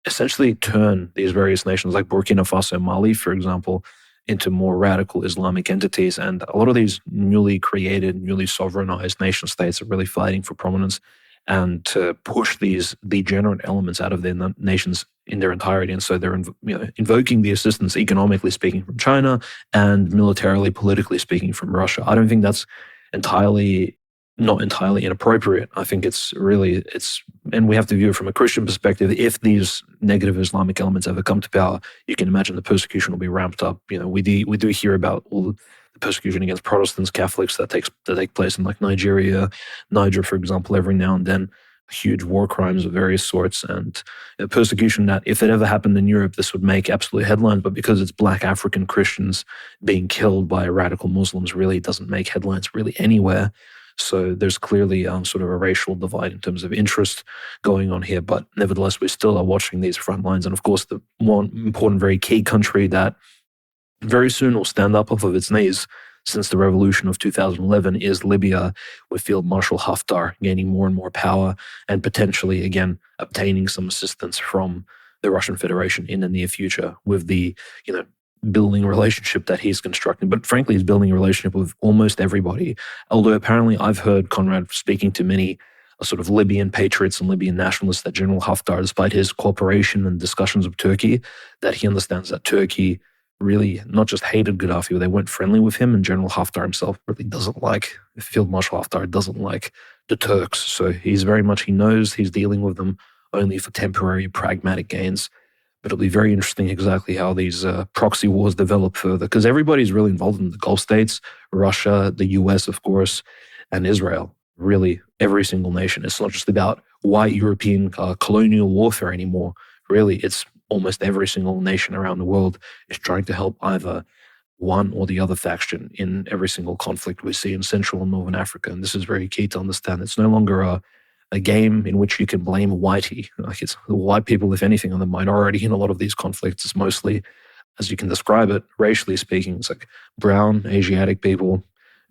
essentially turn these various nations like Burkina Faso, Mali, for example, into more radical Islamic entities. And a lot of these newly created, newly sovereignized nation states are really fighting for prominence and to push these degenerate elements out of their nations in their entirety. And so they're invoking the assistance, economically speaking, from China and militarily, politically speaking, from Russia. I don't think that's not entirely inappropriate. I think it's and we have to view it from a Christian perspective. If these negative Islamic elements ever come to power, you can imagine the persecution will be ramped up. We do hear about all the persecution against Protestants, Catholics that take place in like Nigeria, Niger, for example, every now and then. Huge war crimes of various sorts, and persecution that, if it ever happened in Europe, this would make absolute headlines. But because it's Black African Christians being killed by radical Muslims, really doesn't make headlines really anywhere. So there's clearly sort of a racial divide in terms of interest going on here. But nevertheless, we still are watching these front lines. And of course, the one important, very key country that very soon will stand up off of its knees since the revolution of 2011 is Libya, with Field Marshal Haftar gaining more and more power and potentially, again, obtaining some assistance from the Russian Federation in the near future with the, building a relationship that he's constructing. But frankly, he's building a relationship with almost everybody. Although apparently I've heard Conrad speaking to many sort of Libyan patriots and Libyan nationalists that General Haftar, despite his cooperation and discussions with Turkey, that he understands that Turkey really not just hated Gaddafi, but they weren't friendly with him. And General Haftar himself really doesn't like, Field Marshal Haftar doesn't like the Turks. So he knows he's dealing with them only for temporary pragmatic gains. But it'll be very interesting exactly how these proxy wars develop further, because everybody's really involved in the Gulf states, Russia, the US, of course, and Israel. Really, every single nation. It's not just about white European colonial warfare anymore. Really, it's almost every single nation around the world is trying to help either one or the other faction in every single conflict we see in Central and Northern Africa. And this is very key to understand. It's no longer a game in which you can blame whitey. Like, it's the white people, if anything, are the minority in a lot of these conflicts. It's mostly, as you can describe it, racially speaking, it's like brown, Asiatic people,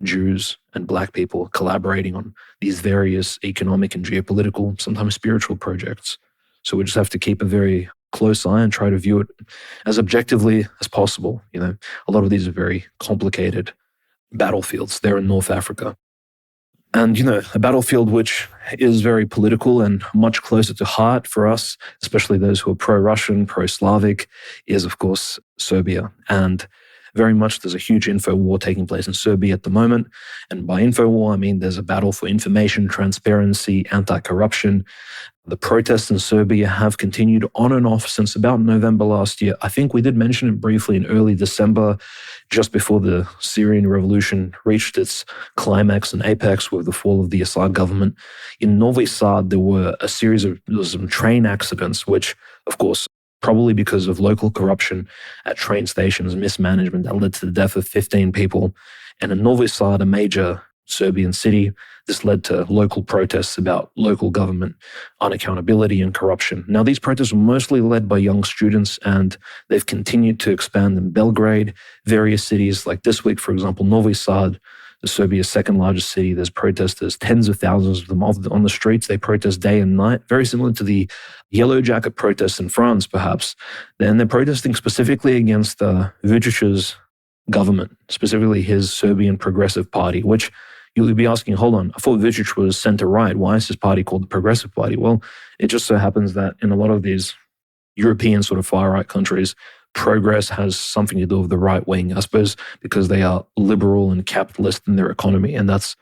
Jews, and Black people collaborating on these various economic and geopolitical, sometimes spiritual projects. So we just have to keep a very close eye and try to view it as objectively as possible. A lot of these are very complicated battlefields there in North Africa. And, a battlefield which is very political and much closer to heart for us, especially those who are pro-Russian, pro-Slavic, is, of course, Serbia. And very much there's a huge info war taking place in Serbia at the moment. And by info war, I mean there's a battle for information, transparency, anti-corruption. The protests in Serbia have continued on and off since about November last year. I think we did mention it briefly in early December, just before the Syrian revolution reached its climax and apex with the fall of the Assad government. In Novi Sad, there were some train accidents, which, of course, probably because of local corruption at train stations, mismanagement, that led to the death of 15 people. And in Novi Sad, a major Serbian city. This led to local protests about local government unaccountability and corruption. Now, these protests were mostly led by young students, and they've continued to expand in Belgrade, various cities like this week, for example, Novi Sad, Serbia's second largest city. There's protesters, tens of thousands of them on the streets. They protest day and night, very similar to the Yellow Jacket protests in France, perhaps. Then they're protesting specifically against Vucic's government, specifically his Serbian Progressive Party, which you'll be asking, hold on, I thought Vucic was center-right. Why is his party called the Progressive Party? Well, it just so happens that in a lot of these European sort of far-right countries, progress has something to do with the right wing, I suppose, because they are liberal and capitalist in their economy, and that's,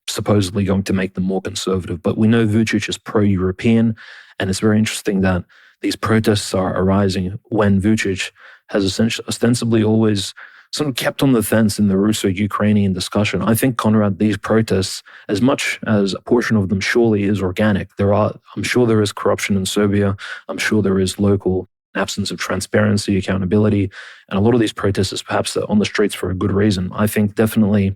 supposedly going to make them more conservative. But we know Vucic is pro-European, and it's very interesting that these protests are arising when Vucic has ostensibly always sort of kept on the fence in the Russo-Ukrainian discussion. I think, Conrad, these protests, as much as a portion of them surely is organic, I'm sure there is corruption in Serbia. I'm sure there is local absence of transparency, accountability, and a lot of these protesters perhaps are on the streets for a good reason. I think definitely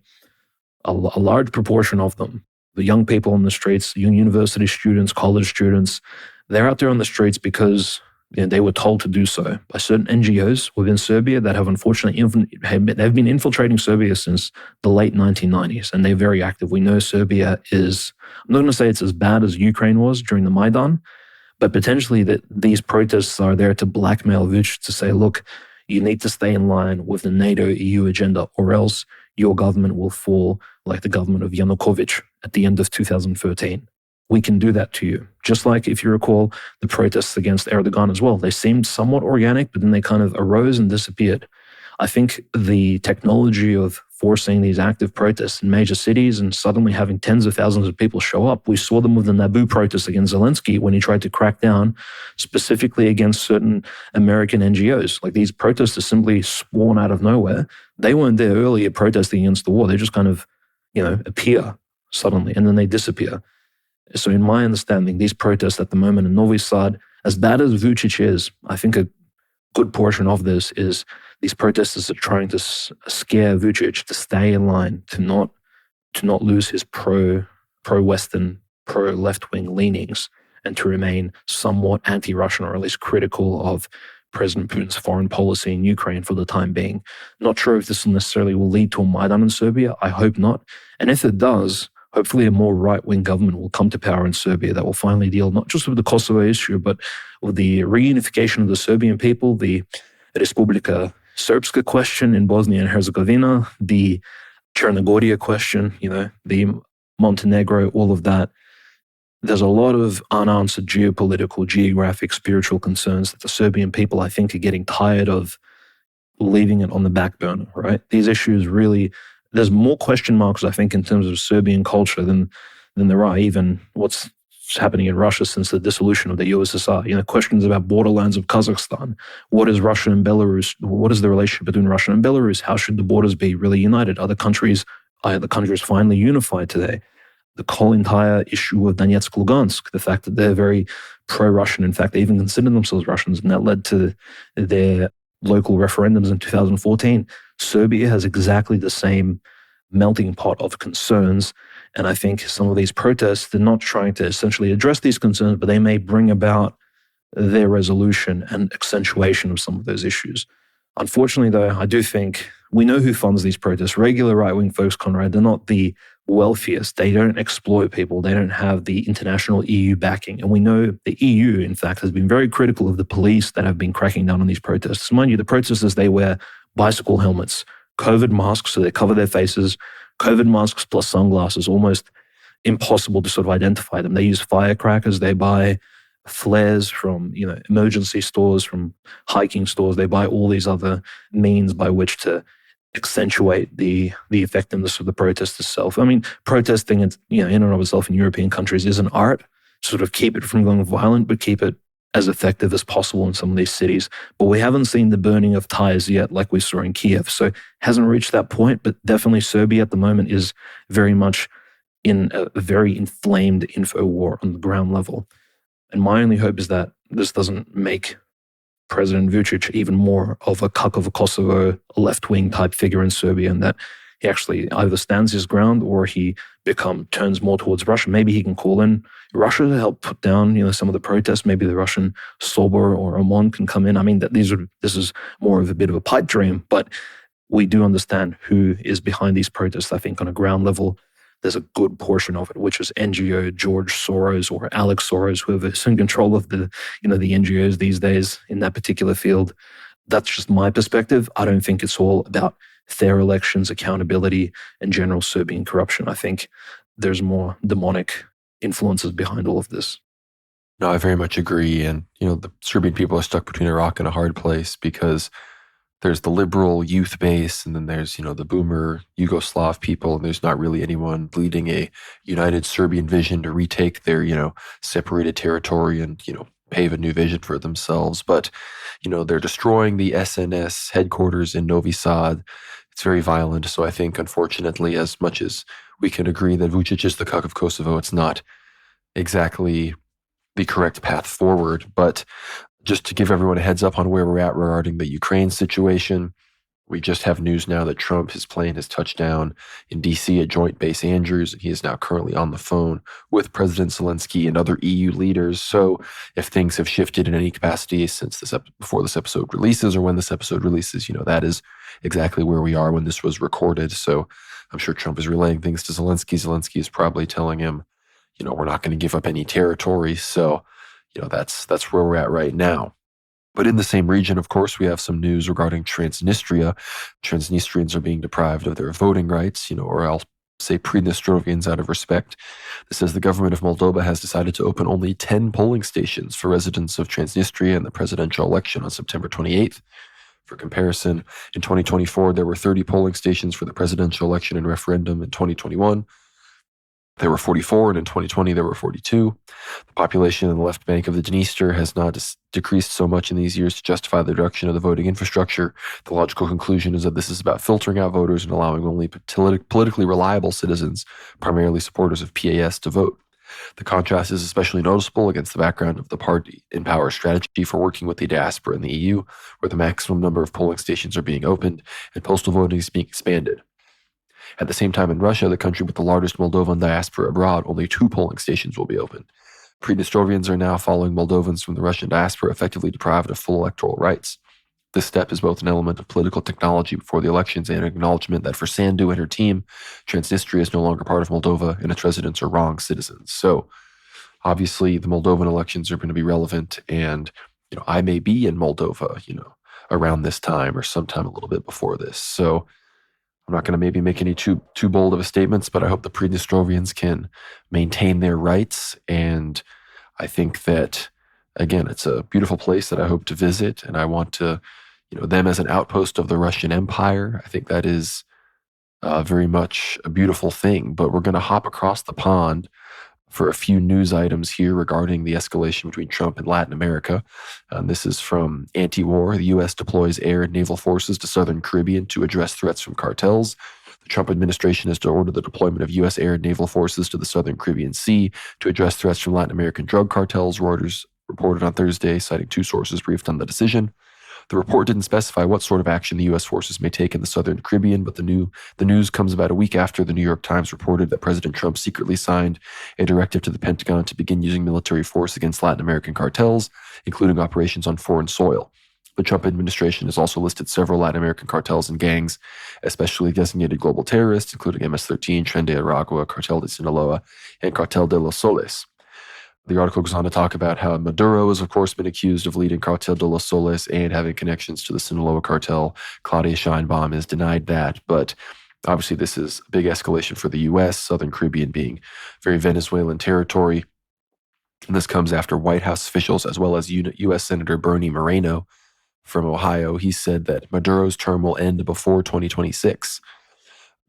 a large proportion of them, the young people on the streets, young university students, college students, they're out there on the streets because they were told to do so by certain NGOs within Serbia that have unfortunately they've been infiltrating Serbia since the late 1990s, and they're very active. We know Serbia is, I'm not going to say it's as bad as Ukraine was during the Maidan, but potentially that these protests are there to blackmail Vucic to say, look, you need to stay in line with the NATO EU agenda, or else your government will fall like the government of Yanukovych at the end of 2013. We can do that to you. Just like, if you recall, the protests against Erdogan as well. They seemed somewhat organic, but then they kind of arose and disappeared. I think the technology of forcing these active protests in major cities and suddenly having tens of thousands of people show up, we saw them with the Nabu protests against Zelensky when he tried to crack down specifically against certain American NGOs. Like, these protesters simply spawn out of nowhere. They weren't there earlier protesting against the war. They just kind of, appear suddenly and then they disappear. So in my understanding, these protests at the moment in Novi Sad, as bad as Vucic is, I think a good portion of this is these protesters are trying to scare Vucic to stay in line, to not lose his pro-Western, pro-left-wing leanings, and to remain somewhat anti-Russian, or at least critical of President Putin's foreign policy in Ukraine for the time being. Not sure if this necessarily will lead to a Maidan in Serbia. I hope not. And if it does, hopefully a more right-wing government will come to power in Serbia that will finally deal not just with the Kosovo issue, but with the reunification of the Serbian people, the Republika Srpska question in Bosnia and Herzegovina, the Chernogorия question, the Montenegro, all of that. There's a lot of unanswered geopolitical, geographic, spiritual concerns that the Serbian people, I think, are getting tired of leaving it on the back burner, right? These issues really, there's more question marks, I think, in terms of Serbian culture than there are even what's happening in Russia since the dissolution of the USSR. Questions about borderlands of Kazakhstan. What is Russia and Belarus? What is the relationship between Russia and Belarus? How should the borders be really united? Are the countries finally unified today? The whole entire issue of Donetsk, Lugansk, the fact that they're very pro-Russian. In fact, they even consider themselves Russians, and that led to their local referendums in 2014. Serbia has exactly the same melting pot of concerns. And I think some of these protests, they're not trying to essentially address these concerns, but they may bring about their resolution and accentuation of some of those issues. Unfortunately, though, I do think we know who funds these protests. Regular right-wing folks, Conrad, they're not the wealthiest. They don't exploit people. They don't have the international EU backing. And we know the EU, in fact, has been very critical of the police that have been cracking down on these protests. Mind you, the protesters, they wear bicycle helmets, COVID masks, so they cover their faces, COVID masks plus sunglasses, almost impossible to sort of identify them. They use firecrackers. They buy flares from, emergency stores, from hiking stores. They buy all these other means by which to accentuate the effectiveness of the protest itself. I mean, protesting, in and of itself in European countries is an art. Sort of keep it from going violent, but keep it as effective as possible in some of these cities. But we haven't seen the burning of tires yet like we saw in Kiev. So hasn't reached that point, but definitely Serbia at the moment is very much in a very inflamed info war on the ground level. And my only hope is that this doesn't make President Vucic even more of a cuck of a Kosovo left-wing type figure in Serbia, and that he actually either stands his ground or he turns more towards Russia. Maybe he can call in Russia to help put down, some of the protests. Maybe the Russian Sober or Oman can come in. I mean, this is more of a bit of a pipe dream, but we do understand who is behind these protests. I think on a ground level, there's a good portion of it, which is NGO George Soros or Alex Soros, whoever's in control of the NGOs these days in that particular field. That's just my perspective. I don't think it's all about fair elections, accountability, and general Serbian corruption. I think there's more demonic influences behind all of this. No, I very much agree. And, the Serbian people are stuck between a rock and a hard place because there's the liberal youth base, and then there's, the boomer Yugoslav people, and there's not really anyone leading a united Serbian vision to retake their, separated territory and, pave a new vision for themselves. But, they're destroying the SNS headquarters in Novi Sad. It's very violent. So I think, unfortunately, as much as we can agree that Vučić is the cuck of Kosovo, it's not exactly the correct path forward. But just to give everyone a heads up on where we're at regarding the Ukraine situation, we just have news now that Trump, his plane has touched down in D.C. at Joint Base Andrews. He is now currently on the phone with President Zelensky and other EU leaders. So if things have shifted in any capacity since before this episode releases or when this episode releases, that is exactly where we are when this was recorded. So I'm sure Trump is relaying things to Zelensky. Zelensky is probably telling him, we're not going to give up any territory. So, that's where we're at right now. But in the same region, of course, we have some news regarding Transnistria. Transnistrians are being deprived of their voting rights, or I'll say Pridnestrovians out of respect. This says the government of Moldova has decided to open only 10 polling stations for residents of Transnistria in the presidential election on September 28th. For comparison, in 2024, there were 30 polling stations for the presidential election and referendum. In 2021, there were 44, and in 2020, there were 42. The population in the left bank of the Dniester has not decreased so much in these years to justify the reduction of the voting infrastructure. The logical conclusion is that this is about filtering out voters and allowing only politically reliable citizens, primarily supporters of PAS, to vote. The contrast is especially noticeable against the background of the party in power strategy for working with the diaspora in the EU, where the maximum number of polling stations are being opened and postal voting is being expanded. At the same time, in Russia, the country with the largest Moldovan diaspora abroad, only 2 polling stations will be open. Pridnestrovians are now following Moldovans from the Russian diaspora effectively deprived of full electoral rights. This step is both an element of political technology before the elections and an acknowledgement that for Sandu and her team, Transnistria is no longer part of Moldova and its residents are wrong citizens. So, obviously, the Moldovan elections are going to be relevant, and I may be in Moldova, around this time or sometime a little bit before this. So, I'm not going to maybe make any too bold of a statements, but I hope the Pridnestrovians can maintain their rights. And I think that, again, it's a beautiful place that I hope to visit, and I want to, them as an outpost of the Russian Empire. I think that is very much a beautiful thing. But we're going to hop across the pond for a few news items here regarding the escalation between Trump and Latin America. This is from Anti-War. The U.S. deploys air and naval forces to southern Caribbean to address threats from cartels. The Trump administration has ordered the deployment of U.S. air and naval forces to the southern Caribbean Sea to address threats from Latin American drug cartels, Reuters reported on Thursday, citing 2 sources briefed on the decision. The report didn't specify what sort of action the U.S. forces may take in the southern Caribbean, but the news comes about a week after the New York Times reported that President Trump secretly signed a directive to the Pentagon to begin using military force against Latin American cartels, including operations on foreign soil. The Trump administration has also listed several Latin American cartels and gangs, especially designated global terrorists, including MS-13, Tren de Aragua, Cartel de Sinaloa, and Cartel de los Soles. The article goes on to talk about how Maduro has, of course, been accused of leading Cartel de los Soles and having connections to the Sinaloa cartel. Claudia Sheinbaum has denied that, but obviously this is a big escalation for the U.S., Southern Caribbean being very Venezuelan territory. And this comes after White House officials, as well as U.S. Senator Bernie Moreno from Ohio, he said that Maduro's term will end before 2026.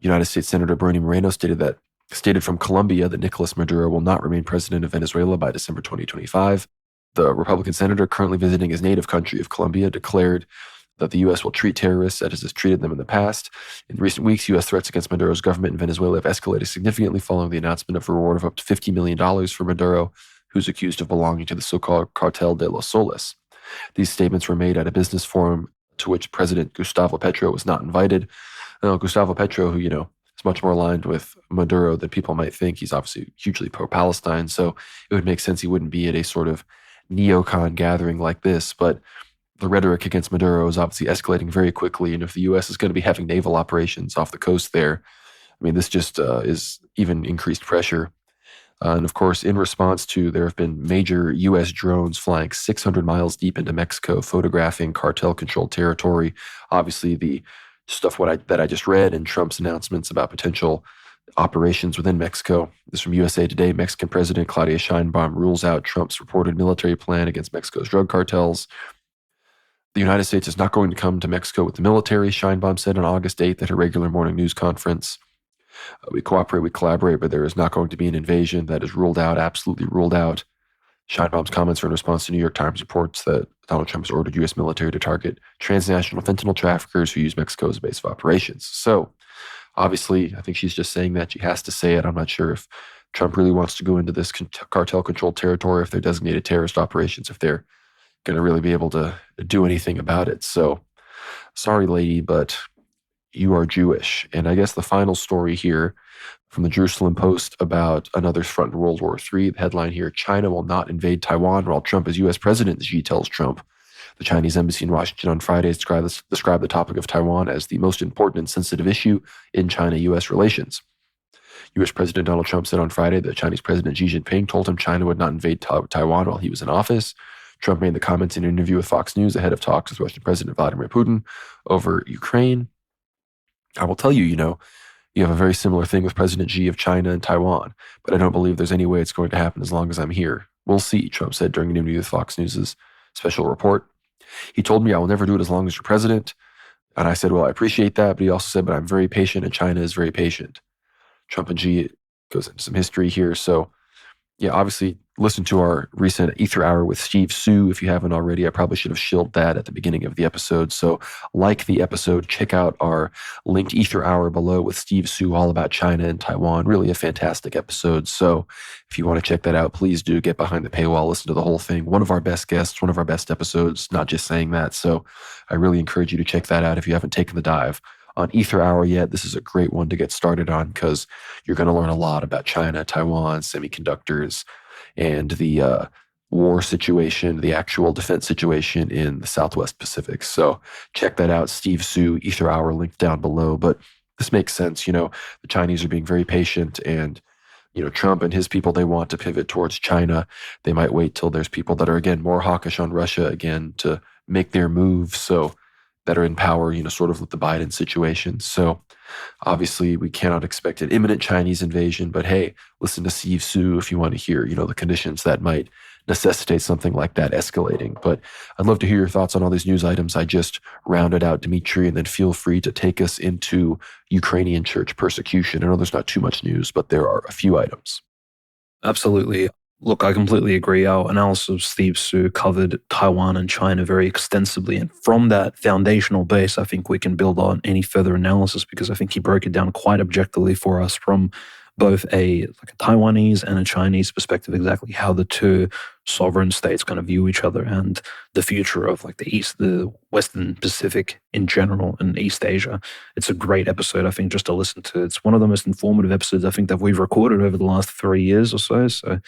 United States Senator Bernie Moreno stated from Colombia that Nicolas Maduro will not remain president of Venezuela by December 2025. The Republican senator currently visiting his native country of Colombia declared that the U.S. will treat terrorists as it has treated them in the past. In recent weeks, U.S. threats against Maduro's government in Venezuela have escalated significantly following the announcement of a reward of up to $50 million for Maduro, who's accused of belonging to the so-called Cartel de los Soles. These statements were made at a business forum to which President Gustavo Petro was not invited. Well, Gustavo Petro, who, is much more aligned with Maduro than people might think. He's obviously hugely pro-Palestine, so it would make sense he wouldn't be at a sort of neocon gathering like this. But the rhetoric against Maduro is obviously escalating very quickly, and if the U.S. is going to be having naval operations off the coast there, I mean, this just is even increased pressure. And of course, in response to, there have been major U.S. drones flying 600 miles deep into Mexico, photographing cartel-controlled territory. Obviously, the stuff that I just read and Trump's announcements about potential operations within Mexico. This is from USA Today. Mexican President Claudia Sheinbaum rules out Trump's reported military plan against Mexico's drug cartels. The United States is not going to come to Mexico with the military, Sheinbaum said on August 8th at her regular morning news conference. We cooperate, we collaborate, but there is not going to be an invasion. That is ruled out, absolutely ruled out. Sheinbaum's comments are in response to New York Times reports that Donald Trump has ordered U.S. military to target transnational fentanyl traffickers who use Mexico as a base of operations. So, obviously, I think she's just saying that. She has to say it. I'm not sure if Trump really wants to go into this cartel-controlled territory, if they're designated terrorist operations, if they're going to really be able to do anything about it. So, sorry, lady, but you are Jewish. And I guess the final story here from the Jerusalem Post about another front in World War III. The headline here, China will not invade Taiwan while Trump is U.S. president, Xi tells Trump. The Chinese embassy in Washington on Friday described the topic of Taiwan as the most important and sensitive issue in China-U.S. relations. U.S. President Donald Trump said on Friday that Chinese President Xi Jinping told him China would not invade Taiwan while he was in office. Trump made the comments in an interview with Fox News ahead of talks with Russian President Vladimir Putin over Ukraine. I will tell you, you have a very similar thing with President Xi of China and Taiwan, but I don't believe there's any way it's going to happen as long as I'm here. We'll see, Trump said during an interview with Fox News' special report. He told me, I will never do it as long as you're president. And I said, well, I appreciate that. But he also said, but I'm very patient and China is very patient. Trump and Xi goes into some history here. So, yeah, obviously, listen to our recent Ether Hour with Steve Su. If you haven't already, I probably should have shilled that at the beginning of the episode. So like the episode, check out our linked Ether Hour below with Steve Su, all about China and Taiwan. Really a fantastic episode. So if you want to check that out, please do get behind the paywall, listen to the whole thing. One of our best guests, one of our best episodes, not just saying that. So I really encourage you to check that out if you haven't taken the dive on Ether Hour yet. This is a great one to get started on because you're going to learn a lot about China, Taiwan, semiconductors, and the war situation, the actual defense situation in the Southwest Pacific. So check that out. Steve Su, Ether Hour, linked down below. But this makes sense. The Chinese are being very patient, and Trump and his people, they want to pivot towards China. They might wait till there's people that are, again, more hawkish on Russia again to make their move. So that are in power, sort of with the Biden situation. So obviously we cannot expect an imminent Chinese invasion, but hey, listen to Steve Su if you want to hear, the conditions that might necessitate something like that escalating. But I'd love to hear your thoughts on all these news items I just rounded out, Dimitri, and then feel free to take us into Ukrainian church persecution. I know there's not too much news, but there are a few items. Absolutely. Look, I completely agree. Our analysis of Steve Su covered Taiwan and China very extensively. And from that foundational base, I think we can build on any further analysis because I think he broke it down quite objectively for us from both a Taiwanese and a Chinese perspective, exactly how the two sovereign states kind of view each other and the future of the Western Pacific in general and East Asia. It's a great episode, I think, just to listen to. It's one of the most informative episodes I think that we've recorded over the last 3 years or so. So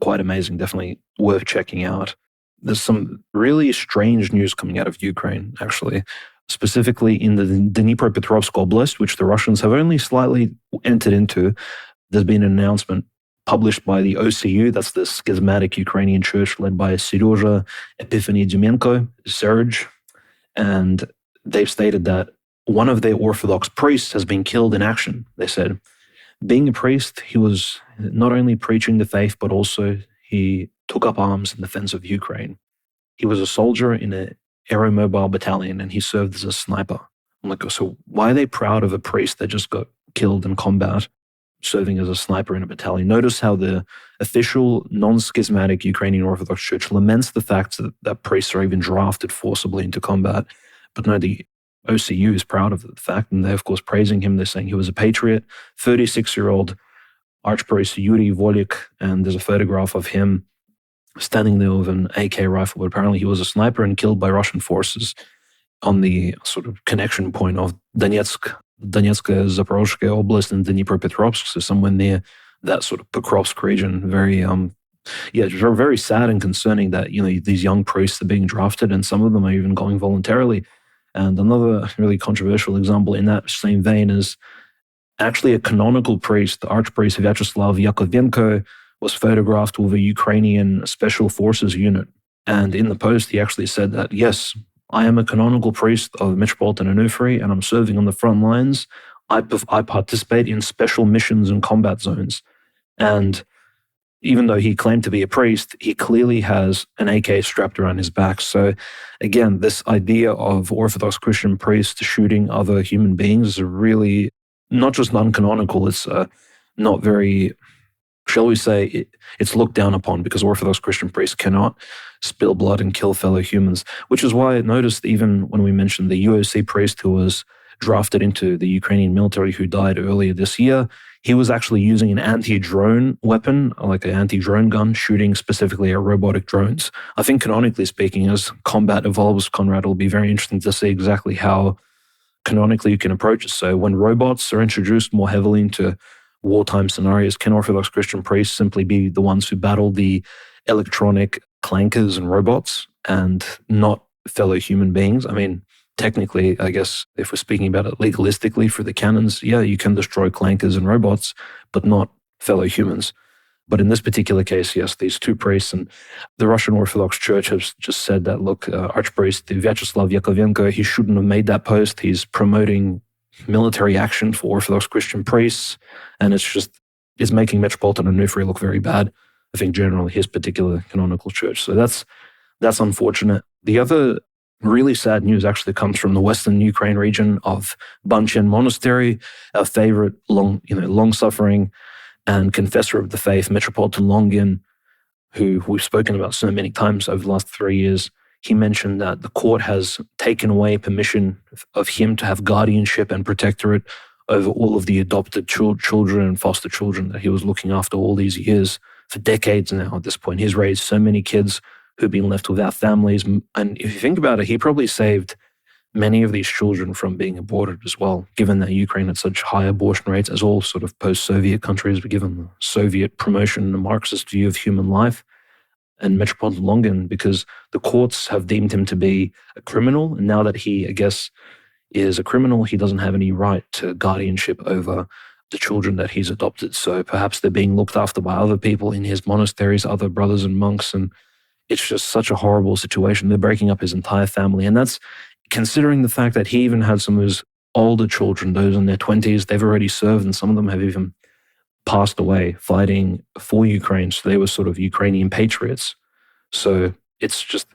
quite amazing, definitely worth checking out. There's some really strange news coming out of Ukraine, actually, specifically in the Dnipropetrovsk Oblast, which the Russians have only slightly entered into. There's been an announcement published by the OCU, that's the schismatic Ukrainian church led by Serezha Epiphany Dyumenko, Serge, and they've stated that one of their Orthodox priests has been killed in action. They said, being a priest, he was not only preaching the faith, but also he took up arms in defense of Ukraine. He was a soldier in an aeromobile battalion, and he served as a sniper. I'm like, so why are they proud of a priest that just got killed in combat, serving as a sniper in a battalion? Notice how the official non-schismatic Ukrainian Orthodox Church laments the fact that priests are even drafted forcibly into combat. But no, the OCU is proud of the fact, and they're, of course, praising him. They're saying he was a patriot, 36-year-old Archpriest Yuri Volik, and there's a photograph of him standing there with an AK rifle, but apparently he was a sniper and killed by Russian forces on the sort of connection point of Donetsk, Donetsk, Zaporozhye Oblast, and Dnipropetrovsk, so somewhere near that sort of Pokrovsk region. Very, it's very sad and concerning that, these young priests are being drafted, and some of them are even going voluntarily. And another really controversial example in that same vein is actually a canonical priest, the Archpriest Vyacheslav Yakovenko, was photographed with a Ukrainian special forces unit. And in the post, he actually said that, yes, I am a canonical priest of Metropolitan Onufri, and I'm serving on the front lines. I participate in special missions and combat zones. And even though he claimed to be a priest, he clearly has an AK strapped around his back. So again, this idea of Orthodox Christian priests shooting other human beings is really not just non-canonical, it's not very, shall we say, it's looked down upon, because Orthodox Christian priests cannot spill blood and kill fellow humans, which is why I noticed even when we mentioned the UOC priest who was drafted into the Ukrainian military who died earlier this year, he was actually using an anti-drone weapon, like an anti-drone gun, shooting specifically at robotic drones. I think canonically speaking, as combat evolves, Conrad, it'll be very interesting to see exactly how canonically you can approach it. So when robots are introduced more heavily into wartime scenarios, can Orthodox Christian priests simply be the ones who battle the electronic clankers and robots and not fellow human beings? I mean, technically, I guess if we're speaking about it legalistically for the canons, yeah, you can destroy clankers and robots, but not fellow humans. But in this particular case, yes, these two priests, and the Russian Orthodox Church has just said that, look, Archpriest Vyacheslav Yakovenko, he shouldn't have made that post. He's promoting military action for Orthodox Christian priests, and it's making Metropolitan Onufri look very bad, I think, generally, his particular canonical church. So that's unfortunate. The other really sad news actually comes from the western Ukraine region of Banchen Monastery, our favorite long-suffering and confessor of the faith, Metropolitan Longin, who we've spoken about so many times over the last 3 years. He mentioned that the court has taken away permission of him to have guardianship and protectorate over all of the adopted children and foster children that he was looking after all these years, for decades now at this point. He's raised so many kids who've been left without families. And if you think about it, he probably saved many of these children from being aborted as well, given that Ukraine had such high abortion rates, as all sort of post-Soviet countries were given the Soviet promotion and the Marxist view of human life. And Metropolitan Longin, because the courts have deemed him to be a criminal, and now that he, I guess, is a criminal, he doesn't have any right to guardianship over the children that he's adopted. So perhaps they're being looked after by other people in his monasteries, other brothers and monks, and it's just such a horrible situation. They're breaking up his entire family, and that's considering the fact that he even had some of his older children, those in their 20s, they've already served, and some of them have even passed away fighting for Ukraine. So they were sort of Ukrainian patriots. So it's just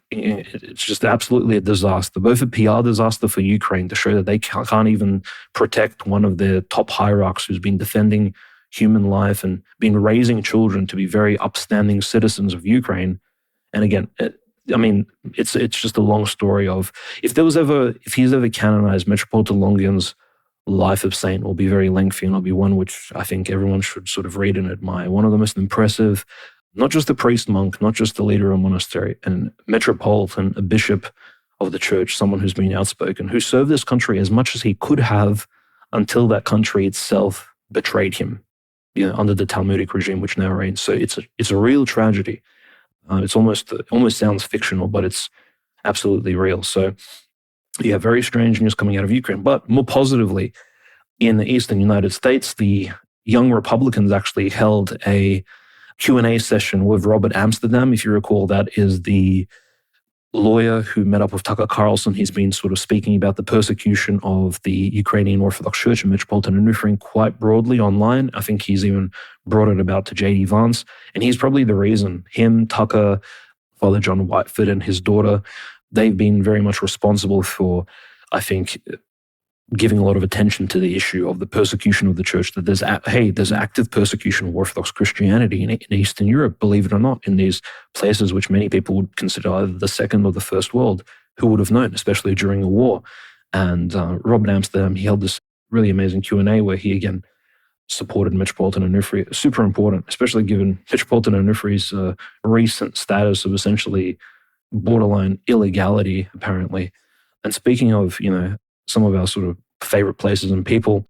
absolutely a disaster, both a PR disaster for Ukraine to show that they can't even protect one of their top hierarchs who's been defending human life and been raising children to be very upstanding citizens of Ukraine. And again, it's just a long story of if he's ever canonized, Metropolitan Longin's life of saint will be very lengthy, and it'll be one which I think everyone should sort of read and admire. One of the most impressive, not just a priest monk, not just the leader of a monastery, and metropolitan, a bishop of the church, someone who's been outspoken, who served this country as much as he could have until that country itself betrayed him, under the Talmudic regime which now reigns. So it's a real tragedy. It almost sounds fictional, but it's absolutely real. So, yeah, very strange news coming out of Ukraine. But more positively, in the eastern United States, the Young Republicans actually held a Q&A session with Robert Amsterdam. If you recall, that is the lawyer who met up with Tucker Carlson. He's been sort of speaking about the persecution of the Ukrainian Orthodox Church and Metropolitan Onufri quite broadly online. I think he's even brought it about to J.D. Vance. And he's probably the reason him, Tucker, Father John Whitefoot, and his daughter, they've been very much responsible for, I think, giving a lot of attention to the issue of the persecution of the church, that there's active persecution of Orthodox Christianity in Eastern Europe, believe it or not, in these places which many people would consider either the second or the first world. Who would have known, especially during a war? And Robert Amsterdam, he held this really amazing Q&A where he, again, supported Metropolitan Onufri. Super important, especially given Metropolitan Onufri's recent status of essentially borderline illegality, apparently. And speaking of, some of our sort of favorite places and people.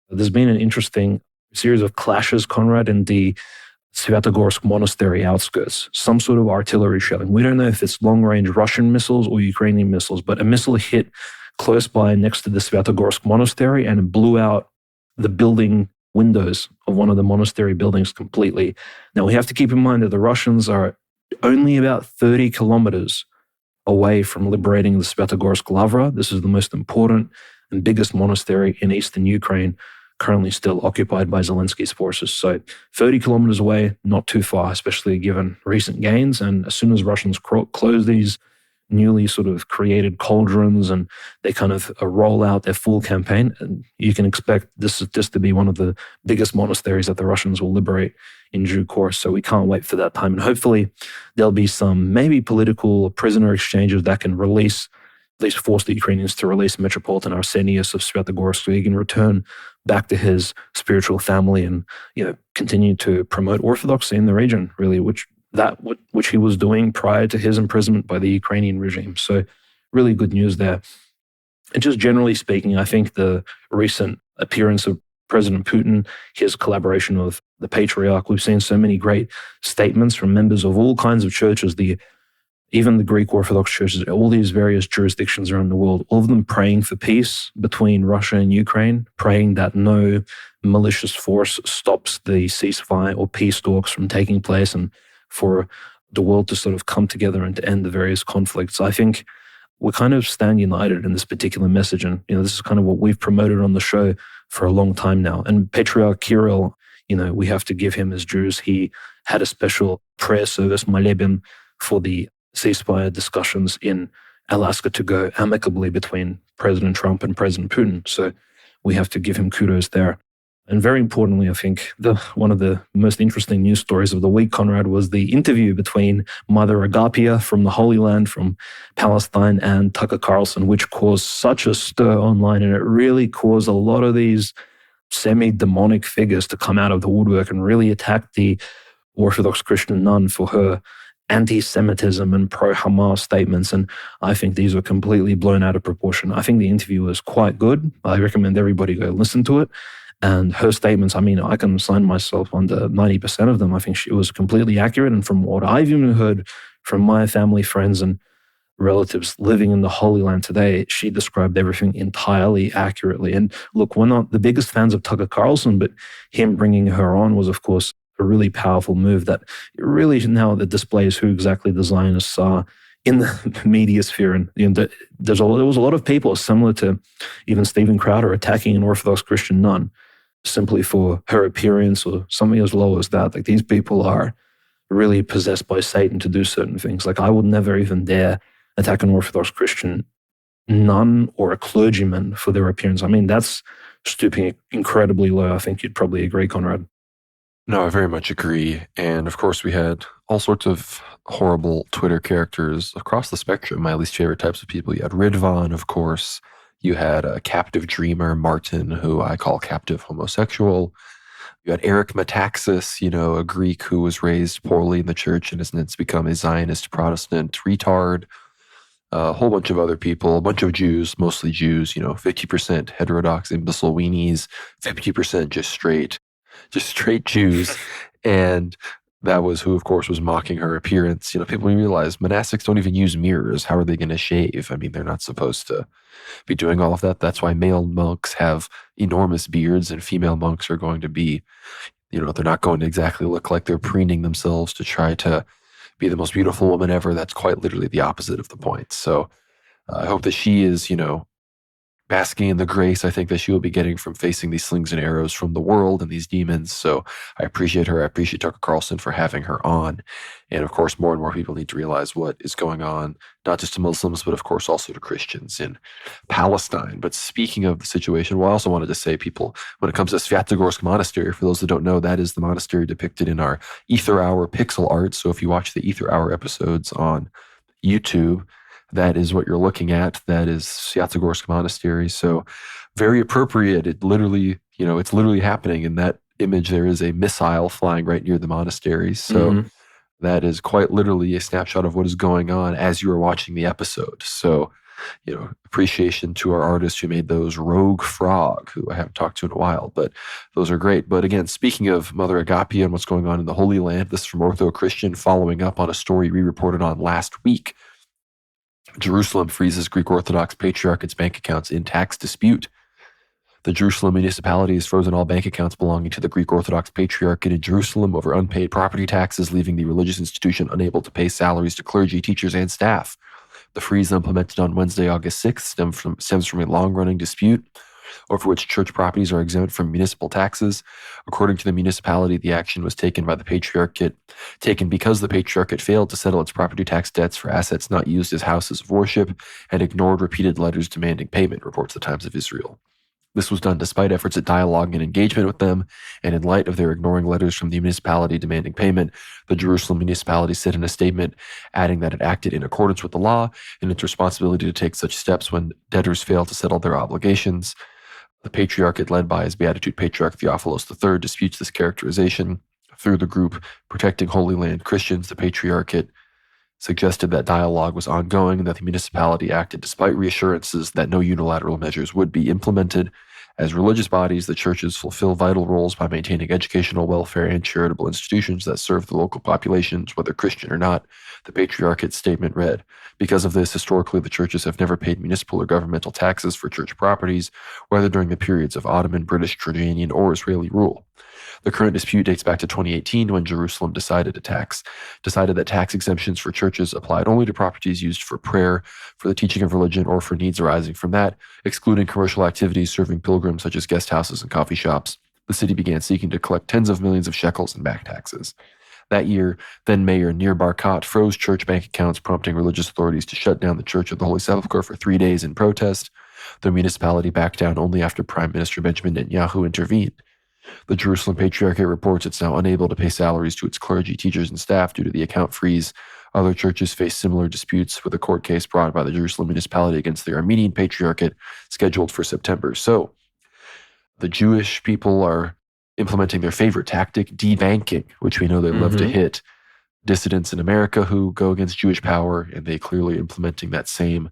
There's been an interesting series of clashes, Conrad, in the Svyatogorsk monastery outskirts, some sort of artillery shelling. We don't know if it's long-range Russian missiles or Ukrainian missiles, but a missile hit close by next to the Svyatogorsk monastery and it blew out the building windows of one of the monastery buildings completely. Now, we have to keep in mind that the Russians are only about 30 kilometers away from liberating the Svyatogorsk Lavra. This is the most important and biggest monastery in eastern Ukraine, currently still occupied by Zelensky's forces. So 30 kilometers away, not too far, especially given recent gains. And as soon as Russians close these newly sort of created cauldrons and they kind of roll out their full campaign, and you can expect this to be one of the biggest monasteries that the Russians will liberate in due course. So we can't wait for that time. And hopefully there'll be some maybe political prisoner exchanges that can release, at least force the Ukrainians to release Metropolitan Arsenius of Svyatogorsk so he can return back to his spiritual family and, continue to promote orthodoxy in the region, really, which he was doing prior to his imprisonment by the Ukrainian regime. So really good news there. And just generally speaking, I think the recent appearance of President Putin, his collaboration with the Patriarch, we've seen so many great statements from members of all kinds of churches, even the Greek Orthodox churches, all these various jurisdictions around the world, all of them praying for peace between Russia and Ukraine, praying that no malicious force stops the ceasefire or peace talks from taking place and for the world to sort of come together and to end the various conflicts. I think we kind of stand united in this particular message. And, this is kind of what we've promoted on the show for a long time now. And Patriarch Kirill, we have to give him his dues. He had a special prayer service, Molebin, for the ceasefire discussions in Alaska to go amicably between President Trump and President Putin. So we have to give him kudos there. And very importantly, I think one of the most interesting news stories of the week, Conrad, was the interview between Mother Agapia from the Holy Land, from Palestine, and Tucker Carlson, which caused such a stir online. And it really caused a lot of these semi-demonic figures to come out of the woodwork and really attack the Orthodox Christian nun for her anti-Semitism and pro-Hamas statements. And I think these were completely blown out of proportion. I think the interview was quite good. I recommend everybody go listen to it. And her statements, I can sign myself under 90% of them. I think she was completely accurate. And from what I've even heard from my family, friends, and relatives living in the Holy Land today, she described everything entirely accurately. And look, we're not the biggest fans of Tucker Carlson, but him bringing her on was, of course, a really powerful move that really now that displays who exactly the Zionists are in the media sphere. And there was a lot of people similar to even Steven Crowder attacking an Orthodox Christian nun simply for her appearance or something as low as that. Like, these people are really possessed by Satan to do certain things. Like, I would never even dare attack an Orthodox Christian nun or a clergyman for their appearance. That's stooping incredibly low. I think you'd probably agree, Conrad. No, I very much agree. And of course, we had all sorts of horrible Twitter characters across the spectrum. My least favorite types of people. You had Ridvan, of course. You had a captive dreamer, Martin, who I call captive homosexual. You had Eric Metaxas, a Greek who was raised poorly in the church and has since become a Zionist Protestant retard. A whole bunch of other people, a bunch of Jews, mostly Jews, 50% heterodox imbecile weenies, 50% just straight Jews. And that was who, of course, was mocking her appearance. People realize monastics don't even use mirrors. How are they going to shave? They're not supposed to be doing all of that. That's why male monks have enormous beards and female monks are going to be, they're not going to exactly look like they're preening themselves to try to be the most beautiful woman ever. That's quite literally the opposite of the point. So I hope that she is, basking in the grace I think that she will be getting from facing these slings and arrows from the world and these demons. So I appreciate her. I appreciate Tucker Carlson for having her on. And of course, more and more people need to realize what is going on, not just to Muslims, but of course also to Christians in Palestine. But speaking of the situation, well, I also wanted to say, people, when it comes to Svyatogorsk Monastery, for those that don't know, that is the monastery depicted in our Ether Hour pixel art. So if you watch the Ether Hour episodes on YouTube, that is what you're looking at. That is Svyatogorsk Monastery. So very appropriate. It literally, it's literally happening. In that image, there is a missile flying right near the monastery. So that is quite literally a snapshot of what is going on as you are watching the episode. So appreciation to our artist who made those, Rogue Frog, who I haven't talked to in a while, but those are great. But again, speaking of Mother Agapia and what's going on in the Holy Land, this is from Ortho Christian, following up on a story we reported on last week. Jerusalem freezes Greek Orthodox Patriarchate's bank accounts in tax dispute. The Jerusalem municipality has frozen all bank accounts belonging to the Greek Orthodox Patriarchate in Jerusalem over unpaid property taxes, leaving the religious institution unable to pay salaries to clergy, teachers, and staff. The freeze implemented on Wednesday, August 6th, stems from a long-running dispute over which church properties are exempt from municipal taxes. According to the municipality, the action was taken because the Patriarchate failed to settle its property tax debts for assets not used as houses of worship and ignored repeated letters demanding payment, reports the Times of Israel. This was done despite efforts at dialogue and engagement with them, and in light of their ignoring letters from the municipality demanding payment, the Jerusalem municipality said in a statement, adding that it acted in accordance with the law and its responsibility to take such steps when debtors fail to settle their obligations. The Patriarchate, led by His Beatitude Patriarch Theophilos III, disputes this characterization. Through the group Protecting Holy Land Christians, the Patriarchate suggested that dialogue was ongoing and that the municipality acted despite reassurances that no unilateral measures would be implemented. As religious bodies, the churches fulfill vital roles by maintaining educational, welfare, and charitable institutions that serve the local populations, whether Christian or not, the Patriarchate's statement read. Because of this, historically, the churches have never paid municipal or governmental taxes for church properties, whether during the periods of Ottoman, British, Jordanian, or Israeli rule. The current dispute dates back to 2018 when Jerusalem decided that tax exemptions for churches applied only to properties used for prayer, for the teaching of religion, or for needs arising from that, excluding commercial activities serving pilgrims such as guest houses and coffee shops. The city began seeking to collect tens of millions of shekels in back taxes. That year, then Mayor Nir Barkat froze church bank accounts, prompting religious authorities to shut down the Church of the Holy Sepulchre for 3 days in protest. The municipality backed down only after Prime Minister Benjamin Netanyahu intervened. The Jerusalem Patriarchate reports it's now unable to pay salaries to its clergy, teachers, and staff due to the account freeze. Other churches face similar disputes, with a court case brought by the Jerusalem municipality against the Armenian Patriarchate scheduled for September. So, the Jewish people are implementing their favorite tactic, debanking, which we know they love to hit dissidents in America who go against Jewish power, and they clearly implementing that same,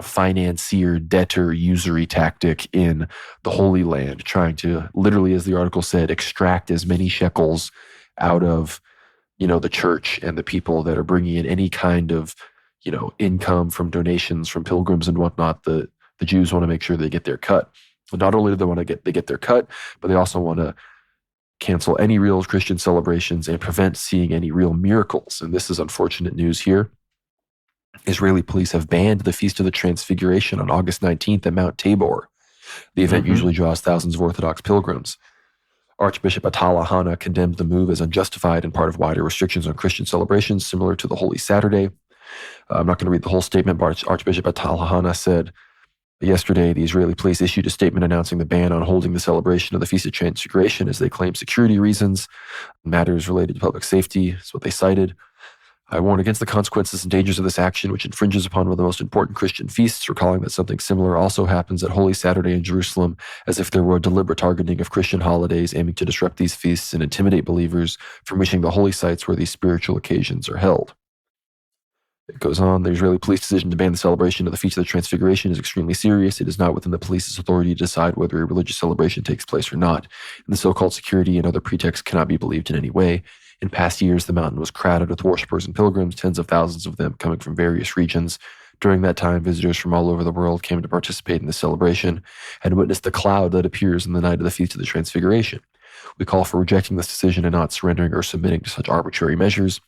financier, debtor, usury tactic in the Holy Land, trying to literally, as the article said, extract as many shekels out of, the church and the people that are bringing in any kind of, income from donations from pilgrims and whatnot. The Jews want to make sure they get their cut. Not only do they want to get their cut, but they also want to cancel any real Christian celebrations and prevent seeing any real miracles. And this is unfortunate news here. Israeli police have banned the Feast of the Transfiguration on August 19th at Mount Tabor. The event usually draws thousands of Orthodox pilgrims. Archbishop Attala Hana condemned the move as unjustified and part of wider restrictions on Christian celebrations, similar to the Holy Saturday. I'm not going to read the whole statement, but Archbishop Attala Hana said, yesterday, the Israeli police issued a statement announcing the ban on holding the celebration of the Feast of Transfiguration as they claim security reasons. Matters related to public safety is what they cited. I warn against the consequences and dangers of this action, which infringes upon one of the most important Christian feasts, recalling that something similar also happens at Holy Saturday in Jerusalem, as if there were a deliberate targeting of Christian holidays aiming to disrupt these feasts and intimidate believers from reaching the holy sites where these spiritual occasions are held. It goes on, the Israeli police decision to ban the celebration of the Feast of the Transfiguration is extremely serious. It is not within the police's authority to decide whether a religious celebration takes place or not, and the so-called security and other pretexts cannot be believed in any way. In past years, the mountain was crowded with worshippers and pilgrims, tens of thousands of them coming from various regions. During that time, visitors from all over the world came to participate in the celebration and witnessed the cloud that appears in the night of the Feast of the Transfiguration. We call for rejecting this decision and not surrendering or submitting to such arbitrary measures.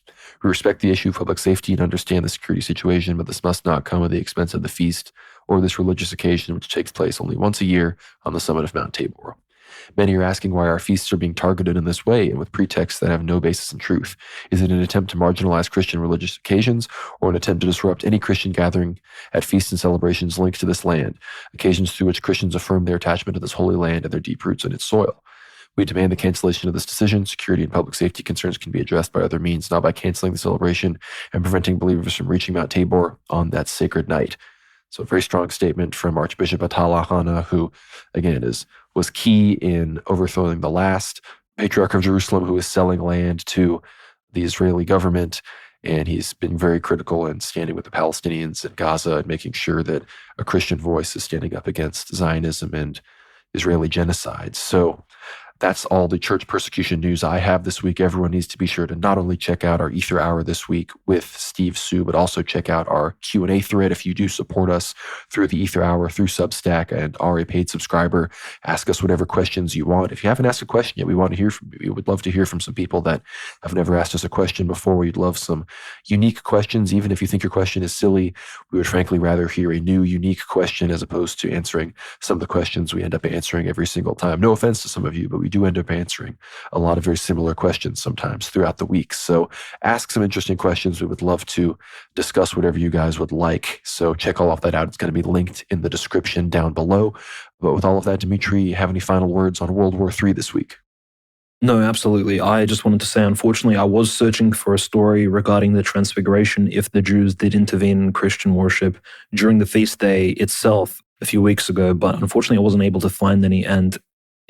We respect the issue of public safety and understand the security situation, but this must not come at the expense of the feast or this religious occasion, which takes place only once a year on the summit of Mount Tabor. Many are asking why our feasts are being targeted in this way and with pretexts that have no basis in truth. Is it an attempt to marginalize Christian religious occasions or an attempt to disrupt any Christian gathering at feasts and celebrations linked to this land, occasions through which Christians affirm their attachment to this holy land and their deep roots in its soil? We demand the cancellation of this decision. Security and public safety concerns can be addressed by other means, not by canceling the celebration and preventing believers from reaching Mount Tabor on that sacred night. So a very strong statement from Archbishop Attala Hana, who, again, was key in overthrowing the last Patriarch of Jerusalem, who was selling land to the Israeli government And he's been very critical in standing with the Palestinians in Gaza and making sure that a Christian voice is standing up against Zionism and Israeli genocide. So that's all the church persecution news I have this week. Everyone needs to be sure to not only check out our Ether Hour this week with Steve Sue, but also check out our Q&A thread if you do support us through the Ether Hour, through Substack, and are a paid subscriber. Ask us whatever questions you want. If you haven't asked a question yet, we want to hear from you. We would love to hear from some people that have never asked us a question before. We'd love some unique questions. Even if you think your question is silly, we would frankly rather hear a new, unique question as opposed to answering some of the questions we end up answering every single time. No offense to some of you, but we do end up answering a lot of very similar questions sometimes throughout the week. So ask some interesting questions. We would love to discuss whatever you guys would like. So check all of that out. It's going to be linked in the description down below. But with all of that, Dimitri, have any final words on World War III this week? No, absolutely. I just wanted to say, unfortunately, I was searching for a story regarding the Transfiguration if the Jews did intervene in Christian worship during the feast day itself a few weeks ago, but unfortunately I wasn't able to find any. And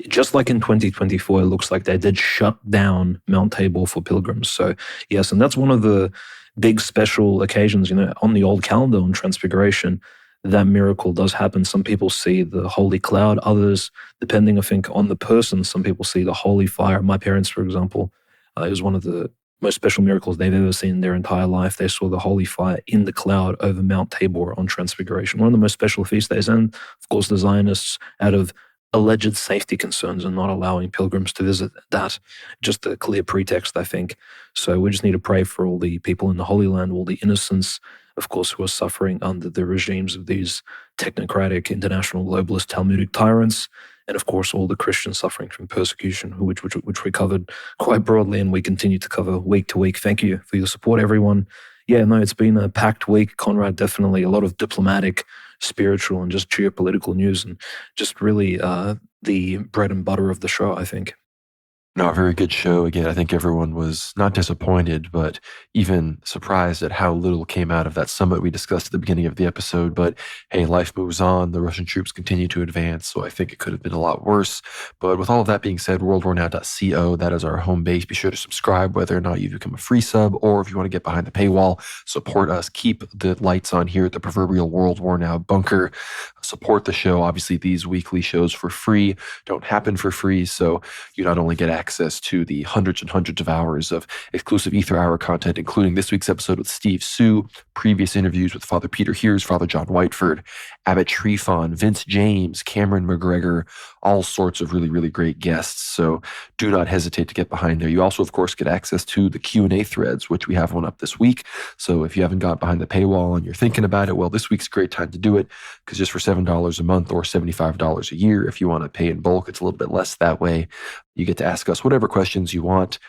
just like in 2024, it looks like they did shut down Mount Tabor for pilgrims. So yes, and that's one of the big special occasions, on the old calendar on Transfiguration, that miracle does happen. Some people see the holy cloud, others, depending, I think, on the person, some people see the holy fire. My parents, for example, it was one of the most special miracles they've ever seen in their entire life. They saw the holy fire in the cloud over Mount Tabor on Transfiguration, one of the most special feast days. And of course, the Zionists, out of alleged safety concerns and not allowing pilgrims to visit that, just a clear pretext, I think. So we just need to pray for all the people in the Holy Land, all the innocents, of course, who are suffering under the regimes of these technocratic, international, globalist, Talmudic tyrants, and of course, all the Christians suffering from persecution, which we covered quite broadly and we continue to cover week to week. Thank you for your support, everyone. Yeah, no, it's been a packed week, Conrad, definitely a lot of diplomatic, spiritual, and just geopolitical news, and just really the bread and butter of the show, I think. No, a very good show. Again, I think everyone was not disappointed, but even surprised at how little came out of that summit we discussed at the beginning of the episode. But hey, life moves on. The Russian troops continue to advance, so I think it could have been a lot worse. But with all of that being said, worldwarnow.co, that is our home base. Be sure to subscribe, whether or not you become a free sub, or if you want to get behind the paywall, support us. Keep the lights on here at the proverbial World War Now bunker. Support the show. Obviously, these weekly shows for free don't happen for free, so you not only get access to the hundreds and hundreds of hours of exclusive Ether Hour content, including this week's episode with Steve Sue, previous interviews with Father Peter Heers, Father John Whiteford, Abbot Trifon, Vince James, Cameron McGregor, all sorts of really, really great guests. So do not hesitate to get behind there. You also, of course, get access to the Q&A threads, which we have one up this week. So if you haven't got behind the paywall and you're thinking about it, well, this week's a great time to do it, because just for $7 a month or $75 a year, if you want to pay in bulk, it's a little bit less that way. You get to ask us whatever questions you want.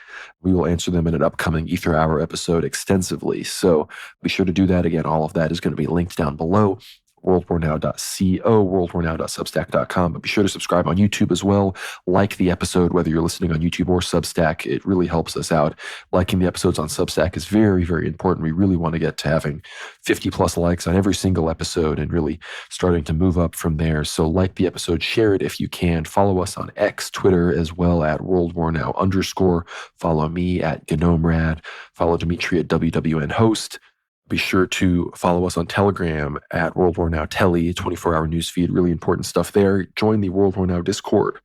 We will answer them in an upcoming Ether Hour episode extensively. So be sure to do that. Again, all of that is going to be linked down below. worldwarnow.co, worldwarnow.substack.com. But be sure to subscribe on YouTube as well. Like the episode, whether you're listening on YouTube or Substack. It really helps us out. Liking the episodes on Substack is very, very important. We really want to get to having 50 plus likes on every single episode and really starting to move up from there. So like the episode, share it if you can. Follow us on X, Twitter as well at worldwarnow_. Follow me at GnomeRad. Follow Dimitri at WWN Host. Be sure to follow us on Telegram at World War Now Telly, 24-hour newsfeed, really important stuff there. Join the World War Now Discord,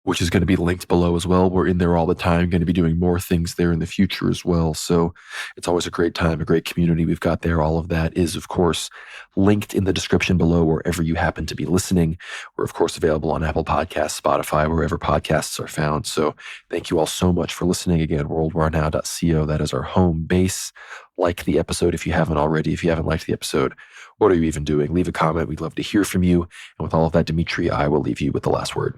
which is going to be linked below as well. We're in there all the time, going to be doing more things there in the future as well. So it's always a great time, a great community we've got there. All of that is, of course, linked in the description below wherever you happen to be listening. We're, of course, available on Apple Podcasts, Spotify, wherever podcasts are found. So thank you all so much for listening. Again, worldwarnow.co, that is our home base. Like the episode if you haven't already. If you haven't liked the episode, what are you even doing? Leave a comment. We'd love to hear from you. And with all of that, Dimitri, I will leave you with the last word.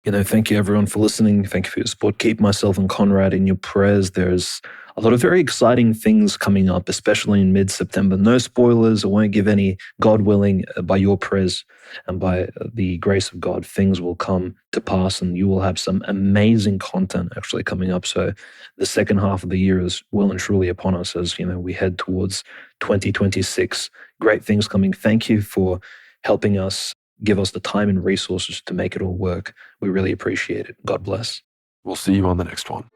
Thank you everyone for listening. Thank you for your support. Keep myself and Conrad in your prayers. There's a lot of very exciting things coming up, especially in mid-September. No spoilers. I won't give any. God willing, by your prayers and by the grace of God, things will come to pass and you will have some amazing content actually coming up. So the second half of the year is well and truly upon us as we head towards 2026. Great things coming. Thank you for helping us, give us the time and resources to make it all work. We really appreciate it. God bless. We'll see you on the next one.